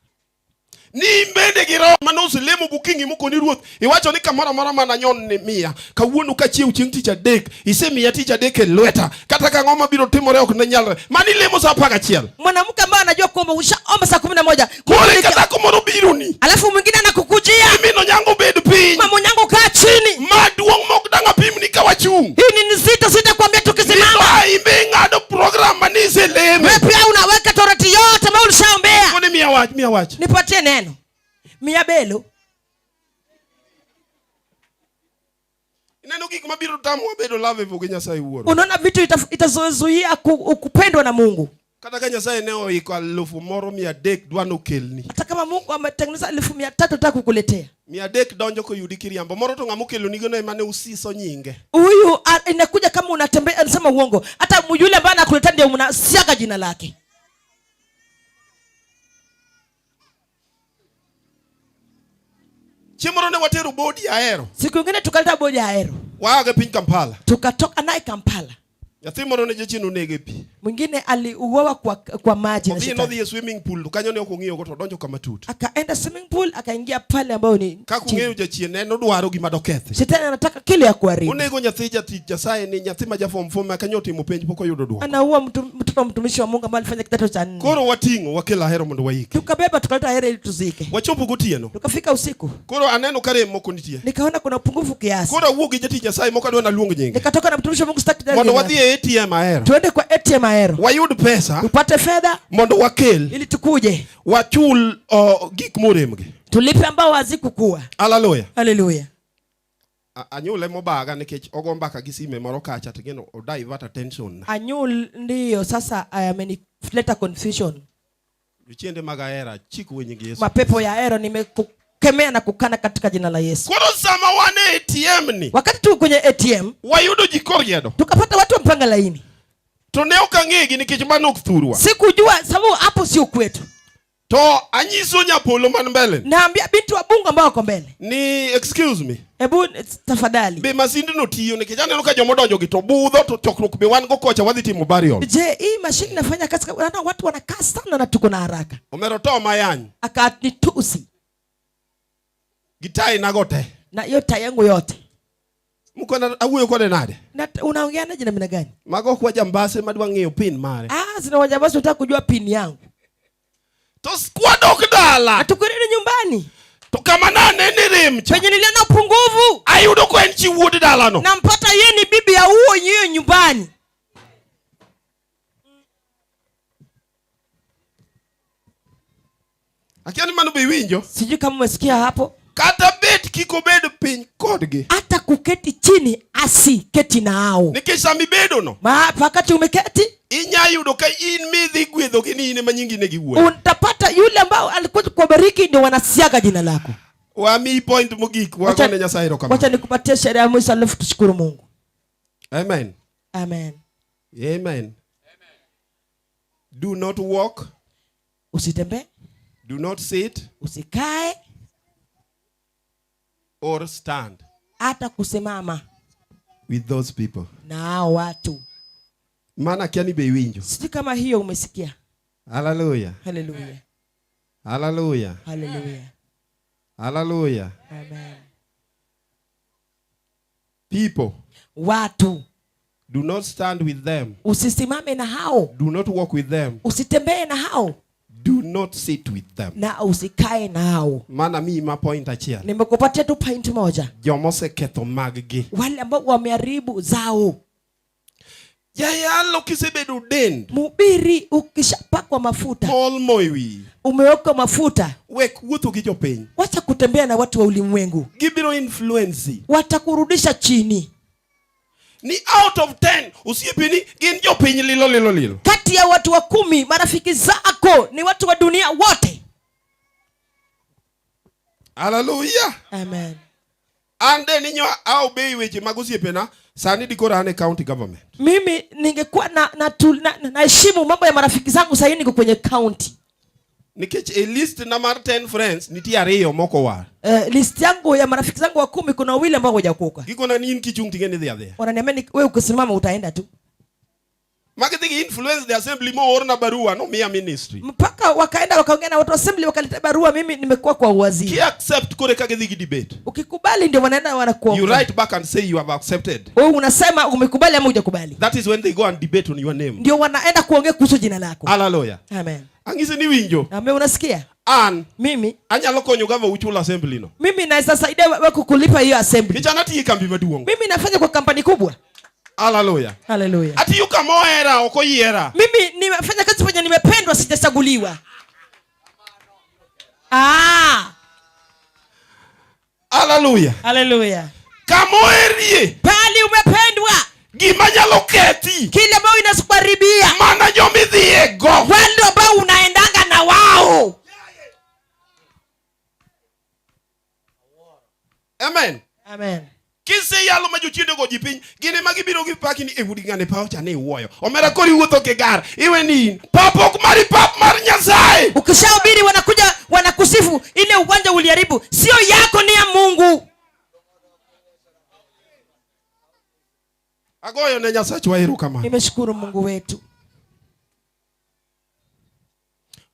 Speaker 6: Ni mbende giro manusu lemo bukingi muko ni ruoth. Iwacho ni kamora mora mana nyon ni mia. Kawuono ka chieu chieng ticha dek. Ise miya ticha dek e lweta. Kata ka ngoma biro timore ok ne nyalre. Mani lemo saa 11.
Speaker 9: Mwanamke ambaye anajua kwamba ushaomba saa 11.
Speaker 6: Kore kata kumoro biro ni.
Speaker 9: Alafu mwingine anakukujia.
Speaker 6: Mino nyango bed piny.
Speaker 9: Mama nyango kaa chini.
Speaker 6: Maduong mok danga pim ni kawachung.
Speaker 9: Hii ni nzito kuambia tukisimama.
Speaker 6: Ni imbe ngado program manise leme.
Speaker 9: Wewe pia unaweka torati yote ambayo ulishaombea.
Speaker 6: Kone mia watch.
Speaker 9: Nipatie neno. Mia belo.
Speaker 6: Ineno gik mabiro tamu wabedo lave voge Nyasaye wuoro.
Speaker 9: Unaona vitu itazozuia kupendwa na Mungu.
Speaker 6: Kata ka Nyasaye ne oiko 1300 dwano kelni.
Speaker 9: Hata kama Mungu ametengeneza 1300 nataka kukuletea.
Speaker 6: 300 donjo ko yudi kiriambo. Moro to ngamo kelo nigo no mane usiso nyinge.
Speaker 9: Huyu inakuja kama unatembea anasema uongo. Hata yule ambaye anakuletea ndio unasiaga jina lake.
Speaker 6: Chimoro ne wateru bodi aero.
Speaker 9: Siku nyingine tukaleta bodi aero.
Speaker 6: Waage piny Kampala.
Speaker 9: Tukatoka naye Kampala.
Speaker 6: Nyathi moro ne jachino nege pi.
Speaker 9: Mwingine aliuawa kwa maji na
Speaker 6: shetani. Odhi swimming pool kanyo ne okong'iyo go to donjo kama tut.
Speaker 9: Akaenda swimming pool akaingia pale ambao ni
Speaker 6: kaka ung'eyo jachien ne odwaro gima dokethe.
Speaker 9: Shetani anataka kile ya kuharibu.
Speaker 6: Onego nyathi jati Nyasaye ni nyathi ma jafom fom kanyo timo penj poko yudo dwoko.
Speaker 9: Anaua mtoto mtumishi wa Mungu ambaye alifanya kidato cha 4.
Speaker 6: Koro wating'o wakela hero mondo waike.
Speaker 9: Tukabeba tukaleta hero ili tuzike.
Speaker 6: Wachopo gotieno.
Speaker 9: Tukafika usiku.
Speaker 6: Koro aneno kare moko nitie.
Speaker 9: Nikaona kuna upungufu kiasi.
Speaker 6: Koro wuogi jati Nyasaye moko adwa na luong nyinge.
Speaker 9: Nikatoka na mtumishi wa Mungu staki tena.
Speaker 6: Mondo wadhi ATM aero.
Speaker 9: Tuende kwa ATM aero.
Speaker 6: Wayud pesa.
Speaker 9: Tupate fedha.
Speaker 6: Mondo wakel.
Speaker 9: Ili tukuje.
Speaker 6: Wachul gik moremge.
Speaker 9: Tulipe ambao hazikukua.
Speaker 6: Hallelujah.
Speaker 9: Hallelujah.
Speaker 6: Anyule mobaga nikech ogombaka gi sime moro kacha to gino o divert attention.
Speaker 9: Anyul ndio sasa amenileta confusion.
Speaker 6: Vichende magaera chiku wenye Yesu.
Speaker 9: Mapepo ya ero nimekukemea na kukana katika jina la Yesu.
Speaker 6: Koro sama wane ATM ni.
Speaker 9: Wakati tu kwenye ATM,
Speaker 6: wayudo jikoriedo.
Speaker 9: Tukapata watu mpanga laini.
Speaker 6: To ne okang'egi nikech mano ok thurwa.
Speaker 9: Sikujua sababu hapo sio kwetu.
Speaker 6: To anyiso nyapolo man mbele.
Speaker 9: Naambia binti wa Mungu ambao wako mbele.
Speaker 6: Ni excuse me.
Speaker 9: Hebu tafadhali.
Speaker 6: Be masindi no tiyo nikech aneno ka jomo donjo gi to budho to chokruok be wan go kocha wadhi timo burial.
Speaker 9: Je, hii mashine inafanya kazi na watu wanakaa sana na tuko na haraka.
Speaker 6: Omero to mayany.
Speaker 9: Akanitusi.
Speaker 6: Gitai nagote.
Speaker 9: Na hiyo tai yangu yote.
Speaker 6: Mkona awuyo kode nade.
Speaker 9: Na unaongea naje na mimi gani?
Speaker 6: Mago kwa jambase madwa ng'eyo pin mare.
Speaker 9: Sina wajambase unataka kujua pin yangu.
Speaker 6: To squad okdala.
Speaker 9: Atukurudi nyumbani.
Speaker 6: To kama nane ni rimcha.
Speaker 9: Penye niliona upungufu.
Speaker 6: Ayudo ko en chi wuod dala no.
Speaker 9: Nampata yeye ni bibi ya huo yeye nyumbani.
Speaker 6: Akiani manu be winjo.
Speaker 9: Sijui kama umesikia hapo.
Speaker 6: Kata bet kiko bedo piny kodgi.
Speaker 9: Hata kuketi chini asiketi nao.
Speaker 6: Nikisami bedo no.
Speaker 9: Wakati umeketi.
Speaker 6: Inyayudo ka in midhi gwedho gini ine manyingi ne giwuoyo.
Speaker 9: Utapata yule ambao alikuwa kubariki ndio wanasiaga jina lako.
Speaker 6: Wami point mogik wagone Nyasaye rokamano.
Speaker 9: Wacha nikupatie sheria ya mwisho alafu tushukuru Mungu.
Speaker 6: Amen.
Speaker 9: Amen.
Speaker 6: Amen. Do not walk.
Speaker 9: Usitembee.
Speaker 6: Do not sit.
Speaker 9: Usikae.
Speaker 6: Or stand.
Speaker 9: Hata kusimama.
Speaker 6: With those people.
Speaker 9: Na watu.
Speaker 6: Maana kiani be winjo.
Speaker 9: Sijui kama hiyo umesikia.
Speaker 6: Hallelujah.
Speaker 9: Hallelujah.
Speaker 6: Hallelujah.
Speaker 9: Hallelujah.
Speaker 6: Hallelujah.
Speaker 9: Amen.
Speaker 6: People.
Speaker 9: Watu.
Speaker 6: Do not stand with them.
Speaker 9: Usisimame na hao.
Speaker 6: Do not walk with them.
Speaker 9: Usitembee na hao.
Speaker 6: Do not sit with them.
Speaker 9: Na usikae nao.
Speaker 6: Maana mi ma point achiel.
Speaker 9: Nimekupatia tu point moja.
Speaker 6: Jomose ketho maggi.
Speaker 9: Wale ambao wameharibu zao.
Speaker 6: Yalo kisebedo dend.
Speaker 9: Mhubiri ukishapakwa mafuta.
Speaker 6: Mol moiwi.
Speaker 9: Umeweka mafuta.
Speaker 6: Wek wuotho gi jopiny.
Speaker 9: Wacha kutembea na watu wa ulimwengu.
Speaker 6: Gibiro influence.
Speaker 9: Watakurudisha chini.
Speaker 6: Ni out of 10 usiepini gin jopiny lilo.
Speaker 9: Kati ya watu wa 10 marafiki zako ni watu wa dunia wote.
Speaker 6: Hallelujah.
Speaker 9: Amen.
Speaker 6: Ande ninyo au bei weche magosiepena sani dikora ane county government.
Speaker 9: Mimi ningekuwa na heshimu mambo ya marafiki zangu sasa niko kwenye county.
Speaker 6: Nikech a list number 10 friends nitie ariyo moko war.
Speaker 9: List yangu ya marafiki zangu wa 10 kuna wawili ambao hawajaokoka.
Speaker 6: Kiko na nini kichung tingene there.
Speaker 9: Wananiambia wewe ukisimama utaenda tu.
Speaker 6: Marketing influence the assembly mo orna barua no mia ministry.
Speaker 9: Mpaka wakaenda wakaongea na watu assembly wakaleta barua, mimi nimekuwa kwa uwaziri.
Speaker 6: Ki accept kore kagedhi debate.
Speaker 9: Ukikubali ndio wanaenda wanakuomba.
Speaker 6: You write back and say you have accepted.
Speaker 9: Wewe unasema umekubali ama hujakubali.
Speaker 6: That is when they go and debate on your name.
Speaker 9: Ndio wanaenda kuongea kuhusu jina lako.
Speaker 6: Hallelujah.
Speaker 9: Amen.
Speaker 6: Angise ni winjo.
Speaker 9: Amen, unasikia? Mimi
Speaker 6: anyalo konyo gava uchula assembly no.
Speaker 9: Mimi naweza saidia wewe kukulipa hiyo assembly.
Speaker 6: Kichana ti kambi maduong.
Speaker 9: Mimi nafanya kwa kampani kubwa.
Speaker 6: Hallelujah.
Speaker 9: Hallelujah.
Speaker 6: Ati yuka moera okoyiera.
Speaker 9: Mimi nimefanya kazi kwenye nimependwa sijachaguliwa.
Speaker 6: Hallelujah.
Speaker 9: Hallelujah.
Speaker 6: Kamoerie.
Speaker 9: Pali umependwa.
Speaker 6: Gimanyalo keti.
Speaker 9: Kile ambao inasukaribia.
Speaker 6: Mana jomidhiego.
Speaker 9: Wale ambao unaendanga na wao.
Speaker 6: Amen.
Speaker 9: Amen.
Speaker 6: Kise yalo majuchindo go jipiny gine magibiro gi paki ni ewudi ngane pa ocha ne wuoyo omera kori wuotho ke gar iwe ni papok mari pap mar Nyasaye.
Speaker 9: Ukishahubiri wanakuja wanakusifu, ile uwanja uliharibu sio yako, ni ya Mungu.
Speaker 6: Agoyo ne Nyasaye chwairo kama.
Speaker 9: Nimeshukuru Mungu wetu.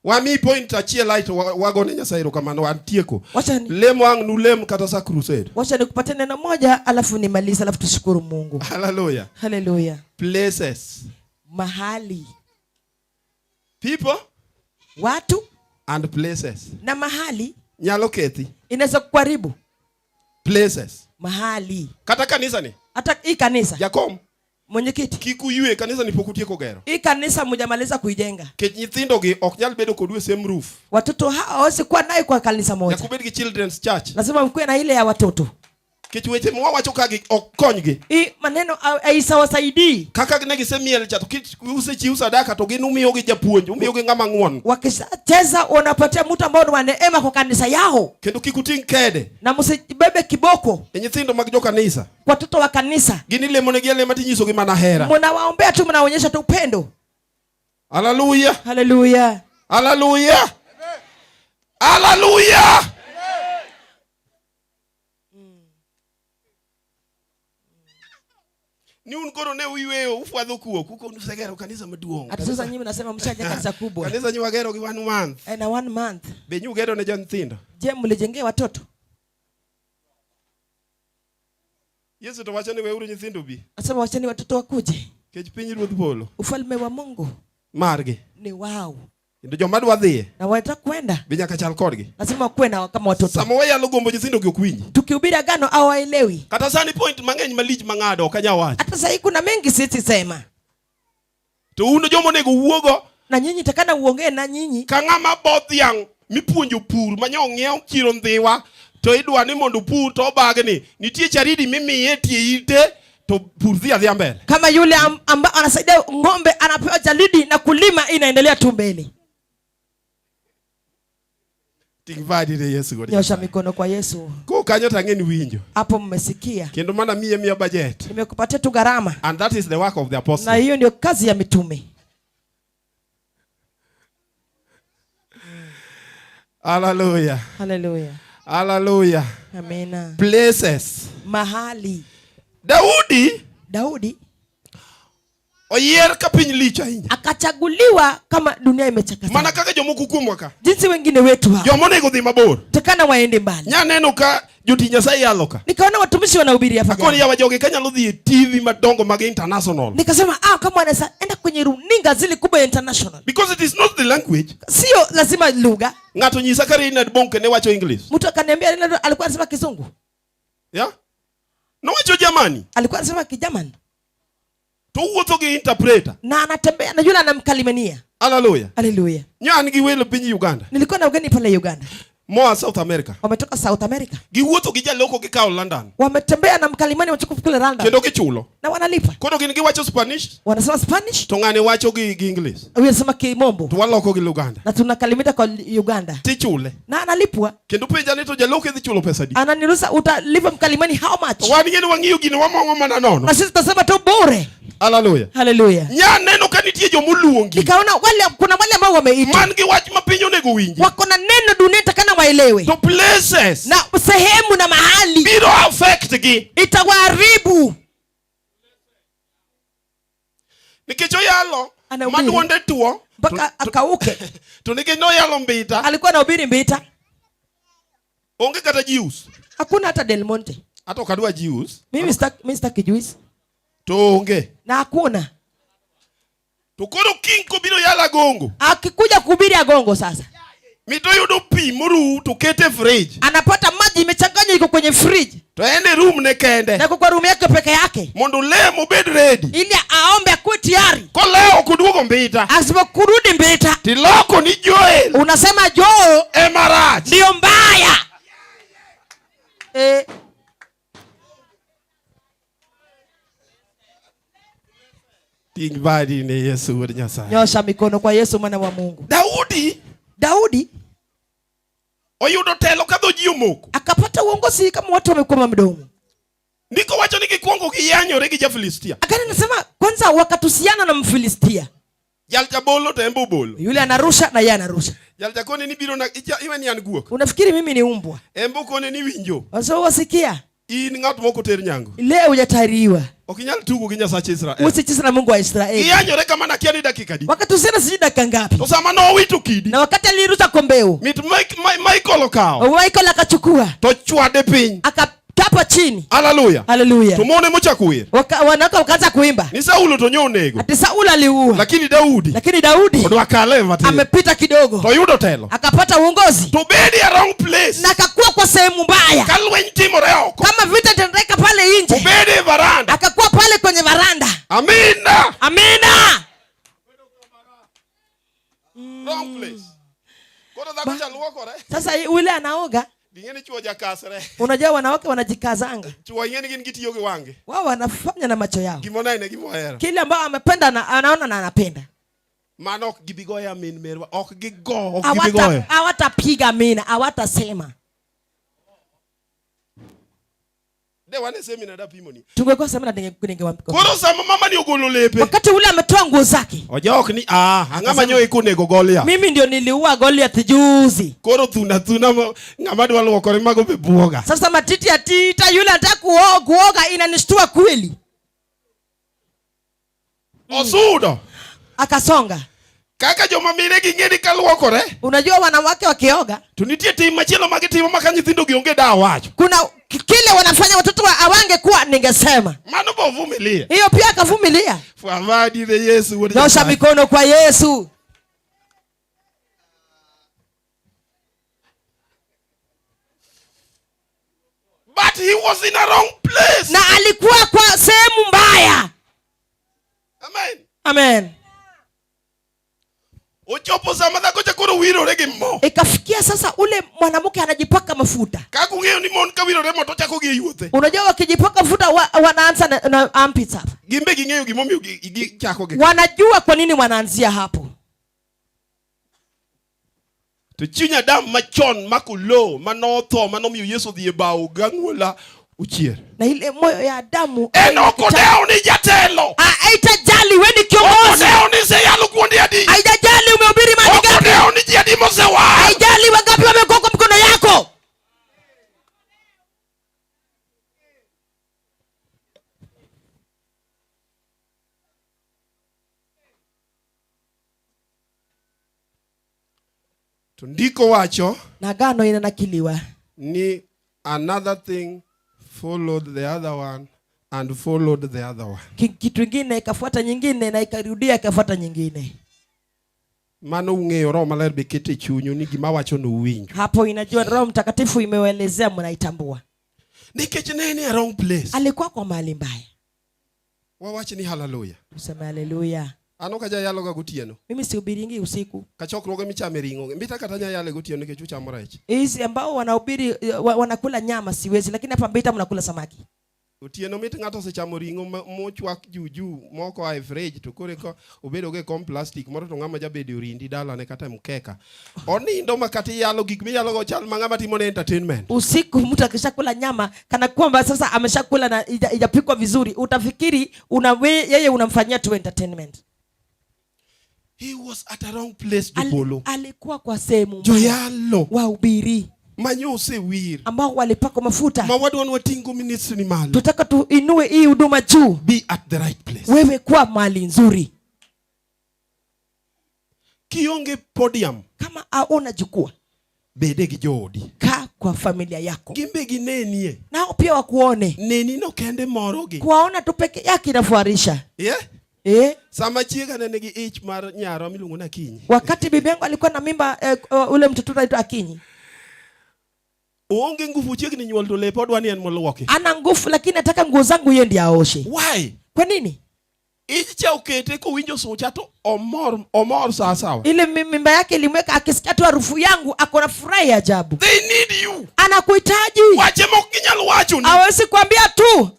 Speaker 6: Wami point achiel light wago ne Nyasaye kama no antieko. Lem wang nulem kata sa crusade.
Speaker 9: Wacha nikupatie neno moja alafu nimalize alafu tushukuru Mungu.
Speaker 6: Hallelujah.
Speaker 9: Hallelujah.
Speaker 6: Places.
Speaker 9: Mahali.
Speaker 6: People.
Speaker 9: Watu.
Speaker 6: And places.
Speaker 9: Na mahali.
Speaker 6: Nyalo keti.
Speaker 9: Inaweza kuharibu.
Speaker 6: Places.
Speaker 9: Mahali.
Speaker 6: Kata kanisa ni.
Speaker 9: Hata hii kanisa.
Speaker 6: Jakom.
Speaker 9: Mwenyekiti.
Speaker 6: Kikuyue kanisa ni pokutieko gero.
Speaker 9: Hii kanisa mjamaliza kuijenga.
Speaker 6: Kech nyithindo gi ok nyal bedo kodwe same roof.
Speaker 9: Watoto hawezi kuwa naye kwa kanisa moja.
Speaker 6: Yakubed gi children's church.
Speaker 9: Lazima mkuwe na ile ya watoto.
Speaker 6: Kech weche mwawacho kagi ok konygi.
Speaker 9: Hii maneno haisawasaidii.
Speaker 6: Kaka ne gisemiel cha to use chiu sadaka to gin umiyo gi japuonj, umiyo gi ngama ngwon.
Speaker 9: Wakishacheza unapatia mtu ambao ni wa neema kwa kanisa yao.
Speaker 6: Kendo kikuting kede.
Speaker 9: Na msibebe kiboko.
Speaker 6: Nyithindo mag jo kanisa.
Speaker 9: Watoto wa kanisa.
Speaker 6: Gini lemo ne giele matinyiso gi mana hera.
Speaker 9: Mnawaombea tu, mnaonyesha tu upendo.
Speaker 6: Hallelujah.
Speaker 9: Hallelujah.
Speaker 6: Hallelujah. Hallelujah. Ni unkoro ne uyweyo ufwadho kuo kuko nusegero kanisa maduong.
Speaker 9: Hata sasa nyinyi mnasema mshajenga kanisa kubwa.
Speaker 6: Kanisa nyi wagero gi 1 month.
Speaker 9: Na 1 month.
Speaker 6: Be nyu gero ne janthindo.
Speaker 9: Je, mlijengea watoto?
Speaker 6: Yesu to wacho ni weuru nyithindo bi.
Speaker 9: Asema wacheni watoto wakuje.
Speaker 6: Kech piny ruodh polo.
Speaker 9: Ufalme wa Mungu
Speaker 6: margi
Speaker 9: ni wao.
Speaker 6: Kendo joma dwa dhiye
Speaker 9: Na wanataka kwenda.
Speaker 6: Be nyaka chal kodgi.
Speaker 9: Lazima kwenda kama watoto.
Speaker 6: Samo yalo gombo nyithindo gi okwinyi.
Speaker 9: Tukihubiri agano hawaelewi.
Speaker 6: Kata sani point mang'eny malich mang'ado kanya wacho.
Speaker 9: Hata sasa kuna mengi sisi sema.
Speaker 6: To uno jomo nego wuogo.
Speaker 9: Na nyinyi takana uongee na nyinyi.
Speaker 6: Ka ng'ama bodhiang mipuonjo pur manyo ng'iew chiro ndhiwa to idwa ni mondo pur to bagni nitie charidi mimiye tie ite to pur dhia mbele.
Speaker 9: Kama yule ambaye anasaidia ng'ombe anapewa jalidi na kulima inaendelea tu mbele.
Speaker 6: Tingvadi de Yesu godi.
Speaker 9: Nyosha mikono kwa Yesu.
Speaker 6: Ko kanyo tangeni winjo.
Speaker 9: Hapo mmesikia.
Speaker 6: Kendo mana mia budget.
Speaker 9: Nimekupatia tu gharama.
Speaker 6: And that is the work of the apostle.
Speaker 9: Na hiyo ndio kazi ya mitume.
Speaker 6: Hallelujah.
Speaker 9: Hallelujah.
Speaker 6: Hallelujah.
Speaker 9: Amina.
Speaker 6: Places.
Speaker 9: Mahali.
Speaker 6: Daudi oyier ka piny lich ahinya.
Speaker 9: Akachaguliwa kama dunia imechakata.
Speaker 6: Mana kaka jomoko kuomwa ka.
Speaker 9: Jinsi wengine wetu hapa.
Speaker 6: Jomo nego dhi mabor.
Speaker 9: Takana waende mbali.
Speaker 6: Nyaneno ka joti Nyasaye yalo ka.
Speaker 9: Nikaona watumishi wanahubiri hapa.
Speaker 6: Akoni yawa joge kanyalo dhi TV madongo mag international.
Speaker 9: Nikasema kama wanaweza enda kwenye runinga zile kubwa international.
Speaker 6: Because it is not the language.
Speaker 9: Sio lazima lugha.
Speaker 6: Ngato nyisa kare Red Bonke ne wacho English.
Speaker 9: Mtu akaniambia alikuwa anasema Kizungu.
Speaker 6: Yeah? No wacho Germany.
Speaker 9: Alikuwa anasema Kijerumani.
Speaker 6: To wuotho gi interpreter.
Speaker 9: Na anatembea na yule anamkalimania.
Speaker 6: Hallelujah.
Speaker 9: Hallelujah.
Speaker 6: Nyan gi welo piny Uganda.
Speaker 9: Nilikuwa na ugeni pale Uganda.
Speaker 6: Moa South America.
Speaker 9: Wametoka South America.
Speaker 6: Giwuotho gi jaloko gikao London.
Speaker 9: Wametembea na mkalimani wachukua kule London.
Speaker 6: Kendo gichulo.
Speaker 9: Na wanalipa.
Speaker 6: Koro gin giwacho Spanish.
Speaker 9: Wanasema Spanish.
Speaker 6: To ng'ane wacho gi English.
Speaker 9: Wanasema Kimombo.
Speaker 6: To waloko gi Uganda.
Speaker 9: Na tunakalimita kwa Uganda.
Speaker 6: Tichule.
Speaker 9: Na analipwa.
Speaker 6: Kendo penja ni to jaloko dhi chulo pesa di.
Speaker 9: Ananiruhusa utalipa mkalimani how much?
Speaker 6: Wan ng'eni wang'iyo gino wamong'o mana nono.
Speaker 9: Na sisi tutasema tu bure.
Speaker 6: Hallelujah.
Speaker 9: Hallelujah.
Speaker 6: Nya neno kanitie jomuluongi.
Speaker 9: Nikaona kuna wale ambao wameitwa.
Speaker 6: Man gi wach mapiny onego winji.
Speaker 9: Wako na neno dunia takana waelewe.
Speaker 6: To places.
Speaker 9: Na sehemu na mahali.
Speaker 6: Biro affect gi.
Speaker 9: Itawaharibu.
Speaker 6: Nikicho yalo. Maduonde tuo.
Speaker 9: Mpaka akauke.
Speaker 6: Tunike no yalo mbita.
Speaker 9: Alikuwa anahubiri mbita.
Speaker 6: Onge kata juice.
Speaker 9: Hakuna hata Del Monte.
Speaker 6: Hata ukadua juice.
Speaker 9: Mimi sitaki juice.
Speaker 6: Tonge.
Speaker 9: Na hakuna.
Speaker 6: Tukoro kinko biro yala gongo.
Speaker 9: Akikuja kuhubiri agongo sasa.
Speaker 6: Mito yudo pi muru tukete fridge.
Speaker 9: Anapata maji imechanganywa iko kwenye fridge.
Speaker 6: To ende room ne kende.
Speaker 9: Na kwa room yake peke yake.
Speaker 6: Mondo lemo bed ready.
Speaker 9: Ili aombe akuwe tayari.
Speaker 6: Ko leo kuduogo mbita.
Speaker 9: Asipokurudi mbita.
Speaker 6: Tiloko ni Joel.
Speaker 9: Unasema Joel
Speaker 6: Emaraj.
Speaker 9: ndio mbaya.
Speaker 6: Tingbadi ni Yesu wa Nyasaye.
Speaker 9: Nyosha mikono kwa Yesu mwana wa Mungu. Daudi
Speaker 6: oyudo telo kadho ji omoko.
Speaker 9: Akapata uongozi kama watu wamekoma mdomo.
Speaker 6: Ndiko wacho ni kikwongo kiyanyore gi ja-Filistia.
Speaker 9: Akani nasema kwanza wakatusiana na Mfilistia.
Speaker 6: Jalcha bolo to embo bolo.
Speaker 9: Yule anarusha na yeye anarusha.
Speaker 6: Jalcha kone ni biro na iwe ni an guok.
Speaker 9: Unafikiri mimi ni umbwa?
Speaker 6: Embo kone ni winjo.
Speaker 9: Waso wasikia.
Speaker 6: In ng'at moko ter nyango.
Speaker 9: Leo hujatahiriwa.
Speaker 6: Okinyal tugo gi Nyasache Israel.
Speaker 9: Usicheze na Mungu wa Israeli.
Speaker 6: Kiyanyore kama na kiani dakika di.
Speaker 9: Wakatusiana sijui dakika ngapi.
Speaker 6: To sama no wito kidi.
Speaker 9: Na wakati alirusha kombeo.
Speaker 6: Mit Michael okao.
Speaker 9: Michael akachukua.
Speaker 6: To chwade piny.
Speaker 9: Akatapa chini.
Speaker 6: Hallelujah.
Speaker 9: Hallelujah.
Speaker 6: Tumone mochakuir.
Speaker 9: Wanawake wakaanza kuimba.
Speaker 6: Ni Saulo to Onego.
Speaker 9: Ati Saulo aliua.
Speaker 6: Lakini Daudi.
Speaker 9: Odwa
Speaker 6: kale mati.
Speaker 9: Amepita kidogo.
Speaker 6: To yudo telo.
Speaker 9: Akapata uongozi.
Speaker 6: To bedi a wrong place.
Speaker 9: Na akakuwa kwa sehemu mbaya.
Speaker 6: Kalweny timore oko.
Speaker 9: Kama vita tendeka pale nje.
Speaker 6: Bedi varanda.
Speaker 9: Akakuwa pale kwenye varanda.
Speaker 6: Amina.
Speaker 9: Amina.
Speaker 6: Wrong place. Koro dhako chaluokore.
Speaker 9: Sasa yule anaoga.
Speaker 6: Dingeni chuo jakasre.
Speaker 9: Unajua wanawake wanajikazanga.
Speaker 6: Chuo ingeni gin gitiyo gi wange.
Speaker 9: Wao wanafanya na macho yao.
Speaker 6: Gimona ine gimohero.
Speaker 9: Kile ambao amependa na anaona na anapenda.
Speaker 6: Mano ok gibigoya min merwa. Ok gibigoya.
Speaker 9: Hawatapiga mina, hawatasema.
Speaker 6: De wane semina da pimoni.
Speaker 9: Tungekuwa semina ningewaambia.
Speaker 6: Koro sama mama ni ogolo lepe.
Speaker 9: Wakati ule ametoa nguo zake.
Speaker 6: Oja ok ni ang'ama nyo ikonego Goliath.
Speaker 9: Mimi ndio niliua Goliath juzi.
Speaker 6: Koro thuna ng'ama dwa luokore mago be buoga.
Speaker 9: Sasa matiti ya tita yule anataka kuoga inanishtua kweli.
Speaker 6: Osudo.
Speaker 9: Akasonga.
Speaker 6: Kaka joma mine gi ng'eni kaluokore.
Speaker 9: Unajua wanawake wakioga.
Speaker 6: Tunitie tim machielo magitimo maka nyithindo gionge da wacho.
Speaker 9: Kuna kile wanafanya watoto awange kuwa ningesema.
Speaker 6: Mano bovumilia.
Speaker 9: Hiyo pia akavumilia.
Speaker 6: Fuamadi de Yesu.
Speaker 9: Nyosha mikono kwa Yesu.
Speaker 6: But he was in a wrong place.
Speaker 9: Na alikuwa kwa sehemu mbaya.
Speaker 6: Amen.
Speaker 9: Amen.
Speaker 6: Ochopo sama dhako chakoro wirore gi mo.
Speaker 9: Ikafikia sasa ule mwanamke anajipaka mafuta.
Speaker 6: Kaka ung'eyo ni mon ka wirore mo to chako gi yuothe.
Speaker 9: Unajua wakijipaka mafuta wanaanza na armpits hapa.
Speaker 6: Gimbe ging'eyo gimomiyo chako gi.
Speaker 9: Wanajua kwa nini wanaanzia hapo.
Speaker 6: To chunya dam machon makulo manotho manomiyo Yesu dhi e bao gang'ola uchier.
Speaker 9: Na ile moyo ya Adamu
Speaker 6: enokodeo ni jatelo.
Speaker 9: Haitajali wewe ni kiongozi.
Speaker 6: Okodeo ni seyalo kuondi adi.
Speaker 9: Haijajali umehubiri mali ngapi.
Speaker 6: Okodeo ni jiadi mosewa.
Speaker 9: Haijali wangapi wamekuwa kwa mkono yako.
Speaker 6: Tundiko wacho.
Speaker 9: Na agano inanakiliwa.
Speaker 6: Ni another thing followed the other one and followed the other one.
Speaker 9: Kitu kingine ikafuata nyingine na ikarudia ikafuata nyingine.
Speaker 6: Mano ung'eyo Roho Maler be kete chunyu ni gima wacho no winjo.
Speaker 9: Hapo inajua Roho Mtakatifu imewaelezea mnaitambua.
Speaker 6: Nikech ne ni a wrong place.
Speaker 9: Alikuwa kwa mahali mbaya.
Speaker 6: Wawache ni hallelujah.
Speaker 9: Tuseme hallelujah.
Speaker 6: Ano kaja yalo ga Otieno.
Speaker 9: Mimi sihubiringi usiku.
Speaker 6: Kachokroge michame ringo. Mbita katanya yale Otieno nikech uchamo rech.
Speaker 9: Hizi ambao wanahubiri wanakula nyama siwezi, lakini hapa Mbita mnakula samaki.
Speaker 6: Otieno mit ng'ato osechamo ringo mochwak juju moko ai fridge to kore ko obedo ge kom plastic moro to ng'ama jabedo orindi dala ne kata mkeka. Onindo makati yalo gik miyalo go chal mang'ama timo ne entertainment.
Speaker 9: Usiku mtu akishakula nyama kana kwamba sasa ameshakula na ijapikwa vizuri, utafikiri yeye unamfanyia tu entertainment.
Speaker 6: He was at a wrong place Jobolo.
Speaker 9: Alikuwa kwa sehemu
Speaker 6: Joyalo
Speaker 9: wahubiri
Speaker 6: manyose wir
Speaker 9: ambao walipakwa mafuta.
Speaker 6: Mawadwan watingo ministry ni malo.
Speaker 9: Tutaka tuinue hii huduma juu.
Speaker 6: Be at the right place.
Speaker 9: Wewe kwa mahali nzuri.
Speaker 6: Kionge podium.
Speaker 9: Kama aona jukwaa,
Speaker 6: bede gi jodi.
Speaker 9: Kaa kwa familia yako.
Speaker 6: Gimbe gi nenie.
Speaker 9: Nao pia wakuone.
Speaker 6: Neni no kende moro gi.
Speaker 9: Kuwaona tu peke yake inafuarisha.
Speaker 6: Yeah?
Speaker 9: Sama
Speaker 6: chiega nene gi ich mar nyaro miluongo na Akinyi.
Speaker 9: Wakati bibi yangu alikuwa na mimba ule mtoto anaitwa Akinyi.
Speaker 6: Uonge nguvu chiegi ni nyuol to lepo odwani en moluoki.
Speaker 9: Ana nguvu lakini nataka nguo zangu yeye ndiye aoshe.
Speaker 6: Why?
Speaker 9: Kwa nini?
Speaker 6: Icha ukete ko winjo sucha to omor sawa.
Speaker 9: Ile mimba yake ilimweka akisikia tu harufu yangu akona furaha ya ajabu.
Speaker 6: They need you.
Speaker 9: Anakuhitaji.
Speaker 6: Wache mokinyalo wacho ni.
Speaker 9: Hawezi kuambia tu.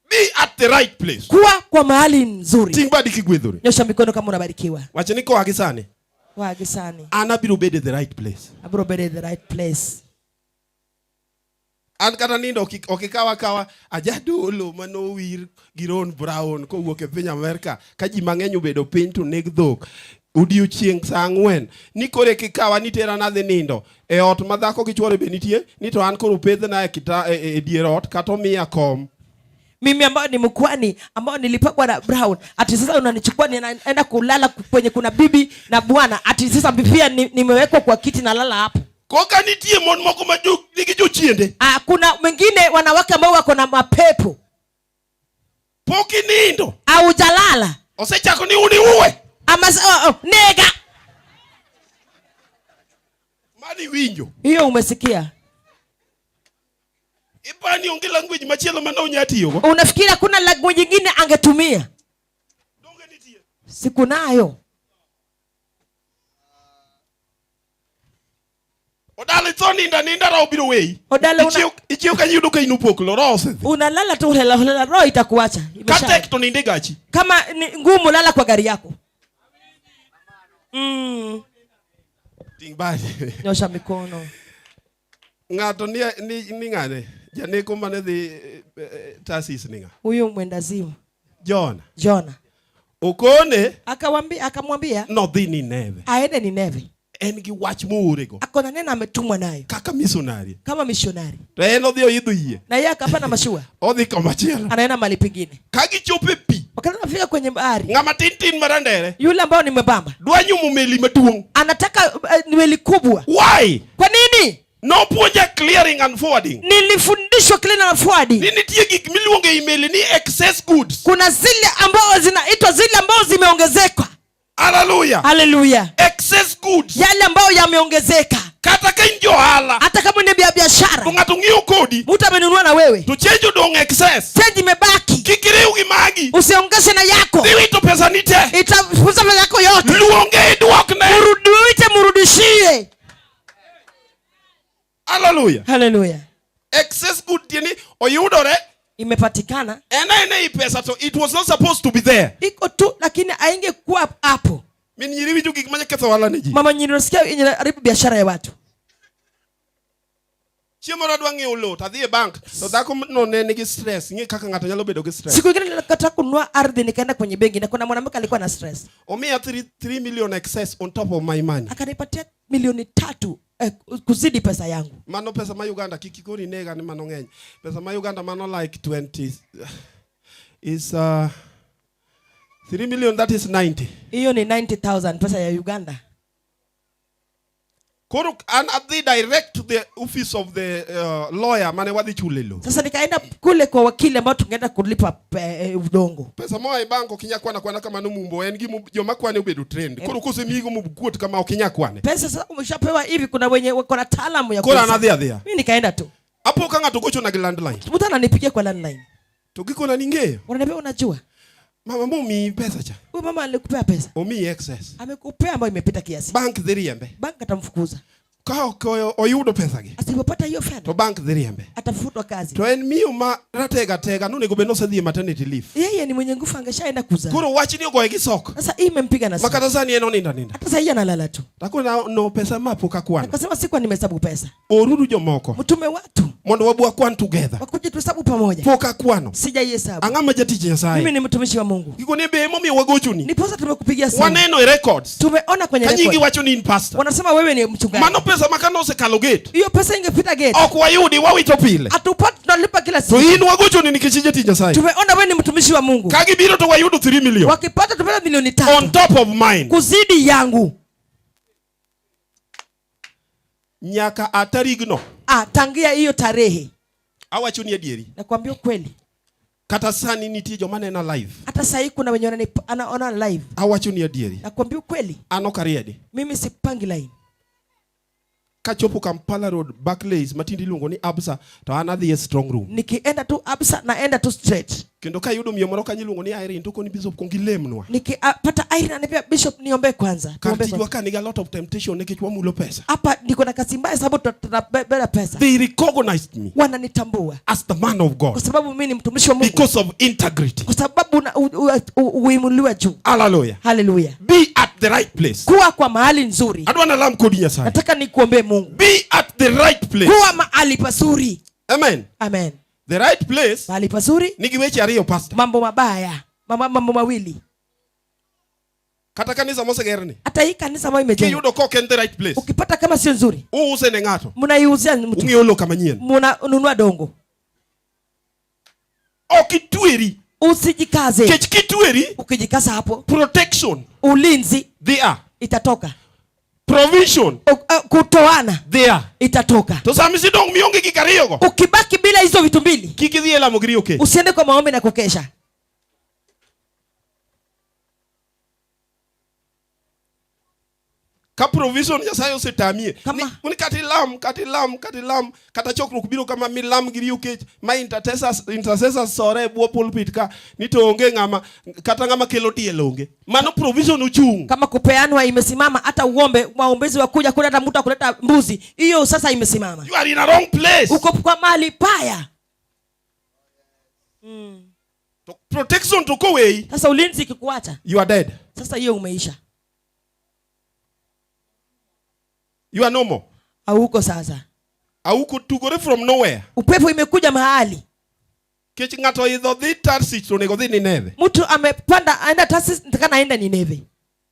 Speaker 6: Be at the right place.
Speaker 9: Kuwa kwa mahali nzuri.
Speaker 6: Timbadi kigwedhuri.
Speaker 9: Nyosha mikono kama unabarikiwa.
Speaker 6: Wache niko agisani.
Speaker 9: Wagisani.
Speaker 6: Anabiro bede the right place.
Speaker 9: Abiro bede the right place.
Speaker 6: An kata nindo okikawa ajadolo manowir giron brown ko wuok e piny Amerika ka ji mang'eny obedo piny to neg dhok odiochieng' saa 4 ni kore kikawa ni tera na dhi nindo e ot ma dhako gi chwore be nitie ni to an koro pedhna e dier ot kata omiya kom.
Speaker 9: Mimi ambao ni mkwani ambao nilipakwa na brown ati sasa unanichukua ninaenda kulala kwenye kuna bibi na bwana ati sasa pia nimewekwa kwa kiti na lala hapo.
Speaker 6: Koka nitie mon moko majuk nigi jochiende.
Speaker 9: Kuna wengine wanawake ambao wako na mapepo.
Speaker 6: Poki nindo.
Speaker 9: Au jalala.
Speaker 6: Osechako ni uni uwe.
Speaker 9: Ama nega.
Speaker 6: Mani winjo.
Speaker 9: Hiyo umesikia?
Speaker 6: Ipani onge language machielo mano nyatiyo.
Speaker 9: Unafikiri kuna language nyingine angetumia?
Speaker 6: Donge nitie.
Speaker 9: Siku nayo.
Speaker 6: Odale thoni ninda ra obiro wei.
Speaker 9: Odale
Speaker 6: ichio ka yudo ka inupoklo rose.
Speaker 9: Unalala tu hela roho itakuacha.
Speaker 6: Katek to ninde gachi.
Speaker 9: Kama ngumu lala kwa gari yako.
Speaker 6: Tingbadi.
Speaker 9: Nyosha mikono.
Speaker 6: Ngato ni ngane. Janeko mane dhi tasis ninga.
Speaker 9: Huyo mwendazimu.
Speaker 6: Jona. Okone
Speaker 9: akamwambia
Speaker 6: no dhi Nineve.
Speaker 9: Aende Nineve.
Speaker 6: En gi wach moorego.
Speaker 9: Akona neno ametumwa nayo.
Speaker 6: Kaka missionary.
Speaker 9: Kama missionary.
Speaker 6: To en odhi oidho yie.
Speaker 9: Na yeye akapanda mashua.
Speaker 6: Odhi kama chielo.
Speaker 9: Anaenda mahali pengine.
Speaker 6: Kagi chope pi.
Speaker 9: Wakati anafika kwenye bahari.
Speaker 6: Ngama tin marandere.
Speaker 9: Yule ambao ni mwembamba.
Speaker 6: Dwanyu meli maduong.
Speaker 9: Anataka meli kubwa.
Speaker 6: Why?
Speaker 9: Kwa nini?
Speaker 6: No puonja clearing and forwarding.
Speaker 9: Nilifundishwa clearing and forwarding.
Speaker 6: Nitie gik miluonge email ni excess goods.
Speaker 9: Kuna zile ambao zinaitwa zile ambao zimeongezeka.
Speaker 6: Hallelujah.
Speaker 9: Hallelujah.
Speaker 6: Excess goods.
Speaker 9: Yale ambao yameongezeka.
Speaker 6: Kata ka injo hala.
Speaker 9: Hata kama ni biashara.
Speaker 6: Ngato ng'iyo kodi.
Speaker 9: Mtu amenunua na wewe.
Speaker 6: To change dong excess.
Speaker 9: Change imebaki.
Speaker 6: Kikiriu gi magi.
Speaker 9: Usiongeze na yako.
Speaker 6: Diwito pesa nite.
Speaker 9: Itafuza pesa yako yote.
Speaker 6: Luonge duokne.
Speaker 9: Murudishie.
Speaker 6: Hallelujah.
Speaker 9: Hallelujah.
Speaker 6: Excess good tieni oyudore.
Speaker 9: Imepatikana.
Speaker 6: Ena pesa to it was not supposed to be there.
Speaker 9: Iko tu lakini haingekuwa hapo.
Speaker 6: Mimi nyiri gik manya ketho wala neji.
Speaker 9: Mama nyiri unasikia inaharibu biashara ya watu.
Speaker 6: Chiemo radwa ng'iewo lot adhi e bank to dhako no ne nigi stress ng'e kaka ng'ato nyalo bedo gi stress.
Speaker 9: Siku ingine nikataka kununua ardhi nikaenda kwenye benki na kuna mwanamke alikuwa na stress.
Speaker 6: Omia 3 million excess on top of my money.
Speaker 9: Akanipatia milioni 3 kuzidi pesa yangu.
Speaker 6: Mano pesa ma Uganda kikikoni nega ni mano ng'eny. Pesa ma Uganda mano like 20 is 3 million, that is 90.
Speaker 9: Hiyo ni 90,000 pesa ya Uganda.
Speaker 6: Koro an adhi direct to the office of the lawyer mane wadhi chulelo.
Speaker 9: Sasa nikaenda kule kwa wakili ambao tungeenda kulipa udongo.
Speaker 6: Pesa moja banko kinyakwana kama numumbo en gi joma kwane obedo trend. Koro kosemigo mubukuot kama okinyakwane.
Speaker 9: Pesa sasa umeshapewa hivi kuna wenye wako na taalamu ya
Speaker 6: pesa. Kora anadhi.
Speaker 9: Mimi nikaenda tu.
Speaker 6: Hapo kanga togocho na landline.
Speaker 9: Mtu ananipigia kwa landline.
Speaker 6: To giko na ningeyo.
Speaker 9: Unaniambia unajua.
Speaker 6: Mama mumi pesa cha.
Speaker 9: Huyu mama alikupea pesa.
Speaker 6: Omi excess.
Speaker 9: Amekupea ambayo imepita kiasi.
Speaker 6: Bank dhiriembe.
Speaker 9: Bank atamfukuza.
Speaker 6: Ka oyudo pesa gi.
Speaker 9: Asipopata hiyo fedha.
Speaker 6: To bank dhiriembe.
Speaker 9: Atafutwa kazi.
Speaker 6: To en miyo ma ratega no nego beno sedhi maternity leave.
Speaker 9: Yeye ni mwenye nguvu angeshaenda kuzaa.
Speaker 6: Koro wach ni ogoye gi sok.
Speaker 9: Sasa hii imempiga na
Speaker 6: Makata sani eno ninda.
Speaker 9: Hata sasa hii analala tu.
Speaker 6: Takuna no pesa mapoka kwana.
Speaker 9: Akasema sikuwa nimehesabu pesa.
Speaker 6: Oruru jomoko.
Speaker 9: Mtume watu.
Speaker 6: Mondo wabu kwan together.
Speaker 9: Wakuje tuhesabu pamoja.
Speaker 6: Poka kwano.
Speaker 9: Sijaihesabu.
Speaker 6: Angama jatije Nyasaye.
Speaker 9: Mimi ni mtumishi wa Mungu.
Speaker 6: Kiko ni be momi wagochuni.
Speaker 9: Niposa tumekupigia simu.
Speaker 6: Waneno records.
Speaker 9: Tumeona kwenye record.
Speaker 6: Kanyingi wacho ni pastor.
Speaker 9: Wanasema wewe ni mchungaji.
Speaker 6: Mano pesa makano se kalo gate.
Speaker 9: Hiyo pesa ingepita gate.
Speaker 6: Ok wayudi wawito pile.
Speaker 9: Atupata tunalipa kila siku.
Speaker 6: To in wagochuni nikijije ti Nyasaye.
Speaker 9: Tumeona wewe ni mtumishi wa Mungu.
Speaker 6: Kagi biro to wayudo 3 million.
Speaker 9: Wakipata tupata milioni 3.
Speaker 6: On top of mine.
Speaker 9: Kuzidi yangu.
Speaker 6: Nyaka atarigno.
Speaker 9: Tangia hiyo tarehe.
Speaker 6: Awachuni adieri.
Speaker 9: Nakwambia kweli.
Speaker 6: Kata sani nitie joma nena live.
Speaker 9: Hata sasa kuna wenye wanaona live.
Speaker 6: Awachuni adieri.
Speaker 9: Nakwambia kweli.
Speaker 6: Ano kariedi.
Speaker 9: Mimi sipangi line.
Speaker 6: Kachopo Kampala Road Barclays matindi lungo ni Absa to anadhi strong room.
Speaker 9: Nikienda tu Absa naenda tu straight.
Speaker 6: Kendo ka yudo miyo moro kanyilungo ni Irene to koni bishop kongilemnwa.
Speaker 9: Nikipata Irene anambia bishop niombe kwanza.
Speaker 6: Kartijwa ka ni a lot of temptation nikechwa mulo pesa.
Speaker 9: Hapa niko na kazi mbaya sababu tutabeba pesa.
Speaker 6: They recognized me.
Speaker 9: Wananitambua
Speaker 6: as the man of God.
Speaker 9: Kwa sababu mimi ni mtumishi wa Mungu.
Speaker 6: Because of integrity.
Speaker 9: Kwa sababu uimuliwa juu.
Speaker 6: Hallelujah.
Speaker 9: Hallelujah.
Speaker 6: Be at the right place.
Speaker 9: Kuwa kwa mahali nzuri.
Speaker 6: Adwana lam kodi Nyasaye.
Speaker 9: Nataka nikuombe Mungu.
Speaker 6: Be at the right place.
Speaker 9: Kuwa mahali pazuri.
Speaker 6: Amen.
Speaker 9: Amen.
Speaker 6: The right place.
Speaker 9: Mahali pazuri.
Speaker 6: Nigiweche ariyo pastor.
Speaker 9: Mambo mabaya. Mambo mawili.
Speaker 6: Kata kanisa mose gerni.
Speaker 9: Hata hii kanisa ambayo imejengwa.
Speaker 6: Kiyudo koke in the right place.
Speaker 9: Ukipata kama sio nzuri.
Speaker 6: Uuse ne ngato.
Speaker 9: Mnaiuzia mtu.
Speaker 6: Ungiolo kama nyien.
Speaker 9: Mnanunua dongo.
Speaker 6: Okitweri.
Speaker 9: Usijikaze.
Speaker 6: Kitweri.
Speaker 9: Ukijikaza hapo.
Speaker 6: Protection.
Speaker 9: Ulinzi.
Speaker 6: They are.
Speaker 9: Itatoka.
Speaker 6: Provision.
Speaker 9: Kutoana.
Speaker 6: They are.
Speaker 9: Itatoka.
Speaker 6: To samisi dong mionge kikariyogo.
Speaker 9: Ukibaki bila hizo vitu mbili.
Speaker 6: Kikidhi ela mogiri okay.
Speaker 9: Usiende kwa maombi na kukesha.
Speaker 6: Ka provision Nyasaye osetamie.
Speaker 9: Ni
Speaker 6: kati lam kata chokruok biro kama milam giri okay. Ma intercessors sore buo pulpit ka nitonge ngama kata ngama kelo tielo onge. Mano provision uchung.
Speaker 9: Kama kupeanwa imesimama hata uombe waombezi wakuja kuleta mtu kuleta mbuzi. Hiyo sasa imesimama.
Speaker 6: You are in a wrong place.
Speaker 9: Uko kwa mahali paya.
Speaker 6: Protection to go away.
Speaker 9: Sasa ulinzi ikikuacha.
Speaker 6: You are dead.
Speaker 9: Sasa hiyo umeisha.
Speaker 6: You are no more.
Speaker 9: Hauko sasa.
Speaker 6: Hauko tugore from nowhere.
Speaker 9: Upepo imekuja mahali.
Speaker 6: Kech ngato idho dhi Tarsis to nego dhi Nineve.
Speaker 9: Mtu amepanda aenda Tarsis nitakana aenda Nineve.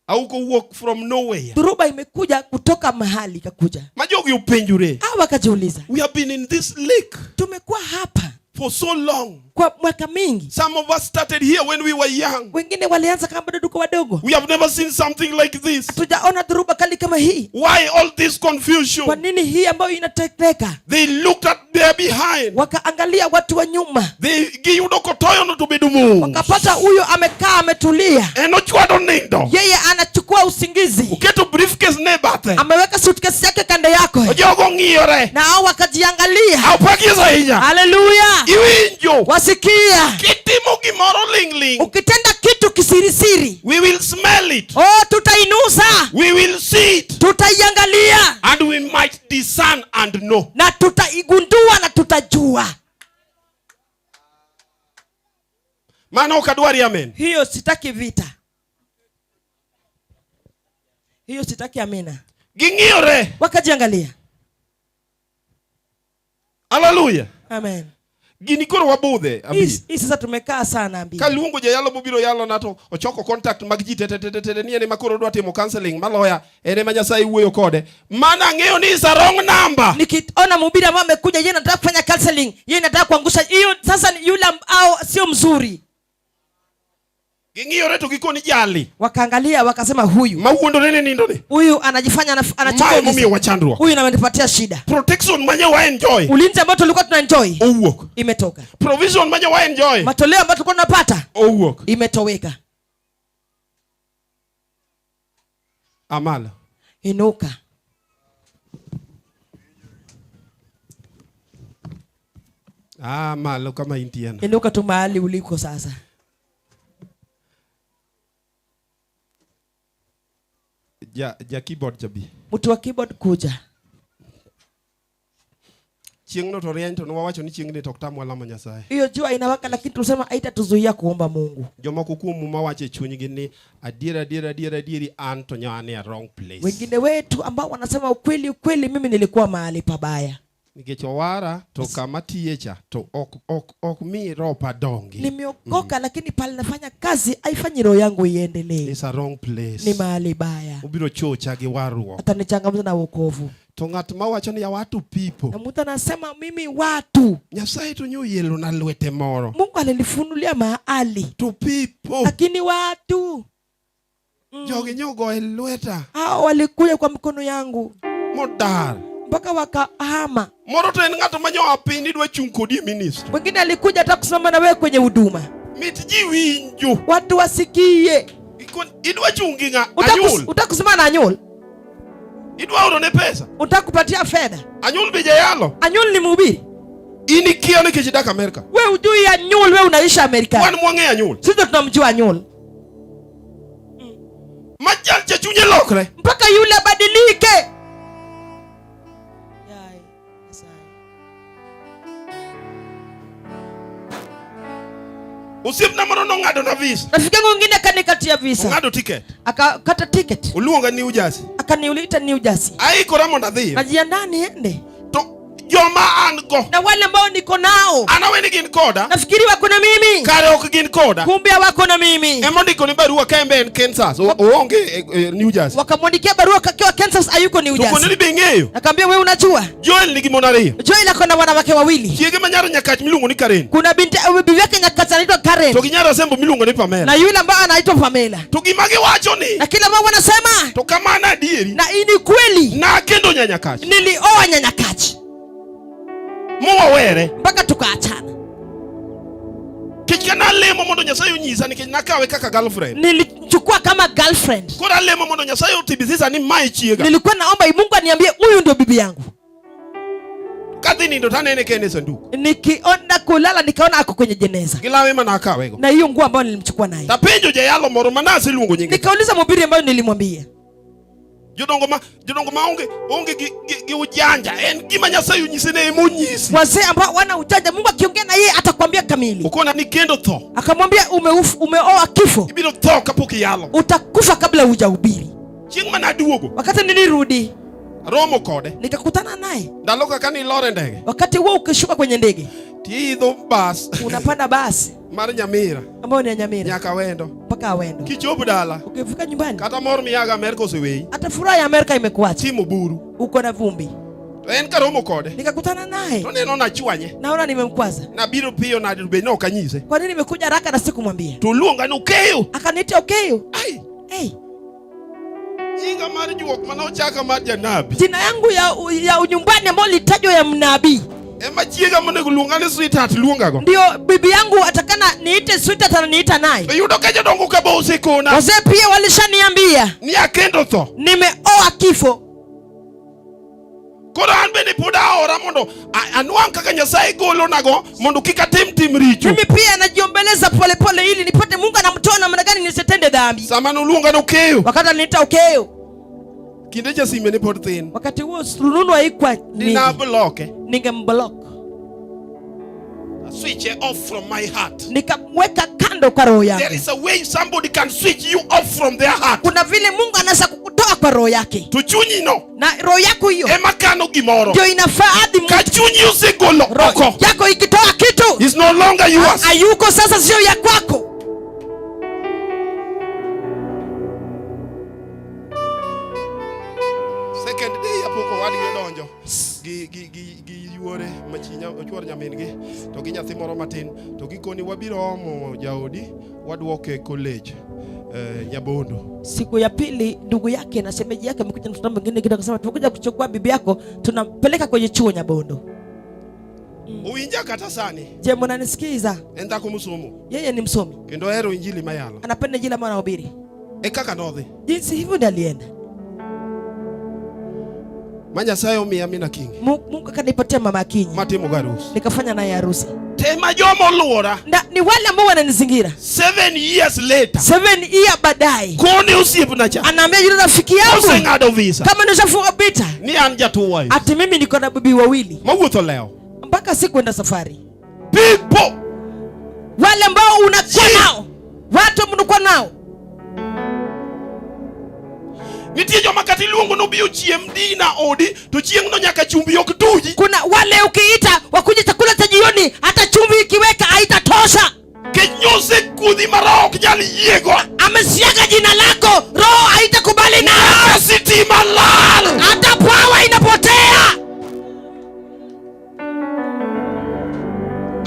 Speaker 6: Hauko walk from nowhere.
Speaker 9: Dhuruba imekuja kutoka mahali kakuja.
Speaker 6: Majogi upenjure.
Speaker 9: Hawa kajiuliza.
Speaker 6: We have been in this lake.
Speaker 9: Tumekuwa hapa
Speaker 6: for so long.
Speaker 9: Kwa mwaka mingi.
Speaker 6: Some of us started here when we were young.
Speaker 9: Wengine walianza kama bado tuko wadogo.
Speaker 6: We have never seen something like this.
Speaker 9: Hatujaona dhuruba kali kama hii.
Speaker 6: Why all this confusion?
Speaker 9: Kwa nini hii ambayo inatekeka?
Speaker 6: They looked at their behind.
Speaker 9: Wakaangalia watu wa nyuma.
Speaker 6: They giyudo kotoyo no tubedumu.
Speaker 9: Wakapata huyo amekaa ametulia.
Speaker 6: Eno chwado nindo.
Speaker 9: Yeye anachukua usingizi.
Speaker 6: Uketo briefcase ne bathe.
Speaker 9: Ameweka suitcase yake kando yako.
Speaker 6: Ojogo ngiyore.
Speaker 9: Na hao wakajiangalia.
Speaker 6: Aupagiza hinya.
Speaker 9: Hallelujah.
Speaker 6: Iwinjo.
Speaker 9: Wasikia.
Speaker 6: Kitimo gimoro lingling.
Speaker 9: Ukitenda kitu kisirisiri.
Speaker 6: We will smell it.
Speaker 9: Oh, tutainusa.
Speaker 6: We will see it.
Speaker 9: Tutaiangalia.
Speaker 6: And we might discern and know.
Speaker 9: Na tutaigundua na tutajua.
Speaker 6: Maana ukadwari amen.
Speaker 9: Hiyo sitaki vita. Hiyo sitaki amina.
Speaker 6: Gingiyore.
Speaker 9: Wakajiangalia.
Speaker 6: Hallelujah.
Speaker 9: Amen.
Speaker 6: Gini koro wabudhe abi.
Speaker 9: Hii sasa tumekaa sana abi.
Speaker 6: Kaluongo je yalo mobiro yalo nato ochoko contact mag ji tete ni ene makoro dwa timo counseling maloya ene ma Nyasaye wuoyo kode. Mana ng'eyo ni is a wrong number.
Speaker 9: Nikiona mhubiri ambaye amekuja yeye anataka kufanya counseling, yeye anataka kuangusha hiyo sasa yule au sio mzuri.
Speaker 6: Gingiyore to gikoni jali.
Speaker 9: Wakaangalia wakasema huyu.
Speaker 6: Mawuondo nene nindo ne.
Speaker 9: Huyu anajifanya anachukua
Speaker 6: mimi wachandwa.
Speaker 9: Huyu ananipatia shida.
Speaker 6: Protection manye wa enjoy.
Speaker 9: Ulinzi ambao tulikuwa tuna enjoy.
Speaker 6: Owuok.
Speaker 9: Imetoka.
Speaker 6: Provision manye wa enjoy.
Speaker 9: Matoleo ambayo tulikuwa tunapata.
Speaker 6: Owuok.
Speaker 9: Imetoweka.
Speaker 6: Amala.
Speaker 9: Inuka.
Speaker 6: Malo kama intiana.
Speaker 9: Inuka tu mahali uliko sasa.
Speaker 6: ja keyboard jabi.
Speaker 9: Mtu wa keyboard kuja.
Speaker 6: Chieng no to rieny to wawacho ni chieng ni tok tam wala Nyasaye.
Speaker 9: Hiyo jua inawaka lakini tunasema haitatuzuia kuomba Mungu.
Speaker 6: Jomoko kuom mawacho e chunygi ni adieri Anto nyane a wrong place.
Speaker 9: Wengine wetu ambao wanasema ukweli mimi nilikuwa mahali pabaya.
Speaker 6: Nikech owara to kama tiyecha to ok mi ropa dongi.
Speaker 9: Nimeokoka lakini pale nafanya kazi haifanyi roho yangu iendelee.
Speaker 6: It's a wrong place.
Speaker 9: Ni mahali baya.
Speaker 6: Ubiro chocha gi waruok.
Speaker 9: Atanichangamsha na wokovu.
Speaker 6: To ng'at mawacho ni ya watu people.
Speaker 9: Na mtu anasema mimi watu.
Speaker 6: Nyasaye to nyo yelo na lwete moro.
Speaker 9: Mungu alinifunulia mahali.
Speaker 6: To people.
Speaker 9: Lakini watu.
Speaker 6: Jogi nyogo e lweta.
Speaker 9: Hao walikuja kwa mkono yangu.
Speaker 6: Modar.
Speaker 9: Mpaka wakahama.
Speaker 6: Moro to en ng'ato manyo apindi dwa chung kodi ministry.
Speaker 9: Mwingine alikuja hata kusimama na wewe kwenye huduma.
Speaker 6: Mit ji winjo.
Speaker 9: Watu wasikie.
Speaker 6: Idwa chungi nga anyul.
Speaker 9: Utakusimama na anyul.
Speaker 6: Idwa oro ne pesa.
Speaker 9: Utakupatia fedha.
Speaker 6: Anyul bija yalo.
Speaker 9: Anyul ni mhubiri.
Speaker 6: Ini kio ni kichidaka Amerika.
Speaker 9: Wewe hujui anyul, wewe unaishi Amerika.
Speaker 6: Wan mwange anyul.
Speaker 9: Sisi tunamjua anyul.
Speaker 6: Majal cha chunye lokre.
Speaker 9: Mpaka yule badilike.
Speaker 6: Usip na maro no ngado na visa.
Speaker 9: Rafiki mwingine akanikatia visa.
Speaker 6: Ngado ticket.
Speaker 9: Akakata ticket.
Speaker 6: Uluonga New Jersey.
Speaker 9: Akaniulita New Jersey.
Speaker 6: Ai koramo na dhia.
Speaker 9: Najiandaa niende.
Speaker 6: To joma ango.
Speaker 9: Na wale ambao niko nao.
Speaker 6: Anawe ni gin koda.
Speaker 9: Nafikiri wako na mimi.
Speaker 6: Kare ok gin koda.
Speaker 9: Kumbe wako na mimi.
Speaker 6: Emondiko ni barua kembe en Kansas. Oonge New Jersey.
Speaker 9: Wakamwandikia barua kakiwa Kansas ayuko New Jersey.
Speaker 6: Tuko nilibengeyo.
Speaker 9: Nakwambia wewe unajua.
Speaker 6: Joel ni gimonario.
Speaker 9: Joel akona wanawake wawili.
Speaker 6: Chiege manyaro nyakach milungo ni Karen.
Speaker 9: Kuna binti bibi yake nyakach anaitwa Karen.
Speaker 6: To ginyaro sembo milungo ni Pamela.
Speaker 9: Na yule ambaye anaitwa Pamela.
Speaker 6: To gimage wacho ni.
Speaker 9: Na kila mmoja wanasema.
Speaker 6: To kama na dieri.
Speaker 9: Na ini kweli.
Speaker 6: Na kendo nyanyakach.
Speaker 9: Nilioa nyanyakach.
Speaker 6: Muwa were.
Speaker 9: Mpaka tukaachana.
Speaker 6: Kichana lemo mondo Nyasaye unyisa ni nakawe kaka girlfriend.
Speaker 9: Nilichukua kama girlfriend.
Speaker 6: Kora lemo mondo Nyasaye utibisisa ni mai chiega.
Speaker 9: Nilikuwa naomba Mungu aniambie huyu ndio bibi yangu.
Speaker 6: Kadhini ndo tanene kene sanduku.
Speaker 9: Nikiona kulala nikaona ako kwenye jeneza.
Speaker 6: Gilawe mana akawe go.
Speaker 9: Na hiyo nguo ambayo nilimchukua naye.
Speaker 6: Tapenjo je yalo moro manasi lungo nyingi.
Speaker 9: Nikauliza mhubiri ambayo nilimwambia.
Speaker 6: Jodongo ma onge gi ujanja. En gima Nyasaye unyisene emunyisi.
Speaker 9: Wazee ambao wana ujanja Mungu akiongea na yeye atakwambia kamili.
Speaker 6: Ukona ni kendo tho.
Speaker 9: Akamwambia umeoa kifo.
Speaker 6: Ibiro tho kapoki yalo.
Speaker 9: Utakufa kabla hujahubiri.
Speaker 6: Chieng mana duogo.
Speaker 9: Wakati nilirudi
Speaker 6: romo kode.
Speaker 9: Nikakutana naye.
Speaker 6: Ndaloka kani lore ndege.
Speaker 9: Wakati wewe ukishuka kwenye ndege.
Speaker 6: Tiidho bas.
Speaker 9: Unapanda basi.
Speaker 6: Mar Nyamira.
Speaker 9: Ambao ni Nyamira.
Speaker 6: Nyaka wendo.
Speaker 9: Mpaka wendo.
Speaker 6: Kichopo dala.
Speaker 9: Ukifika nyumbani.
Speaker 6: Kata mor miyaga Amerika osewei.
Speaker 9: Hata furaha ya Amerika imekuacha.
Speaker 6: Timo buru.
Speaker 9: Uko na vumbi.
Speaker 6: En karomo kode.
Speaker 9: Nikakutana naye.
Speaker 6: To neno na chwanye.
Speaker 9: Naona nimemkwaza.
Speaker 6: Na biro pio na dirbe no kanyise.
Speaker 9: Kwa nini nimekuja haraka na sikumwambia?
Speaker 6: Tuluonga no keyo.
Speaker 9: Akaniita ukeyo.
Speaker 6: Ai.
Speaker 9: Hey.
Speaker 6: Inga mari juok mano chaka mar janabi.
Speaker 9: Jina yangu ya unyumbani ambao litajwa ya mnabii.
Speaker 6: Ema chiega monego luongane sweetheart luonga go.
Speaker 9: Ndio bibi yangu atakana niite sweetheart na niita naye.
Speaker 6: Yudo keje dongo ka bo usikona.
Speaker 9: Wazee pia walishaniambia.
Speaker 6: Ni akendo tho.
Speaker 9: Nimeoa kifo.
Speaker 6: Kora anbe ni puda ora mondo anwang kaka Nyasaye golo nago mondo kika tim richo.
Speaker 9: Mimi pia najiombeleza pole ili nipate Mungu anamtoa namna gani nisitende dhambi.
Speaker 6: Samano luonga no keyo.
Speaker 9: Wakati aliniita ukeyo.
Speaker 6: Kinde cha sime ni pod thin.
Speaker 9: Wakati huo rununu haikuwa
Speaker 6: nina block.
Speaker 9: Ningemblock.
Speaker 6: Switch off from my heart.
Speaker 9: Nikamweka kando kwa roho yake.
Speaker 6: There is a way somebody can switch you off from their heart.
Speaker 9: Kuna vile Mungu anaweza kukutoa kwa roho yake.
Speaker 6: Tuchunyi no.
Speaker 9: Na roho yako hiyo.
Speaker 6: Ema kano gimoro.
Speaker 9: Ndio inafaa hadi
Speaker 6: kachunyi usigolo.
Speaker 9: Roho yako ikitoa kitu.
Speaker 6: Is no longer yours.
Speaker 9: Hayuko sasa sio ya kwako.
Speaker 6: Second day apoko wadi gedonjo. Gi yuore machinya ochuor nyamingi to gi nyathi moro matin to gikoni wabiro omo jaodi wadwoke college Nyabondo.
Speaker 9: Siku ya pili ndugu yake na shemeji yake mkuja mtoto mwingine kidogo akasema tunakuja kuchukua bibi yako tunampeleka kwenye chuo Nyabondo.
Speaker 6: Uinja kata sani.
Speaker 9: Je, mnanisikiza?
Speaker 6: Enda kumusomo.
Speaker 9: Yeye ni msomi.
Speaker 6: Kendo hero injili mayalo.
Speaker 9: Anapenda injili ambayo anahubiri.
Speaker 6: Kaka nodhi.
Speaker 9: Jinsi hivyo ndiye alienda.
Speaker 6: Manya sayo mi amina king.
Speaker 9: Mungu akanipatia mama Kinyi.
Speaker 6: Matimo harusi.
Speaker 9: Nikafanya naye harusi.
Speaker 6: tema jomo luora.
Speaker 9: Na ni wale ambao wananizingira.
Speaker 6: 7 years later.
Speaker 9: 7 years baadaye.
Speaker 6: Koni usipu na cha.
Speaker 9: Anaambia yule rafiki yangu.
Speaker 6: Usengado visa.
Speaker 9: Kama nishafunga bita.
Speaker 6: Ni anja tu wife.
Speaker 9: Ati mimi niko na bibi wawili.
Speaker 6: Mawuto leo.
Speaker 9: Mpaka sikwenda safari.
Speaker 6: People.
Speaker 9: Wale ambao unakuwa nao. Watu mnakuwa nao.
Speaker 6: Nitie joma kati luongo no bio chiem dina odi to chieng no nyaka chumbi ok tuji.
Speaker 9: Kuna wale ukiita wakuje chakula cha jioni hata chumvi ikiweka haitatosha.
Speaker 6: Kenyose kudhi marok nyali yego.
Speaker 9: Amesiaga jina lako, roho haitakubali na
Speaker 6: sitima lal.
Speaker 9: Hata power inapotea.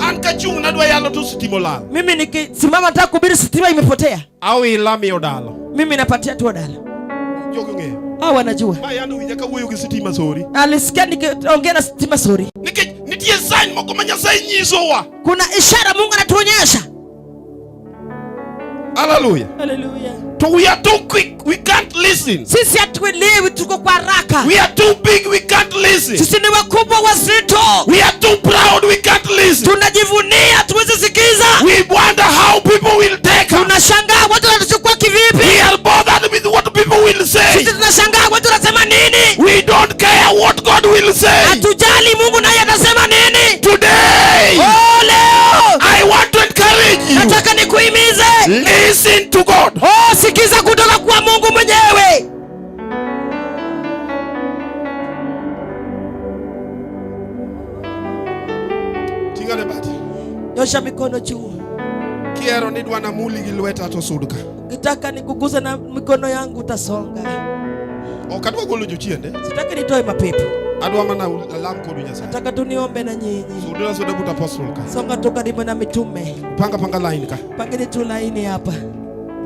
Speaker 6: Anka chung na dwa yalo tu sitima lal.
Speaker 9: Mimi nikisimama nataka kuhubiri sitima imepotea.
Speaker 6: Au ilami odalo.
Speaker 9: Mimi napatia tu odalo.
Speaker 6: Jogo nge.
Speaker 9: Hao wanajua.
Speaker 6: Mayano winyaka wuyo ki sitima sori.
Speaker 9: Alisikia nikiongea na sitima sori.
Speaker 6: Nitie sign moko manya sai nyisowa.
Speaker 9: Kuna ishara Mungu anatuonyesha.
Speaker 6: Hallelujah.
Speaker 9: Hallelujah.
Speaker 6: So we are too quick, we can't listen.
Speaker 9: Sisi hatuelewi, tuko kwa haraka.
Speaker 6: We are too big, we can't listen.
Speaker 9: Sisi ni wakubwa wazito.
Speaker 6: We are too proud, we can't listen.
Speaker 9: Tunajivunia, tuwezi sikiza.
Speaker 6: We wonder how people will take us.
Speaker 9: Tunashangaa watu wanachukua kivipi.
Speaker 6: We are bothered with what people will say.
Speaker 9: Sisi tunashangaa watu wanasema nini.
Speaker 6: We don't care what God will say.
Speaker 9: Hatujali Mungu naye atasema nini.
Speaker 6: Today,
Speaker 9: oh leo,
Speaker 6: I want to encourage you.
Speaker 9: Nataka nikuhimize.
Speaker 6: Listen to God.
Speaker 9: Oh, sikiza kutoka kwa Mungu mwenyewe.
Speaker 6: Tingale bati.
Speaker 9: Nyosha mikono juu.
Speaker 6: Kiero ni dwana muli gilweta to sudka.
Speaker 9: Ukitaka nikuguze na mikono yangu utasonga.
Speaker 6: Okadwa golo jochiende.
Speaker 9: Sitaki nitoe mapepo.
Speaker 6: Adwa mana alam kodu nyasa.
Speaker 9: Nataka tu niombe na nyinyi.
Speaker 6: Sudura soda buta apostle ka.
Speaker 9: Songa tu karibu na mitume.
Speaker 6: Panga line ka.
Speaker 9: Pangeni tu line hapa.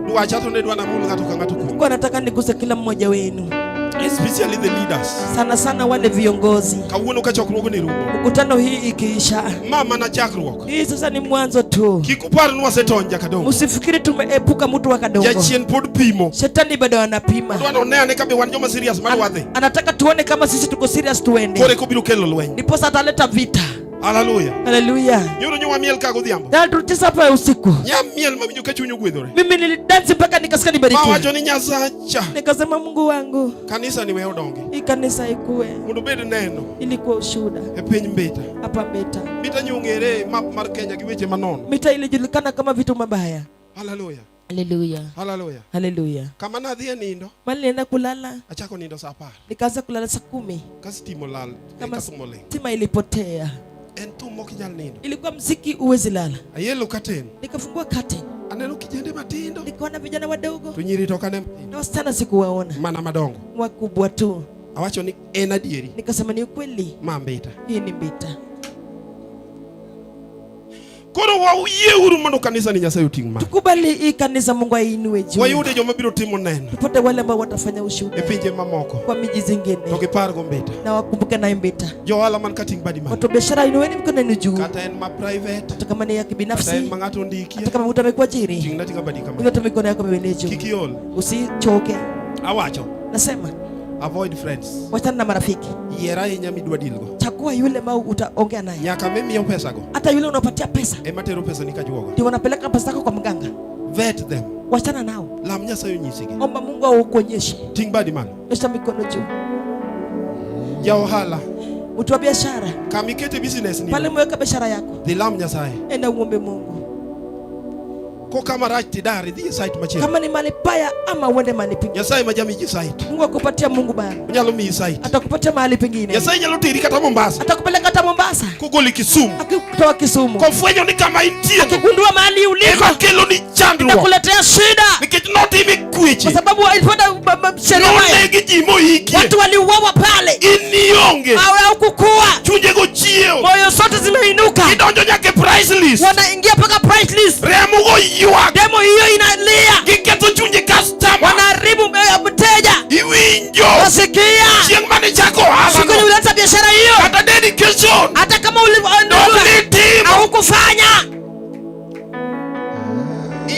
Speaker 6: Dua chato ne dwana muli ngatu ku.
Speaker 9: Mungu anataka niguse kila mmoja wenu.
Speaker 6: Especially the leaders.
Speaker 9: Sana wale viongozi.
Speaker 6: Kawuono ka chokruok ni rumo.
Speaker 9: Mkutano hii ikiisha.
Speaker 6: Mama na chakruok.
Speaker 9: Hii sasa ni mwanzo tu.
Speaker 6: Kikupar nwa setonja kadongo.
Speaker 9: Usifikiri tumeepuka mtu wa kadongo.
Speaker 6: Jachien pod pimo.
Speaker 9: Shetani bado anapima.
Speaker 6: Dwana onea ne kabe wan joma serious mali wadhi.
Speaker 9: Anataka tuone kama sisi tuko serious tuende.
Speaker 6: Kore ko biro kelo lweny.
Speaker 9: Ndipo sasa ataleta vita.
Speaker 6: Hallelujah.
Speaker 9: Hallelujah.
Speaker 6: Yoro nywa miel ka godhiambo.
Speaker 9: Na tutisa hapa usiku.
Speaker 6: Nya miel mabinyo ka chunyu gwedhore.
Speaker 9: Mimi nilidansi mpaka nikasikia nibariki.
Speaker 6: Mawacho ni nyasacha.
Speaker 9: Nikasema Mungu wangu.
Speaker 6: Kanisa ni wewe donge.
Speaker 9: Hii kanisa ikue.
Speaker 6: Mundu bed neno.
Speaker 9: Ilikuwa ushuhuda.
Speaker 6: E piny Mbita.
Speaker 9: Hapa Mbita.
Speaker 6: Mbita nyongere map mar Kenya gi weche manono.
Speaker 9: Mbita ilijulikana kama vitu mabaya.
Speaker 6: Hallelujah.
Speaker 9: Hallelujah.
Speaker 6: Hallelujah.
Speaker 9: Hallelujah.
Speaker 6: Kama nadhi nindo.
Speaker 9: Mali nenda kulala.
Speaker 6: Achako nindo saa 10.
Speaker 9: Nikaanza kulala saa 10.
Speaker 6: Kasi timo lal.
Speaker 9: Kama
Speaker 6: kasumole.
Speaker 9: tima ilipotea.
Speaker 6: En tu mokinyal nindo.
Speaker 9: Ilikuwa mziki uwezi lala.
Speaker 6: Ayelo katen.
Speaker 9: Nikafungua curtain.
Speaker 6: Aneno kijende matindo.
Speaker 9: Nikaona vijana wadogo.
Speaker 6: Tunyiri toka ne.
Speaker 9: Na wasichana sikuwaona.
Speaker 6: Mana madongo.
Speaker 9: Wakubwa tu.
Speaker 6: Awacho ni en adieri.
Speaker 9: Nikasema ni ukweli.
Speaker 6: Ma Mbita.
Speaker 9: Hii ni Mbita.
Speaker 6: Koro wauye uru mondo kanisa ni Nyasaye uting ma.
Speaker 9: Tukubali hii kanisa Mungu ainue juu.
Speaker 6: Wayude joma biro timo neno.
Speaker 9: Tupate wale ambao watafanya ushuhuda.
Speaker 6: E pinje mamoko.
Speaker 9: Kwa miji zingine.
Speaker 6: To gipar go Mbita.
Speaker 9: Na wakumbuke na Mbita.
Speaker 6: Jo ala man kating badi man.
Speaker 9: Watu biashara inueni mkono juu.
Speaker 6: Kata en ma private.
Speaker 9: Hata kama ni ya kibinafsi.
Speaker 6: Kata en mangato ndiki.
Speaker 9: Hata kama mtu amekuajiri.
Speaker 6: Tinga tinga badi kama.
Speaker 9: Inua mikono yako miwili juu.
Speaker 6: Kikiol.
Speaker 9: Usichoke.
Speaker 6: Awacho.
Speaker 9: Nasema
Speaker 6: avoid friends.
Speaker 9: wachana na marafiki.
Speaker 6: Yiera inya midwa dilgo.
Speaker 9: Chagua yule ambao utaongea naye.
Speaker 6: Nyaka mimi pesa go.
Speaker 9: Hata yule unapatia pesa.
Speaker 6: Matero pesa nikajuogo.
Speaker 9: Ndio wanapeleka pesa yako kwa mganga.
Speaker 6: Vet them.
Speaker 9: Wachana nao.
Speaker 6: Lam Nyasaye nyisige.
Speaker 9: Omba Mungu akuonyeshe.
Speaker 6: Ting badi man.
Speaker 9: Nyosha mikono juu.
Speaker 6: Ya ohala.
Speaker 9: Mtu wa biashara.
Speaker 6: Kamikete business ni.
Speaker 9: Pale mweka biashara yako.
Speaker 6: Lam Nyasaye.
Speaker 9: Enda uombe Mungu.
Speaker 6: Ko kama right dari the site machi.
Speaker 9: Kama ni mali paya ama uende mali pengine.
Speaker 6: Nyasaye majami ji site.
Speaker 9: Mungu akupatia Mungu bana.
Speaker 6: Nyalo mi site.
Speaker 9: Atakupatia mahali pengine.
Speaker 6: Nyasaye nyalo tiri kata Mombasa.
Speaker 9: Atakupeleka hata Mombasa.
Speaker 6: Kugoli Kisumu.
Speaker 9: Akikutoa Kisumu.
Speaker 6: Kwa fwenyo ni kama intie.
Speaker 9: Akigundua mahali uliko.
Speaker 6: Kelo ni chandro.
Speaker 9: Atakuletea shida.
Speaker 6: Nikijinoti imekuichi.
Speaker 9: Kwa sababu walipata sheria.
Speaker 6: Nolegi jimo hiki.
Speaker 9: Watu waliuawa pale.
Speaker 6: Inionge.
Speaker 9: Awe au kukua.
Speaker 6: Chunje go chieo.
Speaker 9: Moyo sote zimeinuka.
Speaker 6: Kidonjo nyake price list.
Speaker 9: Wanaingia paka price list.
Speaker 6: Remu go yuak.
Speaker 9: Demo hiyo inalia.
Speaker 6: Kiketo chunje customer.
Speaker 9: Wanaharibu mteja.
Speaker 6: Iwinjo.
Speaker 9: Wasikia.
Speaker 6: Chieng mani chako hala.
Speaker 9: Siku ni uleta biashara hiyo.
Speaker 6: Hata dedication.
Speaker 9: Hata kama ulivyoondoka. Au kufanya.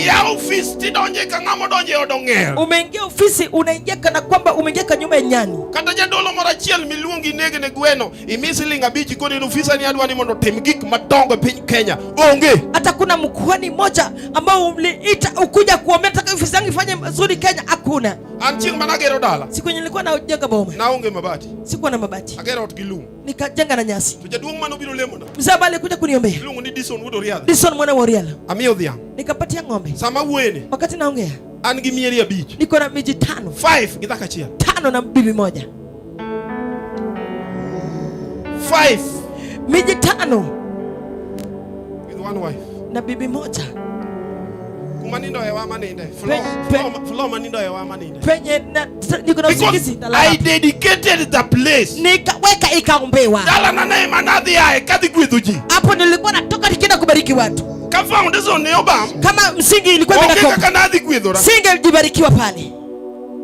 Speaker 6: Ya ofisi tidonje ka ng'ama donje odong'el.
Speaker 9: Umeingia ofisi, unaingia kana kwamba umeingia kwa nyumba ya nyani.
Speaker 6: Kata jadolo mara achiel miluongi nege ne gweno, imisiling abich koni ofisa ni adwa ni mondo tim gik madongo piny Kenya. Onge.
Speaker 9: Hata kuna mkuhani mmoja ambao umliita ukuja kuombea taka ofisi yangu ifanye mazuri Kenya, hakuna.
Speaker 6: Anchieng managero dala.
Speaker 9: Siku yenye nilikuwa najenga boma.
Speaker 6: Na onge mabati.
Speaker 9: Sikuwa na mabati.
Speaker 6: Agero ot gi lum.
Speaker 9: Nikajenga na nyasi.
Speaker 6: To jaduong' mano biro lemona.
Speaker 9: Mzee bale kuja kuniombea.
Speaker 6: Luongo ni Dison wuod Oriadha.
Speaker 9: Dison mwana wa Oriadha.
Speaker 6: Amiyo dhiang'.
Speaker 9: Nikapatia ng'ombe.
Speaker 6: Sama wuoyene.
Speaker 9: Wakati naongea.
Speaker 6: An gi mieri abich.
Speaker 9: Niko na miji 5.
Speaker 6: 5 gi dhako achiel.
Speaker 9: 5 na bibi moja.
Speaker 6: 5
Speaker 9: miji 5
Speaker 6: with one wife.
Speaker 9: Na bibi moja.
Speaker 6: Kumanindo ewa maninde. Flow manindo ewa maninde.
Speaker 9: Penye niko na usingizi ndala.
Speaker 6: I dedicated the place.
Speaker 9: Nikaweka ikaombewa.
Speaker 6: Dala na naye manadhi yae kadhi gwedho ji.
Speaker 9: Hapo nilikuwa natoka nikienda kubariki watu.
Speaker 6: Ka foundation ne obam.
Speaker 9: Kama msingi ilikuwa
Speaker 6: imetoka. Okay, kaka nadhi gwedhora.
Speaker 9: Singejibarikiwa pale.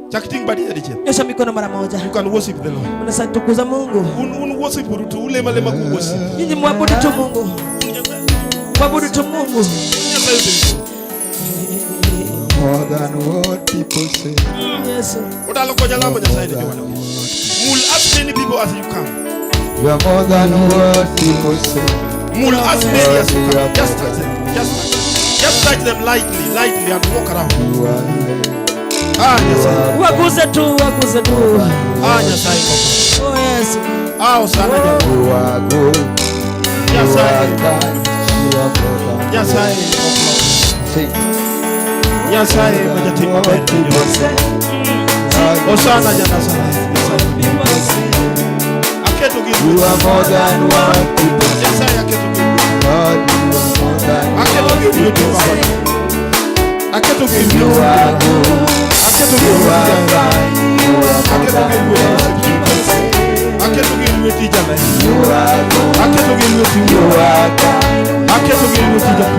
Speaker 6: Chakiting badi ya diche.
Speaker 9: Nyosha mikono mara moja.
Speaker 6: You can worship the Lord.
Speaker 9: Unasatukuza Mungu.
Speaker 6: Un worship rutu ulema lema ku worship.
Speaker 9: Nyinyi muabudu tu Mungu. Muabudu tu Mungu.
Speaker 1: More than what people say.
Speaker 9: Yesu.
Speaker 6: Udalo ko jalama nyasaye ni wana. Mul as many people as you come.
Speaker 1: You are more than what people say.
Speaker 6: Mul as many as you come. Just touch them. Just touch them lightly and walk around. Nyasaye.
Speaker 9: Waguze tu.
Speaker 6: Nyasaye.
Speaker 9: Oh Yesu.
Speaker 6: Osana
Speaker 1: you are good.
Speaker 6: Nyasaye.
Speaker 1: Nyasaye.
Speaker 6: Nyasaye majatima bete Osana Nyasaye. Aketo gizu.
Speaker 1: You are more than what people say.
Speaker 6: Nyasaye aketo gizu.
Speaker 1: God, you are more than
Speaker 6: Aketo gizu. Aketo gizu.
Speaker 1: You are good.
Speaker 6: Aketo
Speaker 1: You
Speaker 6: gizu.
Speaker 1: are right. You are more than what people say.
Speaker 6: Aketo gizu tijale.
Speaker 1: You are good.
Speaker 6: Aketo gizu tijale.
Speaker 1: You are kind.
Speaker 6: Aketo gizu tijale.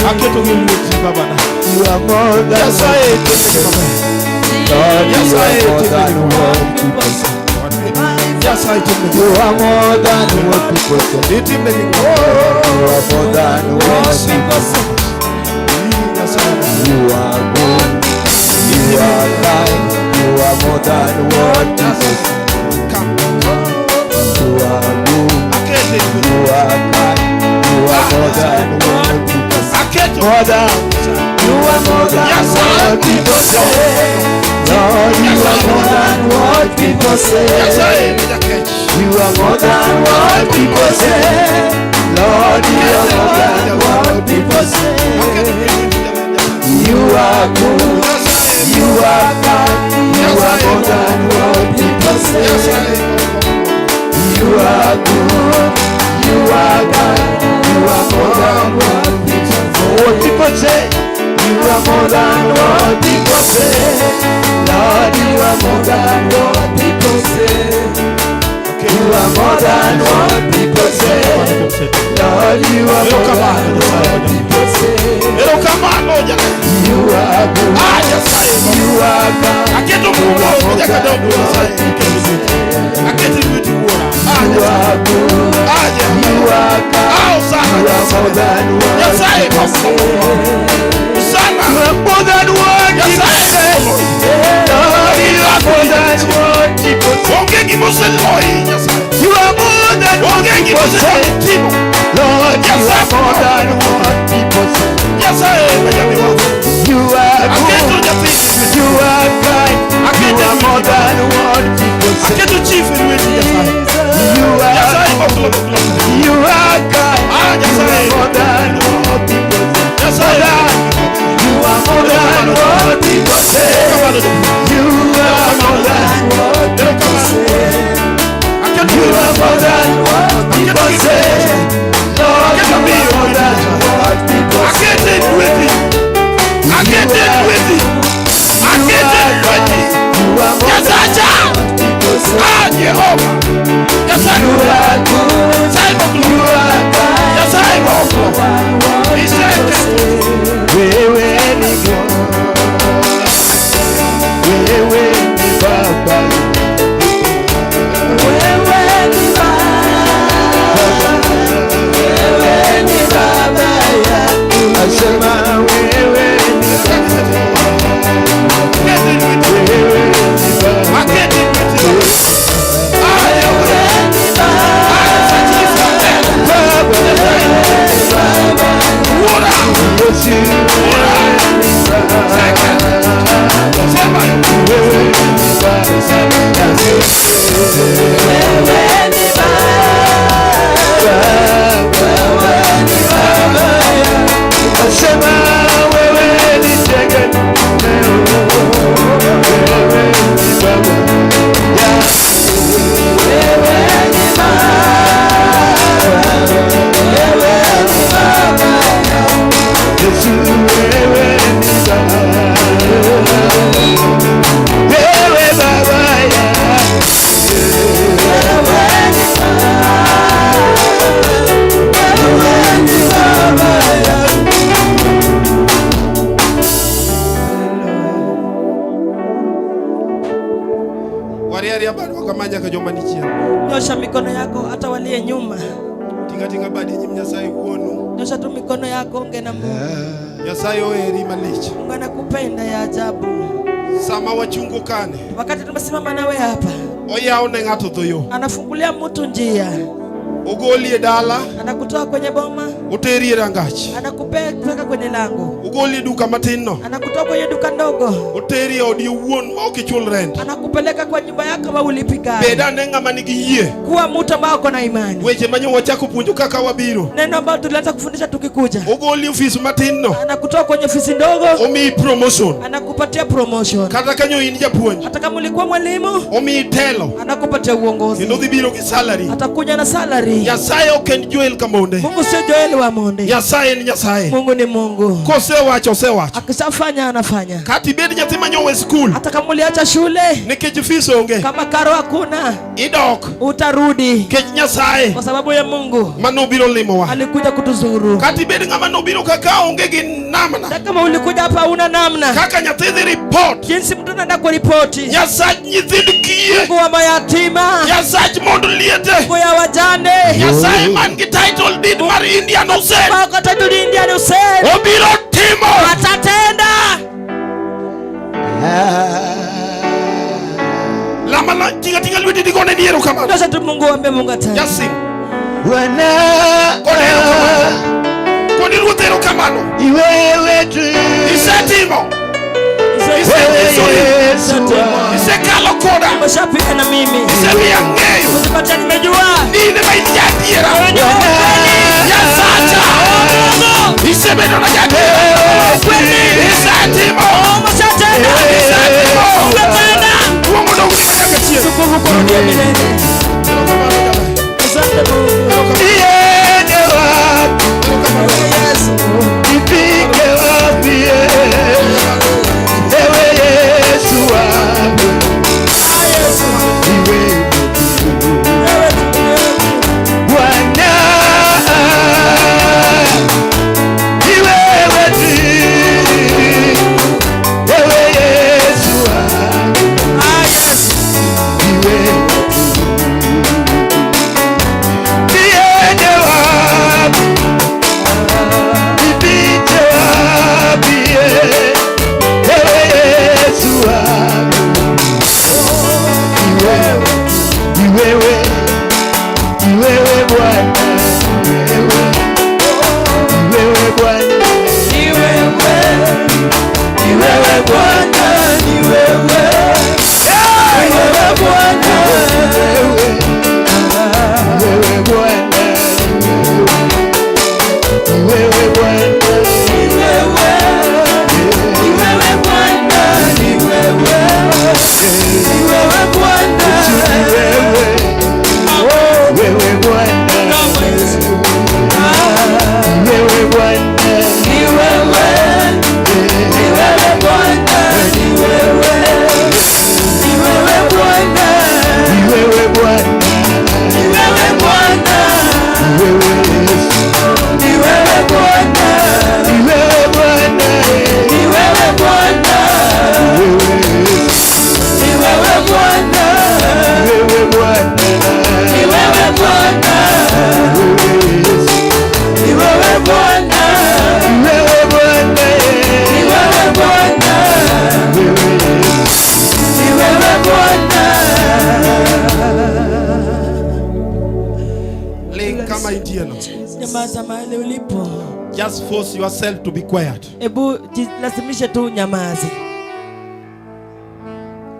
Speaker 6: Aketo gizu tijabana.
Speaker 1: You are more than
Speaker 6: Nyasaye
Speaker 1: God, you are more than what people say.
Speaker 6: Nyasaye
Speaker 1: You are more than what people say. You are more than what people say. You are good. You are kind. You are more than what people say. You are good. You are kind. You are more than what people say. More than. You are more than what people say. Lord, you are more than what people say. You are more than what people say. Lord, you are more than what people say. You are good. You are kind. You are more than what people say. You are good. You are kind. You are more than what people say. You are more than what people say. Lord, you are more than what people say. You are more than what people say. Lord, you are more than what people say. You are good. You are kind. You are more than what people say. You are good. You are kind. You are more than what people say. You are more than what people say. Lord, you are more than what people say. You are more than what people say. Lord, you are more than what people say. You are good. You are kind. You are more than what people say. You are good. You are kind. You are more than what people say. You are more than what people say. You are more than what people say. You are more than what people say. Lord, you are more than what people say. You are more
Speaker 9: mikono yako hata walie nyuma.
Speaker 6: Tinga badi nyim Nyasaye uonu.
Speaker 9: Nyosha tu mikono yako onge na Mungu.
Speaker 6: Nyasaye oheri malich.
Speaker 9: Mungu anakupenda ya ajabu.
Speaker 6: Sama wachungu kane.
Speaker 9: Wakati tumesimama nawe hapa.
Speaker 6: Oya one ng'ato thoyo.
Speaker 9: Anafungulia mtu njia.
Speaker 6: Ugoli edala.
Speaker 9: Anakutoa kwenye boma.
Speaker 6: Uteri rangachi.
Speaker 9: Anakupeleka kwenye lango.
Speaker 6: Ugoli duka matino.
Speaker 9: Anakutoa kwenye duka ndogo.
Speaker 6: Uteri odi uon ma okichul rent.
Speaker 9: Anakupeleka kwa nyumba yako ama ulipika.
Speaker 6: Beda nenga manigi yie.
Speaker 9: Kuwa mtu ambao uko na imani.
Speaker 6: Weche manyo wachako puonjo kaka wabiro.
Speaker 9: Neno ambalo tulianza kufundisha tukikuja.
Speaker 6: Ugoli ofisi matino.
Speaker 9: Anakutoa kwenye ofisi ndogo.
Speaker 6: Omi promotion.
Speaker 9: Anakupatia promotion.
Speaker 6: Kata kanyo in japuonj.
Speaker 9: Hata kama ulikuwa mwalimu.
Speaker 6: Omi telo.
Speaker 9: Anakupatia uongozi.
Speaker 6: Kendo dhibiro ki salary.
Speaker 9: Atakuja na salary.
Speaker 6: Nyasaye oken Joel kamonde.
Speaker 9: Mungu sio Joel wa monde.
Speaker 6: Nyasaye ni Nyasaye.
Speaker 9: Mungu ni Mungu.
Speaker 6: Kose wacho se wacho.
Speaker 9: Akishafanya anafanya.
Speaker 6: Kati bedi nyathi manyowe school.
Speaker 9: Hata kama uliacha shule.
Speaker 6: Nikech fees onge.
Speaker 9: Kama karo hakuna.
Speaker 6: Idok.
Speaker 9: Utarudi.
Speaker 6: Kech Nyasaye.
Speaker 9: Kwa sababu ya Mungu.
Speaker 6: Manobiro limowa.
Speaker 9: Alikuja kutuzuru.
Speaker 6: Kati bedi ngama nobiro kaka onge gi namna.
Speaker 9: Na kama ulikuja hapa una namna.
Speaker 6: Kaka nyathi report.
Speaker 9: Jinsi mtu anaenda kuripoti.
Speaker 6: Nyasaye nyithind kiye.
Speaker 9: Mungu wa mayatima.
Speaker 6: Nyasaye mondo liete.
Speaker 9: Mungu ya wajane.
Speaker 6: Nyasaye man gi title deed mar Indian Ocean.
Speaker 9: Kwa title deed Indian Ocean.
Speaker 6: Obiro timo.
Speaker 9: Atatenda.
Speaker 6: Lama la tinga lweti digone diero kamano.
Speaker 9: Ndio tu Mungu ambe Mungu atenda.
Speaker 6: Yasi.
Speaker 1: Wana
Speaker 6: Koni rutero kamano.
Speaker 1: iwewe tu
Speaker 6: Isetimo. Isekalo koda.
Speaker 9: Umeshapika na mimi.
Speaker 6: Isemia ngeyo.
Speaker 9: Usipata nimejua.
Speaker 6: Nini maijadiera. Yasacha. Isemedo na jadiera. Isetimo.
Speaker 9: Umeshatenda.
Speaker 6: Isetimo.
Speaker 9: Umetenda.
Speaker 6: Uongo ndo unikakatia.
Speaker 9: Tukufu kurudia milele. Asante Mungu.
Speaker 1: iende wapi
Speaker 9: Yesu.
Speaker 1: ipike wapi ewe Yesu wangu iwe Bwana iwewe tu ewe Yesu wangu iwe niende wapi nipite wapi ewe Yesu wangu iwewe Bwana iwewe Bwana iwewe Bwana iwewe Bwana iwewe Bwana iwewe Bwana iwewe Bwana iwewe Bwana wewe Bwana wewe Bwana ni wewe Bwana ni wewe Bwana ni wewe Bwana ni wewe Bwana wewe Yesu ni wewe Bwana ni wewe Bwana ni wewe Bwana wewe Yesu ni wewe Bwana ni wewe Bwana ni wewe Bwana wewe Yesu ni wewe Bwana ni wewe Bwana ni wewe Bwana wewe Yesu ni wewe Bwana.
Speaker 6: Ling kama Indiano.
Speaker 9: Nyamaza mahali ulipo.
Speaker 6: Just force yourself to be quiet.
Speaker 9: Ebu jilazimishe tu nyamaze.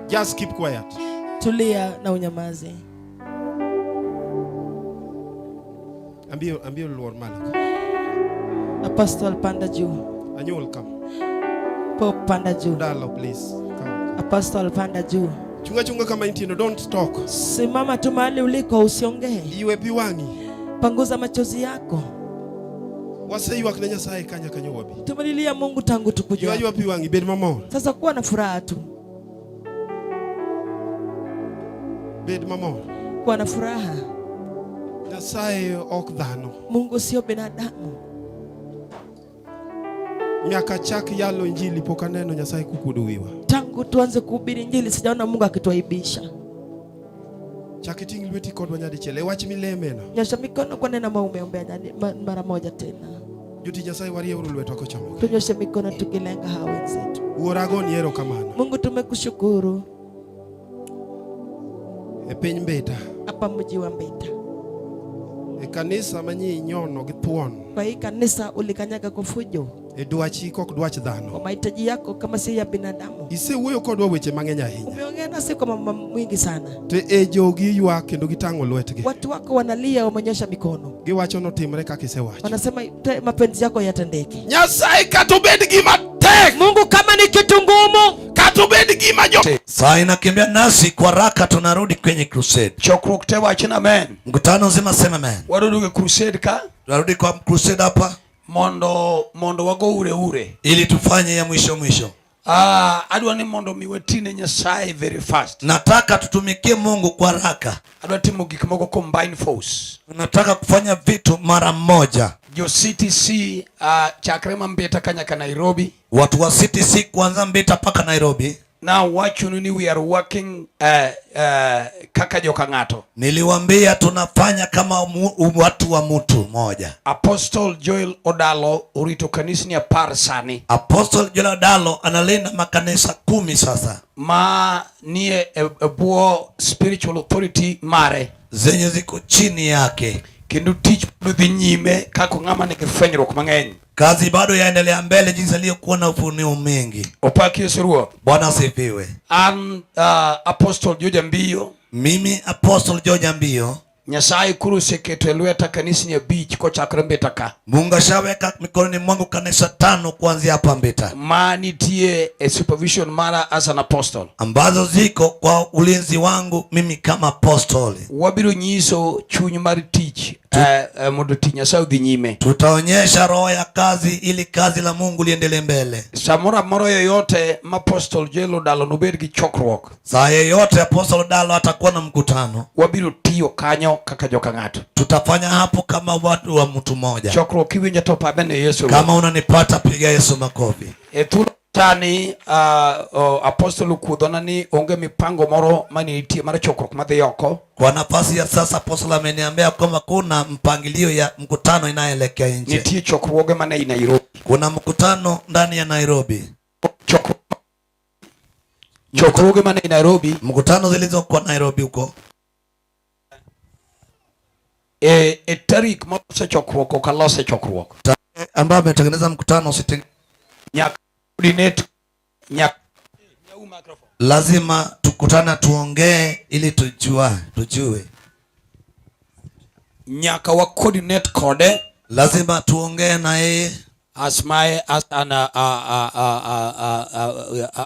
Speaker 6: Just keep quiet.
Speaker 9: Tulia na unyamaze.
Speaker 6: Ambio Lord Malak.
Speaker 9: Apostle panda juu.
Speaker 6: Anyol come.
Speaker 9: Pope panda juu.
Speaker 6: Dalo please. Come.
Speaker 9: Apostle panda juu.
Speaker 6: Chunga kama Indiano, don't talk.
Speaker 9: Simama tu mahali uliko usiongee.
Speaker 6: Iwe biwangi.
Speaker 9: Panguza machozi yako.
Speaker 6: Wase yuak na Nyasaye kanya kanyo wabi.
Speaker 9: Tumelilia Mungu tangu tukujua.
Speaker 6: Yua biwangi bed mamor.
Speaker 9: Sasa kuwa na furaha tu.
Speaker 6: Bed mamor.
Speaker 9: Kuwa na furaha.
Speaker 6: Nyasaye ok dhano.
Speaker 9: Mungu sio binadamu.
Speaker 6: Miaka chak yalo injili poka neno Nyasaye kukudu wiwa.
Speaker 9: Tangu tuanze kuhubiri injili sijaona Mungu akituaibisha.
Speaker 6: Chakiting lweti kodwa nyadichiel. Wach milemeno.
Speaker 9: Nyosha mikono kwa nena umeombea mara moja tena.
Speaker 6: Joti Nyasaye warieuru lweto kochomo.
Speaker 9: Tunyoshe mikono tukilenga hao wenzetu.
Speaker 6: Uorago ni erokamano.
Speaker 9: Mungu tumekushukuru.
Speaker 6: E piny Mbita.
Speaker 9: Hapa mji wa Mbita.
Speaker 6: E kanisa manyi nyono gi thuon.
Speaker 9: Kwa hii kanisa ulikanyaga kwa fujo.
Speaker 6: E dwachi kok dwach dhano.
Speaker 9: Kwa mahitaji yako kama si ya binadamu.
Speaker 6: Isewuoyo kodwa weche mang'eny ahinya.
Speaker 9: Umeongea nasi kwa mambo mwingi sana.
Speaker 6: Te e jogi ywak kendo gitang'o lwetgi.
Speaker 9: Watu wako wanalia, wamenyosha mikono.
Speaker 6: Giwacho notimre kaka isewacho.
Speaker 9: Wanasema mapenzi yako yatendeke.
Speaker 6: Nyasaye katobed gima tek.
Speaker 9: Mungu kama ni kitu ngumu,
Speaker 6: katobed gima jo.
Speaker 7: Saa inakimbia nasi kwa haraka, tunarudi kwenye crusade.
Speaker 5: Chokruok te wachina amen.
Speaker 7: Mkutano nzima sema amen.
Speaker 5: Warudi crusade ka?
Speaker 7: Tunarudi kwa crusade hapa.
Speaker 5: Mondo wago ure.
Speaker 7: Ili tufanye ya mwisho.
Speaker 5: Adwa ni mondo miwetine Nyasaye very fast.
Speaker 7: Nataka tutumikie Mungu kwa haraka.
Speaker 5: Adwa timo gik moko combine force.
Speaker 7: Nataka kufanya vitu mara moja.
Speaker 5: Jo CTC chakre Mbita kanyaka Nairobi.
Speaker 7: Watu wa CTC kuanza Mbita paka Nairobi.
Speaker 5: Now wachununi we are working kaka joka ng'ato.
Speaker 7: Niliwaambia tunafanya kama watu wa mtu moja.
Speaker 5: Apostle Joel Odalo urito kanisa ni apar sani.
Speaker 7: Apostle Joel Odalo analinda makanisa 10 sasa.
Speaker 5: Ma nie buo spiritual authority mare.
Speaker 7: Zenye ziko chini yake.
Speaker 5: Kendo teach dhi nyime kako ng'ama ni kifenyruok mang'eny.
Speaker 7: Kazi bado yaendelea mbele jinsi aliyokuwa na ufunuo mengi.
Speaker 5: Opaki Yesu.
Speaker 7: Bwana asifiwe.
Speaker 5: Apostle George Mbio.
Speaker 7: Mimi Apostle George Mbio.
Speaker 5: Nyasaye kuru seketo lweta kanisa ni beach ko chakre Mbita ka.
Speaker 7: Mungu ashaweka mikononi mwangu kanisa 5 kuanzia hapa Mbita.
Speaker 5: Mani tie a supervision mara as an apostle.
Speaker 7: Ambazo ziko kwa ulinzi wangu mimi kama apostle.
Speaker 5: Wabiro nyiso chuny mar tich mondo ti Nyasaye dhi nyime.
Speaker 7: Tutaonyesha roho ya kazi ili kazi la Mungu liendelee mbele.
Speaker 5: Samora moro yoyote Apostle Joel Odalo nobed gi chokruok.
Speaker 7: Saa yoyote Apostle Odalo atakuwa na mkutano.
Speaker 5: Wabiro tiyo kanyo kaka joka ng'ato.
Speaker 7: Tutafanya hapo kama watu wa mtu mmoja.
Speaker 5: Chokruok kiwinja to pabene Yesu.
Speaker 7: Kama unanipata piga Yesu makofi.
Speaker 5: Tani Apostle kudhona ni onge mipango moro mani itie mara chokruok madhi oko.
Speaker 7: Kwa nafasi ya sasa Apostle ameniambia kwamba kuna mpangilio ya mkutano inayoelekea nje.
Speaker 5: Nitie chokruoge mane ina Nairobi.
Speaker 7: Kuna mkutano ndani ya Nairobi.
Speaker 5: Chokruoge mane ina Nairobi.
Speaker 7: Mkutano zilizo kwa Nairobi huko.
Speaker 5: Tarik mose chokruok kalose chokruok.
Speaker 7: Ambao ametengeneza mkutano lazima tukutana tuongee ili tujue.
Speaker 5: Nyaka wa coordinate kode.
Speaker 7: Lazima tuongee na yeye.
Speaker 5: As an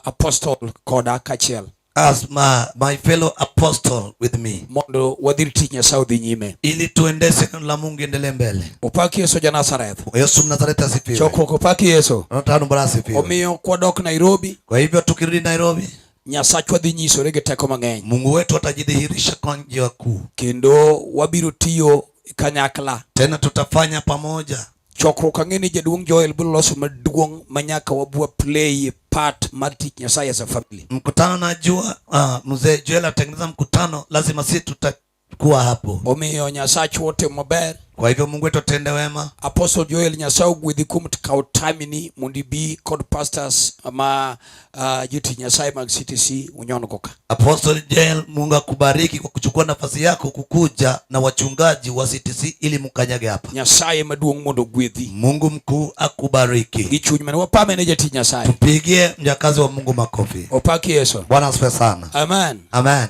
Speaker 5: apostle koda kachiel.
Speaker 7: As my fellow apostle with me.
Speaker 5: Mondo wadhiri Nyasaye dhi nyime.
Speaker 7: Ili tuendeshe neno la Mungu endelee mbele.
Speaker 5: Upaki Yesu ja Nazareth.
Speaker 7: Yesu Nazareth asifiwe.
Speaker 5: Chokruok upaki Yesu.
Speaker 7: Natano bwana asifiwe.
Speaker 5: Omiyo kwa dok Nairobi.
Speaker 7: Kwa hivyo tukirudi Nairobi,
Speaker 5: Nyasaye dhi nyisore gi teko mang'eny.
Speaker 7: Mungu wetu atajidhihirisha kwa njia kuu.
Speaker 5: Kendo wabiro tiyo kanyakla.
Speaker 7: Tena tutafanya pamoja.
Speaker 5: Chokruok ang'eni jaduong' Joel biro loso maduong' manyaka wabua play part mar tich Nyasaye as a family.
Speaker 7: Mkutano najua mzee Joel atengeneza mkutano, lazima sisi tutakuwa hapo.
Speaker 5: Omiyo Nyasaye wote maber.
Speaker 7: Kwa hivyo Mungu wetu atende wema.
Speaker 5: Apostle Joel Nyasaye gwedhi kuom kao timini mondi bi kod pastors ama juti Nyasaye mag CTC unyono koka.
Speaker 7: Apostle Joel, Mungu akubariki kwa kuchukua nafasi yako kukuja na wachungaji wa CTC ili mkanyage hapa.
Speaker 5: Nyasaye maduong' mondo gwedhi.
Speaker 7: Mungu mkuu akubariki.
Speaker 5: Gichuny mane wapame ne jati Nyasaye.
Speaker 7: Tupigie mjakazi wa Mungu makofi.
Speaker 5: Opaki Yesu.
Speaker 7: Bwana asifiwe sana.
Speaker 5: Amen.
Speaker 7: Amen.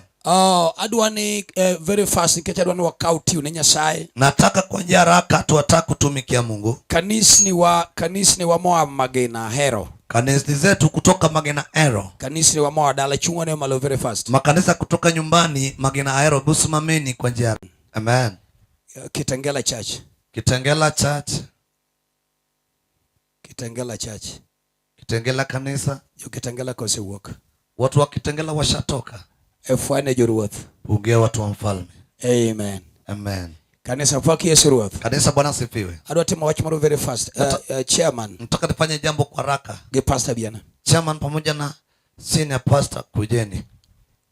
Speaker 5: Adwani very fast nikech adwani wakau tiyo ne Nyasaye.
Speaker 7: Nataka kwa njia haraka tuataka kutumikia Mungu.
Speaker 5: Kanisni wa moa Magena Hero.
Speaker 7: Kanisa zetu kutoka Magena Hero.
Speaker 5: Kanisni wa moa dala chungwane malo very fast.
Speaker 7: Makanisa kutoka nyumbani Magena Hero busimameni kwa njia. Amen.
Speaker 5: Kitengela Church.
Speaker 7: Kitengela Church.
Speaker 5: Kitengela Church.
Speaker 7: Kitengela kanisa.
Speaker 5: Yo Kitengela kose walk.
Speaker 7: Watu wa Kitengela washatoka.
Speaker 5: Efwane joruoth.
Speaker 7: Ugea watu wa mfalme.
Speaker 5: Amen.
Speaker 7: Amen.
Speaker 5: Kanisa paki Yesu ruoth.
Speaker 7: Kanisa Bwana asifiwe.
Speaker 5: Adwa timo wach moro very fast. Chairman.
Speaker 7: Nataka nifanye jambo kwa haraka.
Speaker 5: Ge pastor biana.
Speaker 7: Chairman pamoja na senior pastor kujeni.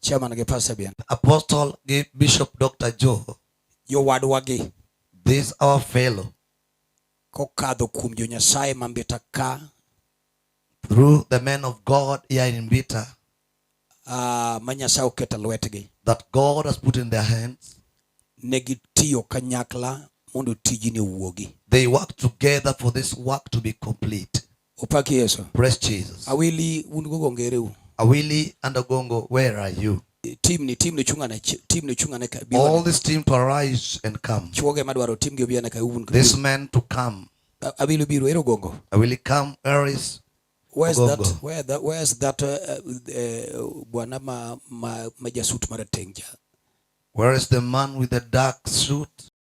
Speaker 5: chairman ge pastor bien
Speaker 3: Apostle give Bishop Dr. Joe.
Speaker 5: yo wadwa gi
Speaker 3: This our fellow.
Speaker 5: kokadho kuom jo Nyasaye mambita ka
Speaker 3: Through the men of God here in Bita.
Speaker 5: ma Nyasaye oketa lwetgi.
Speaker 3: That God has put in their hands.
Speaker 5: Negitiyo kanyakla mondo tijini owuogi.
Speaker 3: They work together for this work to be complete.
Speaker 5: Opaki Yesu.
Speaker 3: Praise Jesus.
Speaker 5: Awili ungogo ngereu.
Speaker 3: Awili and Ogongo, where are you?
Speaker 5: Team ni chungane
Speaker 3: All this team to arise and come.
Speaker 5: Chuoge madwaro team gi obiana ka un.
Speaker 3: This man to come.
Speaker 5: Awili biro ero gongo.
Speaker 3: Awili come Aris.
Speaker 5: Where's
Speaker 3: Ogongo.
Speaker 5: where's that bwana majasut mara tenja?
Speaker 3: Where is the man with the dark suit?